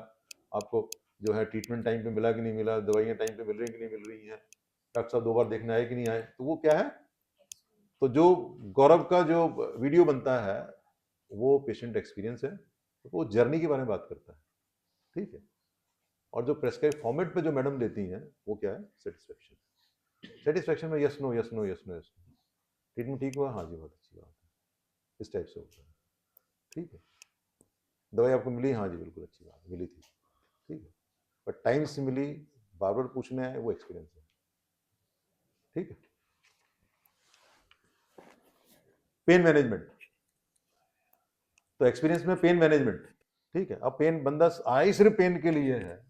आपको जो है ट्रीटमेंट टाइम पे मिला कि नहीं मिला, दवाइयाँ टाइम पे मिल रही कि नहीं मिल रही हैं, डॉक्टर साहब 2 बार देखने आए कि नहीं आए, तो वो क्या है। तो जो गौरव का जो वीडियो बनता है वो पेशेंट एक्सपीरियंस है, वो जर्नी के बारे में बात करता है। ठीक है, और जो प्रेस्क्राइब फॉर्मेट पे जो मैडम लेती हैं वो क्या है, सेटिस्फेक्शन। सेटिस्फेक्शन में yes no yes no yes no yes no, treatment ठीक हुआ, हाँ जी बहुत अच्छी बात है, इस टाइप से होता है। ठीक है, दवाई आपको मिली, हाँ जी बिल्कुल अच्छी बात मिली थी। ठीक है, बट टाइम से मिली, बार बार पूछने आए, वो एक्सपीरियंस है। ठीक है, पेन मैनेजमेंट, तो एक्सपीरियंस में पेन मैनेजमेंट। ठीक है, अब पेन बंदा आए सिर्फ पेन के लिए है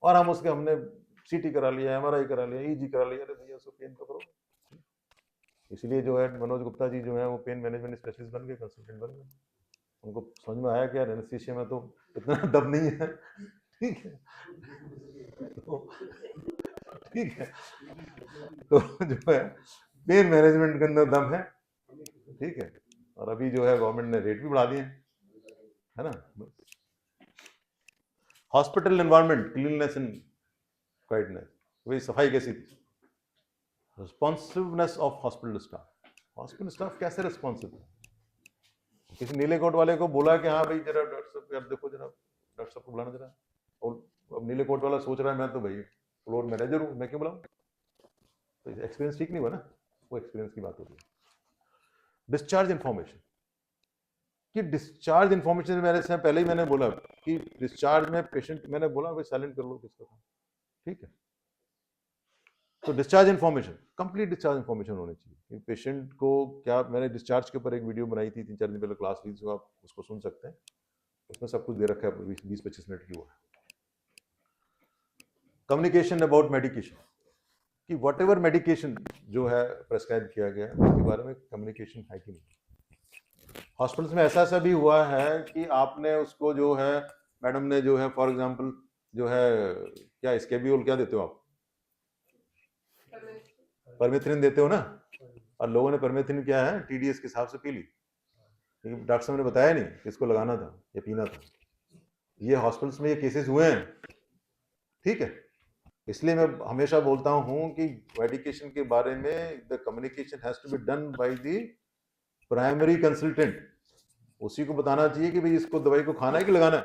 और हम उसके हमने सीटी करा लिया, MRI करा लिया, EG करा लिया, अरे भैया उसको पेन तो करो। इसलिए जो है मनोज गुप्ता जी जो है वो पेन मैनेजमेंट स्पेशलिस्ट बन गए, कंसल्टेंट बन गए। उनको समझ में आया कि यार एनेस्थीसिया में तो इतना दम नहीं है। ठीक है, तो ठीक है, तो जो है पेन मैनेजमेंट के अंदर दम है। ठीक है, और अभी जो है गवर्नमेंट ने रेट भी बढ़ा दिए, है ना। Hospital environment, cleanness and quietness, वही सफाई कैसी थी। Responsiveness of hospital staff, hospital staff कैसे रिस्पॉन्सिव है। किसी नीले कोट वाले को बोला कि हाँ भाई जरा डॉक्टर साहब यार देखो जरा डॉक्टर साहब को बुलाना जरा, और अब नीले कोट वाला सोच रहा है मैं तो भाई फ्लोर मैनेजर हूँ, मैं क्यों बुलाऊँ, तो एक्सपीरियंस ठीक नहीं हुआ ना, वो एक्सपीरियंस की बात होती है। डिस्चार्ज इंफॉर्मेशन, कि डिस्चार्ज इंफॉर्मेशन मैंने से पहले ही मैंने बोला कि डिस्चार्ज में पेशेंट, मैंने बोला भाई साइलेंट कर लो किसका था। ठीक है, तो discharge information, complete discharge information होनी चाहिए। पेशेंट को क्या, मैंने डिस्चार्ज के ऊपर एक वीडियो बनाई थी 3-4 दिन पहले, क्लास लीज को आप उसको सुन सकते हैं, उसमें सब कुछ दे रखा है, 20-25 मिनट की वो है। कम्युनिकेशन अबाउट मेडिकेशन, कि वट एवर मेडिकेशन जो है प्रेस्क्राइब किया गया उसके बारे में कम्युनिकेशन है कि नहीं। हॉस्पिटल्स में ऐसा भी हुआ है कि आपने उसको जो है मैडम ने जो है फॉर एग्जांपल जो है क्या स्केब्यूल क्या देते हो आप, परमेथ्रिन देते हो ना, और लोगों ने परमेथ्रिन क्या है TDS के हिसाब से पी ली, क्योंकि डॉक्टर साहब ने बताया नहीं किसको लगाना था या पीना था। ये हॉस्पिटल्स में ये केसेस हुए हैं, ठीक है। इसलिए मैं हमेशा बोलता हूं कि मेडिकेशन के बारे में the communication has to be done by the primary consultant. उसी को बताना चाहिए कि भाई इसको दवाई को खाना है कि लगाना है,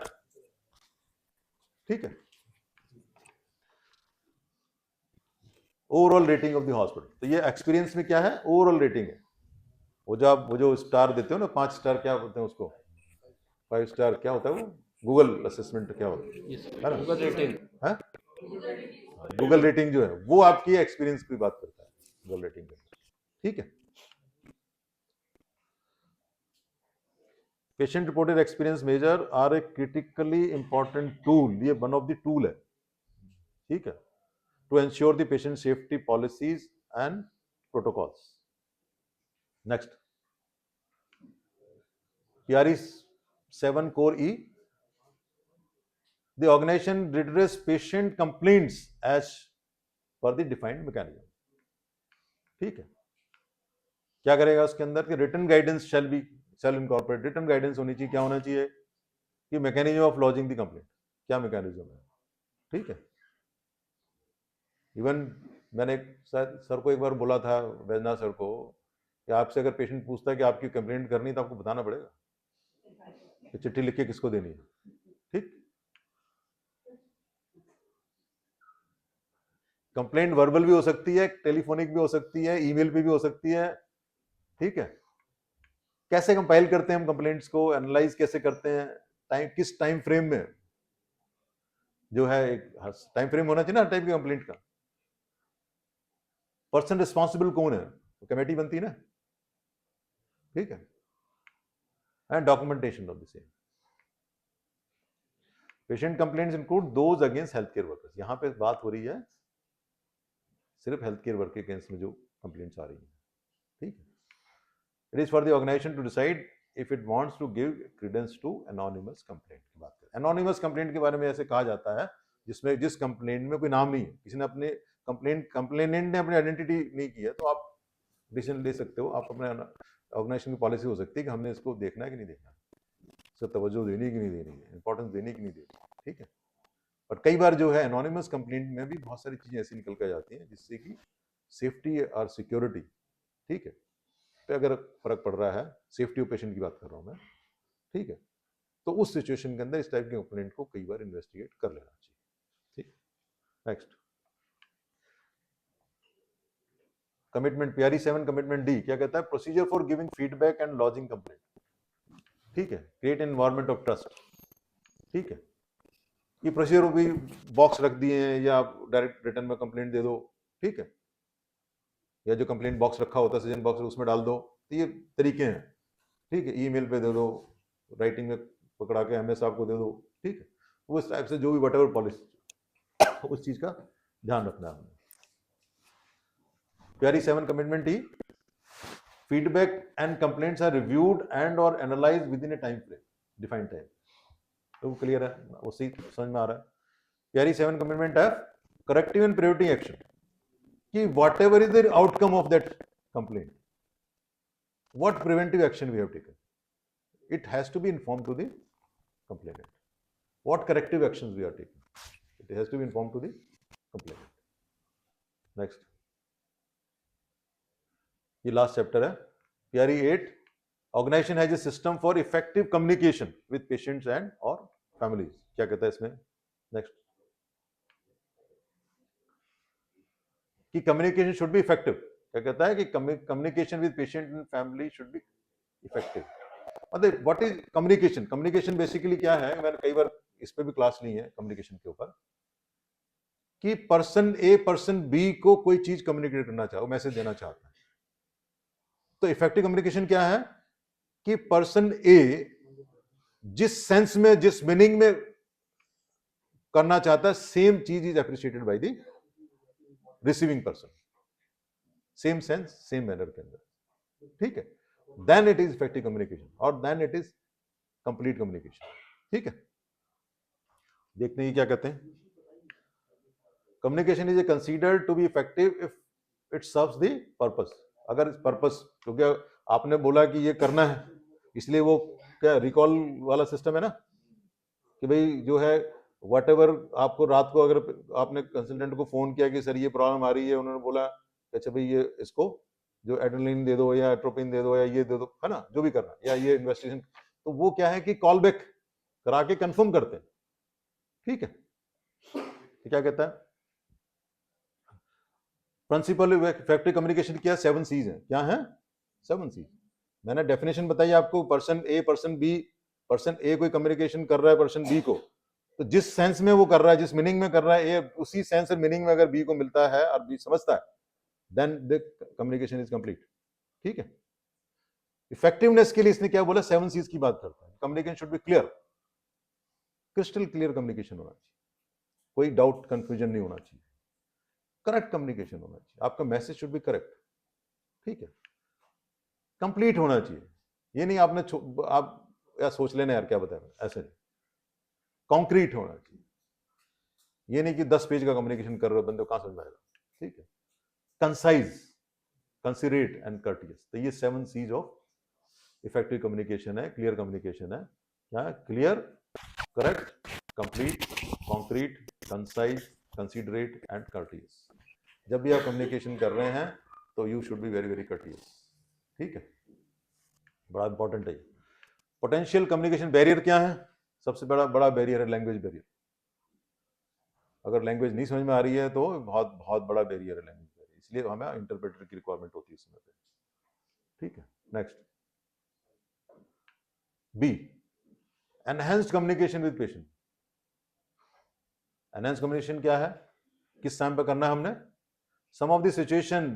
ठीक है। Overall rating of the hospital, तो ये एक्सपीरियंस में क्या है, ओवरऑल रेटिंग है। वो जो स्टार देते हो ना, 5 स्टार क्या बोलते हैं उसको, 5 स्टार क्या होता है वो, गूगल असेसमेंट क्या होता है, गूगल रेटिंग है, गूगल रेटिंग जो है वो आपकी एक्सपीरियंस की बात करता है, गूगल रेटिंग, ठीक है। Patient reported experience measure are a critically important tool, ये वन ऑफ द टूल है, ठीक है, to ensure the patient safety policies and protocols. Next, PRE 7 Core E, the organization redress patient complaints as per the defined mechanism, ठीक है। क्या करेगा उसके अंदर कि रिटन गाइडेंस शैल इनकॉर्पोरेट, रिटन गाइडेंस होनी चाहिए, क्या होना चाहिए कि mechanism of lodging the complaint, क्या मैकेनिज्म है, ठीक है। इवन मैंने सर को एक बार बोला था, वैजनाथ सर को, कि आपसे अगर पेशेंट पूछता है कि आपकी कंप्लेंट करनी है तो आपको बताना पड़ेगा कि चिट्ठी लिख के किसको देनी है, ठीक। कंप्लेंट वर्बल भी हो सकती है, टेलीफोनिक भी हो सकती है, ईमेल पे भी हो सकती है, ठीक है। कैसे कंपाइल करते हैं हम कंप्लेंट्स को, एनालाइज कैसे करते हैं, किस टाइम फ्रेम में जो है, एक टाइम फ्रेम होना चाहिए ना हर टाइप की कंप्लेंट का। पर्सन रिस्पॉन्सिबल कौन है, तो कमेटी बनती है ना, ठीक है। And documentation of the same. Patient complaints include those against health care workers, यहां पे बात हो रही है सिर्फ हेल्थ केयर वर्कर के अगेंस्ट में जो कंप्लेंट्स आ रही है, ठीक है। It is for the organisation to decide if it wants to give credence to anonymous complaint की बात करें। एनोनिमस कंप्लेंट के बारे में ऐसे कहा जाता है जिस कंप्लेंट में कोई नाम नहीं है, किसी ने अपने कंप्लेनेंट ने अपनी आइडेंटिटी नहीं की है, तो आप डिसीजन ले सकते हो, आप अपने ऑर्गेनाइजेशन की पॉलिसी हो सकती है कि हमने इसको देखना है कि नहीं देखना, इससे तवज्जो देनी कि नहीं देनी है, इंपॉर्टेंस देनी कि नहीं देनी, ठीक है। और कई बार जो है एनोनिमस कंप्लेंट में भी बहुत सारी चीजें ऐसी निकल कर जाती हैं जिससे कि सेफ्टी और सिक्योरिटी, ठीक है, पे अगर फर्क पड़ रहा है, सेफ्टी ऑफ पेशेंट की बात कर रहा हूं मैं, ठीक है, तो उस सिचुएशन के अंदर इस टाइप के कंप्लेंट को कई बार इन्वेस्टिगेट कर लेना चाहिए, ठीक। Next, commitment PRE 7 commitment D क्या कहता है, procedure for giving feedback and lodging complaint, ठीक है, create an environment of trust, ठीक है। ये प्रोसीजर भी बॉक्स रख दिए हैं, या आप डायरेक्ट रिटर्न में कंप्लेंट दे दो, ठीक है, या जो कंप्लेंट बॉक्स रखा होता है सजेशन बॉक्स उसमें डाल दो, तो ये तरीके हैं, ठीक है। ईमेल पे दे दो, राइटिंग में पकड़ा के MS साहब को दे दो, ठीक है। वो इस टाइप से जो भी वट एवर पॉलिसी, उस चीज का ध्यान रखना है हमें। PRE 7 commitment E, feedback and complaints are reviewed and or analyzed within a time frame, defined time, तो क्लियर है, उसी समझ में आ रहा है। PRE 7 कमिटमेंट है corrective and preventive action, कि whatever is the outcome of that complaint, what preventive action we have taken, it has to be informed to the complainant. What corrective actions we are taking, it has to be informed to the complainant. Next, ये last chapter है PRE 8, organisation has a system for effective communication with patients and और families, क्या कहता है इसमें। Next, कि communication should be effective, क्या कहता है कि communication with patient and family should be effective. मतलब what is communication, communication basically क्या है, मैंने कई बार इस पे भी क्लास ली है कम्युनिकेशन के ऊपर, कि पर्सन A पर्सन B को कोई चीज कम्युनिकेट करना चाहे, मैसेज देना चाहता है, तो इफेक्टिव कम्युनिकेशन क्या है कि पर्सन A जिस सेंस में, जिस मीनिंग में करना चाहता है, सेम चीज is appreciated by the receiving person, same sense same manner के अंदर, ठीक है, then it is effective communication और then it is complete communication, ठीक है। देखते हैं क्या कहते हैं, communication is considered to be effective if it serves the purpose, अगर इस पर्पस, क्योंकि आपने बोला कि ये करना है, इसलिए वो क्या रिकॉल वाला सिस्टम है ना, कि भाई जो है वट एवर, आपको रात को अगर आपने कंसल्टेंट को फोन किया कि सर ये प्रॉब्लम आ रही है, उन्होंने बोला अच्छा भाई ये इसको जो एड्रेनलिन दे दो या एट्रोपिन दे दो या ये दे दो, है ना, जो भी करना, या ये इन्वेस्टिगेशन, तो वो क्या है कि कॉल बैक करा के कंफर्म करते हैं। ठीक है, तो क्या कहता है प्रिंसिपल इफेक्टिव कम्युनिकेशन, क्या 7 C's हैं, क्या है 7 C's। मैंने डेफिनेशन बताई आपको, person A person B, person A कोई कम्युनिकेशन कर रहा है पर्सन बी को, तो जिस सेंस में वो कर रहा है, जिस मीनिंग में कर रहा है, ए उसी सेंस और मीनिंग में अगर बी को मिलता है और बी समझता है, then the communication is complete. ठीक है, इफेक्टिवनेस के लिए इसने क्या बोला, 7 C's की बात करता है। Communication should be clear, crystal clear communication होना चाहिए, कोई डाउट कंफ्यूजन नहीं होना चाहिए, करेक्ट कम्युनिकेशन होना चाहिए, आपका मैसेज शुड बी करेक्ट। ठीक है, कंप्लीट होना चाहिए, ये नहीं आपने आप या सोच लेना यार क्या बताया, ऐसे नहीं, कॉन्क्रीट होना चाहिए, ये नहीं कि 10 पेज का कम्युनिकेशन कर रहे हो, बंदे को कहां समझ में आएगा। ठीक है, कंसाइज, कंसिडरेट एंड कर्टियस, तो ये 7 C's ऑफ इफेक्टिव कम्युनिकेशन है, क्लियर कम्युनिकेशन है। क्या, clear, correct, complete, concrete, concise, considerate and courteous. जब भी आप कम्युनिकेशन कर रहे हैं तो you should be very very courteous. ठीक है, बड़ा इंपॉर्टेंट है। पोटेंशियल कम्युनिकेशन बैरियर क्या है, सबसे बड़ा बड़ा बैरियर है लैंग्वेज बैरियर। अगर लैंग्वेज नहीं समझ में आ रही है तो बहुत बहुत बड़ा बैरियर है लैंग्वेज बैरियर, इसलिए हमें इंटरप्रेटर की रिक्वायरमेंट होती है इस समय पे। ठीक है, next B, enhanced communication with patient. Enhanced communication क्या है, किस टाइम पे करना है हमने, some of the situation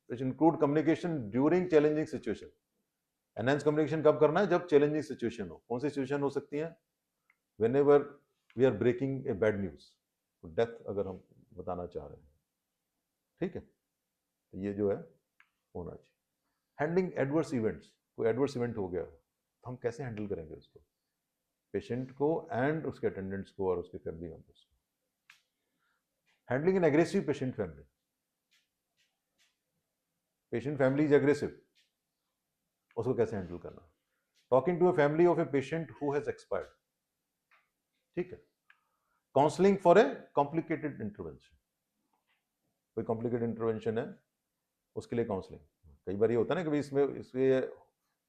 which include communication during challenging situation. Enhanced communication कब करना है, जब चैलेंजिंग सिचुएशन हो। कौन सी सिचुएशन हो सकती है, whenever we are breaking a bad news, death अगर हम बताना चाह रहे हैं। ठीक है, तो ये जो है होना चाहिए। हैंडलिंग एडवर्स इवेंट्स, कोई एडवर्स इवेंट हो गया तो हम कैसे हैंडल करेंगे उसको, पेशेंट को एंड उसके अटेंडेंट्स को और उसके फैमिली मेंबर्स को। Handling an aggressive patient family, patient family is aggressive, उसको कैसे हैंडल करना। Talking to a family of a patient who has expired. ठीक है, counselling for a complicated intervention, कोई कॉम्प्लिकेटेड इंटरवेंशन है उसके लिए काउंसलिंग। कई बार ये होता है ना कि भाई इसमें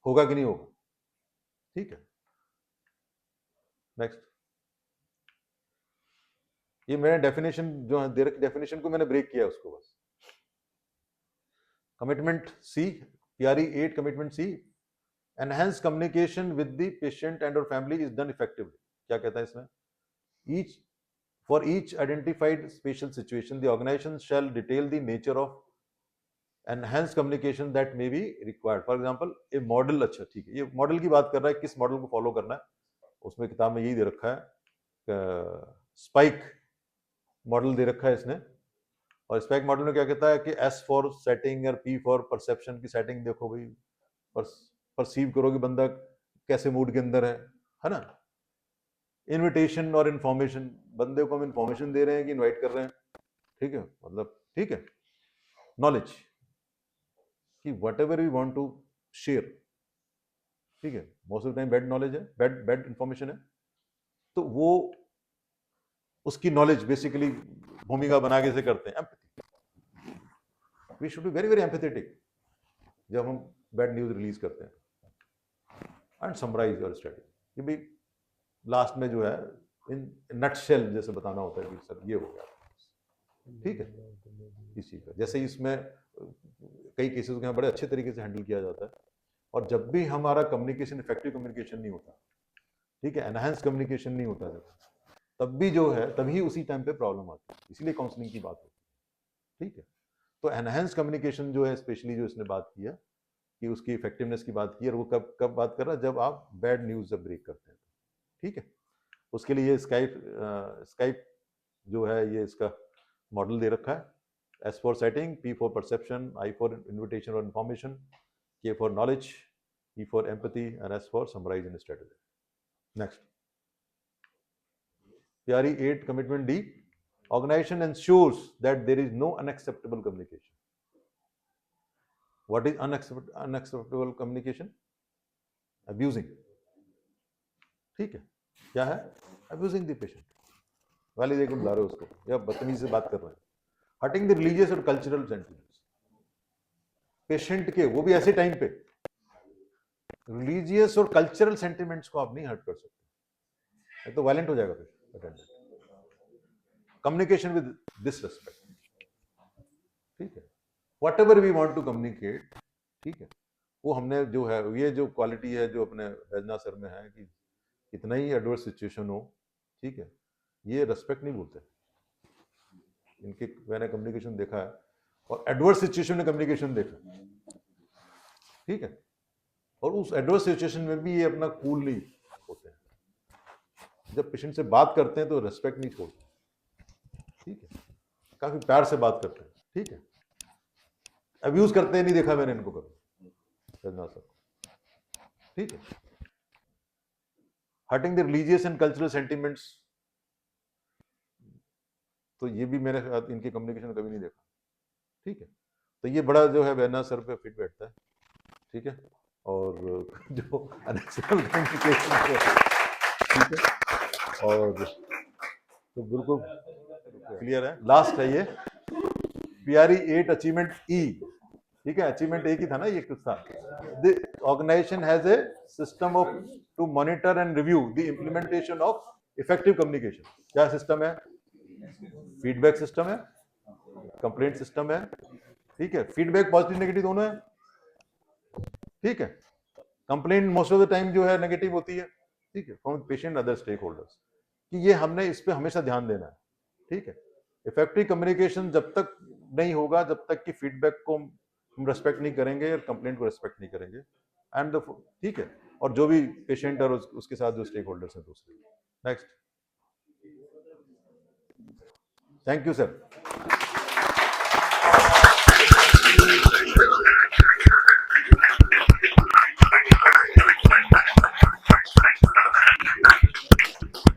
होगा कि नहीं होगा। ठीक है, नेक्स्ट, ये मैंने डेफिनेशन जो है दे रखी, डेफिनेशन को मैंने ब्रेक किया उसको बस। Commitment C, PRE 8 commitment C, enhance communication with the patient and और फैमिली इज डन इफेक्टिवली। क्या कहता है इसमें, each for each identified special situation the organisation shall detail the nature of enhance communication that may be required. For example a model, अच्छा ठीक है, ये model की बात कर रहा है, किस मॉडल को फॉलो करना है, उसमें किताब में यही दे रखा है, स्पाइक मॉडल दे रखा है इसने। और स्पाइक मॉडल में क्या कहता है कि S फॉर सेटिंग और P फॉर परसेप्शन की सेटिंग देखो भाई, परसीव करो कि बंदा कैसे मूड के अंदर है ना। इनविटेशन और इन्फॉर्मेशन, बंदे को हम इन्फॉर्मेशन दे रहे हैं कि इनवाइट कर रहे हैं। ठीक है, मतलब ठीक है, नॉलेज कि whatever we want to share. ठीक है, most of time bad knowledge है, बैड इंफॉर्मेशन है, तो वो उसकी नॉलेज बेसिकली भूमिका बना के से करते हैं। Empathy, we should be very very empathetic जब हम बैड न्यूज रिलीज करते हैं। एंड समराइज योर स्टडी, कि भाई लास्ट में जो है इन नटशेल जैसे बताना होता है कि सर ये हो गया। ठीक है, इस चीज का जैसे इसमें कई केसेस के यहाँ बड़े अच्छे तरीके से हैंडल किया जाता है। और जब भी हमारा कम्युनिकेशन इफेक्टिव कम्युनिकेशन नहीं होता, ठीक है, एनहांस कम्युनिकेशन नहीं होता, तब भी जो है तभी उसी टाइम पे प्रॉब्लम आती है, इसलिए काउंसलिंग की बात होती है। ठीक है, तो एनहांस कम्युनिकेशन जो है स्पेशली जो इसने बात की है कि उसकी इफेक्टिवनेस की बात की है, और वो कब कब बात कर रहा है, जब आप बैड न्यूज जब ब्रेक करते हैं। ठीक है, उसके लिए स्काइप जो है ये इसका मॉडल दे रखा है, S for setting, P for perception, I for invitation और information, K for knowledge, E for empathy and S for summarise in strategy. Next, PRE 8 commitment D, organization ensures that there is no unacceptable communication. What is unacceptable communication? Abusing. ठीक है, क्या है abusing the patient, गाली देकर बुला रहे हो उसको या बदतमीजी से बात कर रहे हैं, हटिंग द रिलीजियस और कल्चरल सेंटिमेंट्स पेशेंट के, वो भी ऐसे टाइम पे रिलीजियस और कल्चरल सेंटिमेंट्स को आप नहीं हर्ट कर सकते, तो वायलेंट हो जाएगा patient. Communication with this respect, ठीक है, whatever we want to communicate, ठीक है, वो हमने जो है, ये जो क्वालिटी है जो अपने वैजनाथ सर में है कि कितना ही एडवर्स सिचुएशन हो, ठीक है, ये रेस्पेक्ट नहीं बोलते इनके। मैंने कम्युनिकेशन देखा है और एडवर्स सिचुएशन में कम्युनिकेशन देखा, ठीक है, और उस एडवर्स सिचुएशन में भी ये अपना कूल नहीं होते हैं, जब पेशेंट से बात करते हैं तो रेस्पेक्ट नहीं छोड़ते, ठीक है, काफी प्यार से बात करते हैं, ठीक है, अब्यूज करते हैं नहीं देखा मैंने इनको कभी, ठीक है, hurting the religious and cultural sentiments, तो ये भी मैंने इनके कम्युनिकेशन कभी नहीं देखा, ठीक है, तो ये बड़ा जो है वैजनाथ सर पे फिट बैठता है, ठीक है, और जो अनएक्सेप्टेबल कम्युनिकेशन है, ठीक है, और तो बिल्कुल क्लियर है। लास्ट है ये PRE 8 अचीवमेंट E, ठीक है, अचीवमेंट एक ही था ना, ये कुछ था। The organisation has a system of to monitor and review the implementation of effective communication. क्या सिस्टम है? फीडबैक सिस्टम है, कंप्लेंट सिस्टम है, ठीक है, फीडबैक पॉजिटिव नेगेटिव दोनों है, ठीक है, complaint most of the time जो है नेगेटिव होती है, ठीक है, from patient other stakeholders, कि ये हमने इस पे हमेशा ध्यान देना है, ठीक है। इफेक्टिव कम्युनिकेशन जब तक नहीं होगा जब तक कि फीडबैक को हम रेस्पेक्ट नहीं करेंगे और कंप्लेंट को रेस्पेक्ट नहीं करेंगे, एंड ठीक है, और जो भी पेशेंट और उसके साथ जो स्टेक होल्डर्स हैं दूसरे। Next, thank you sir.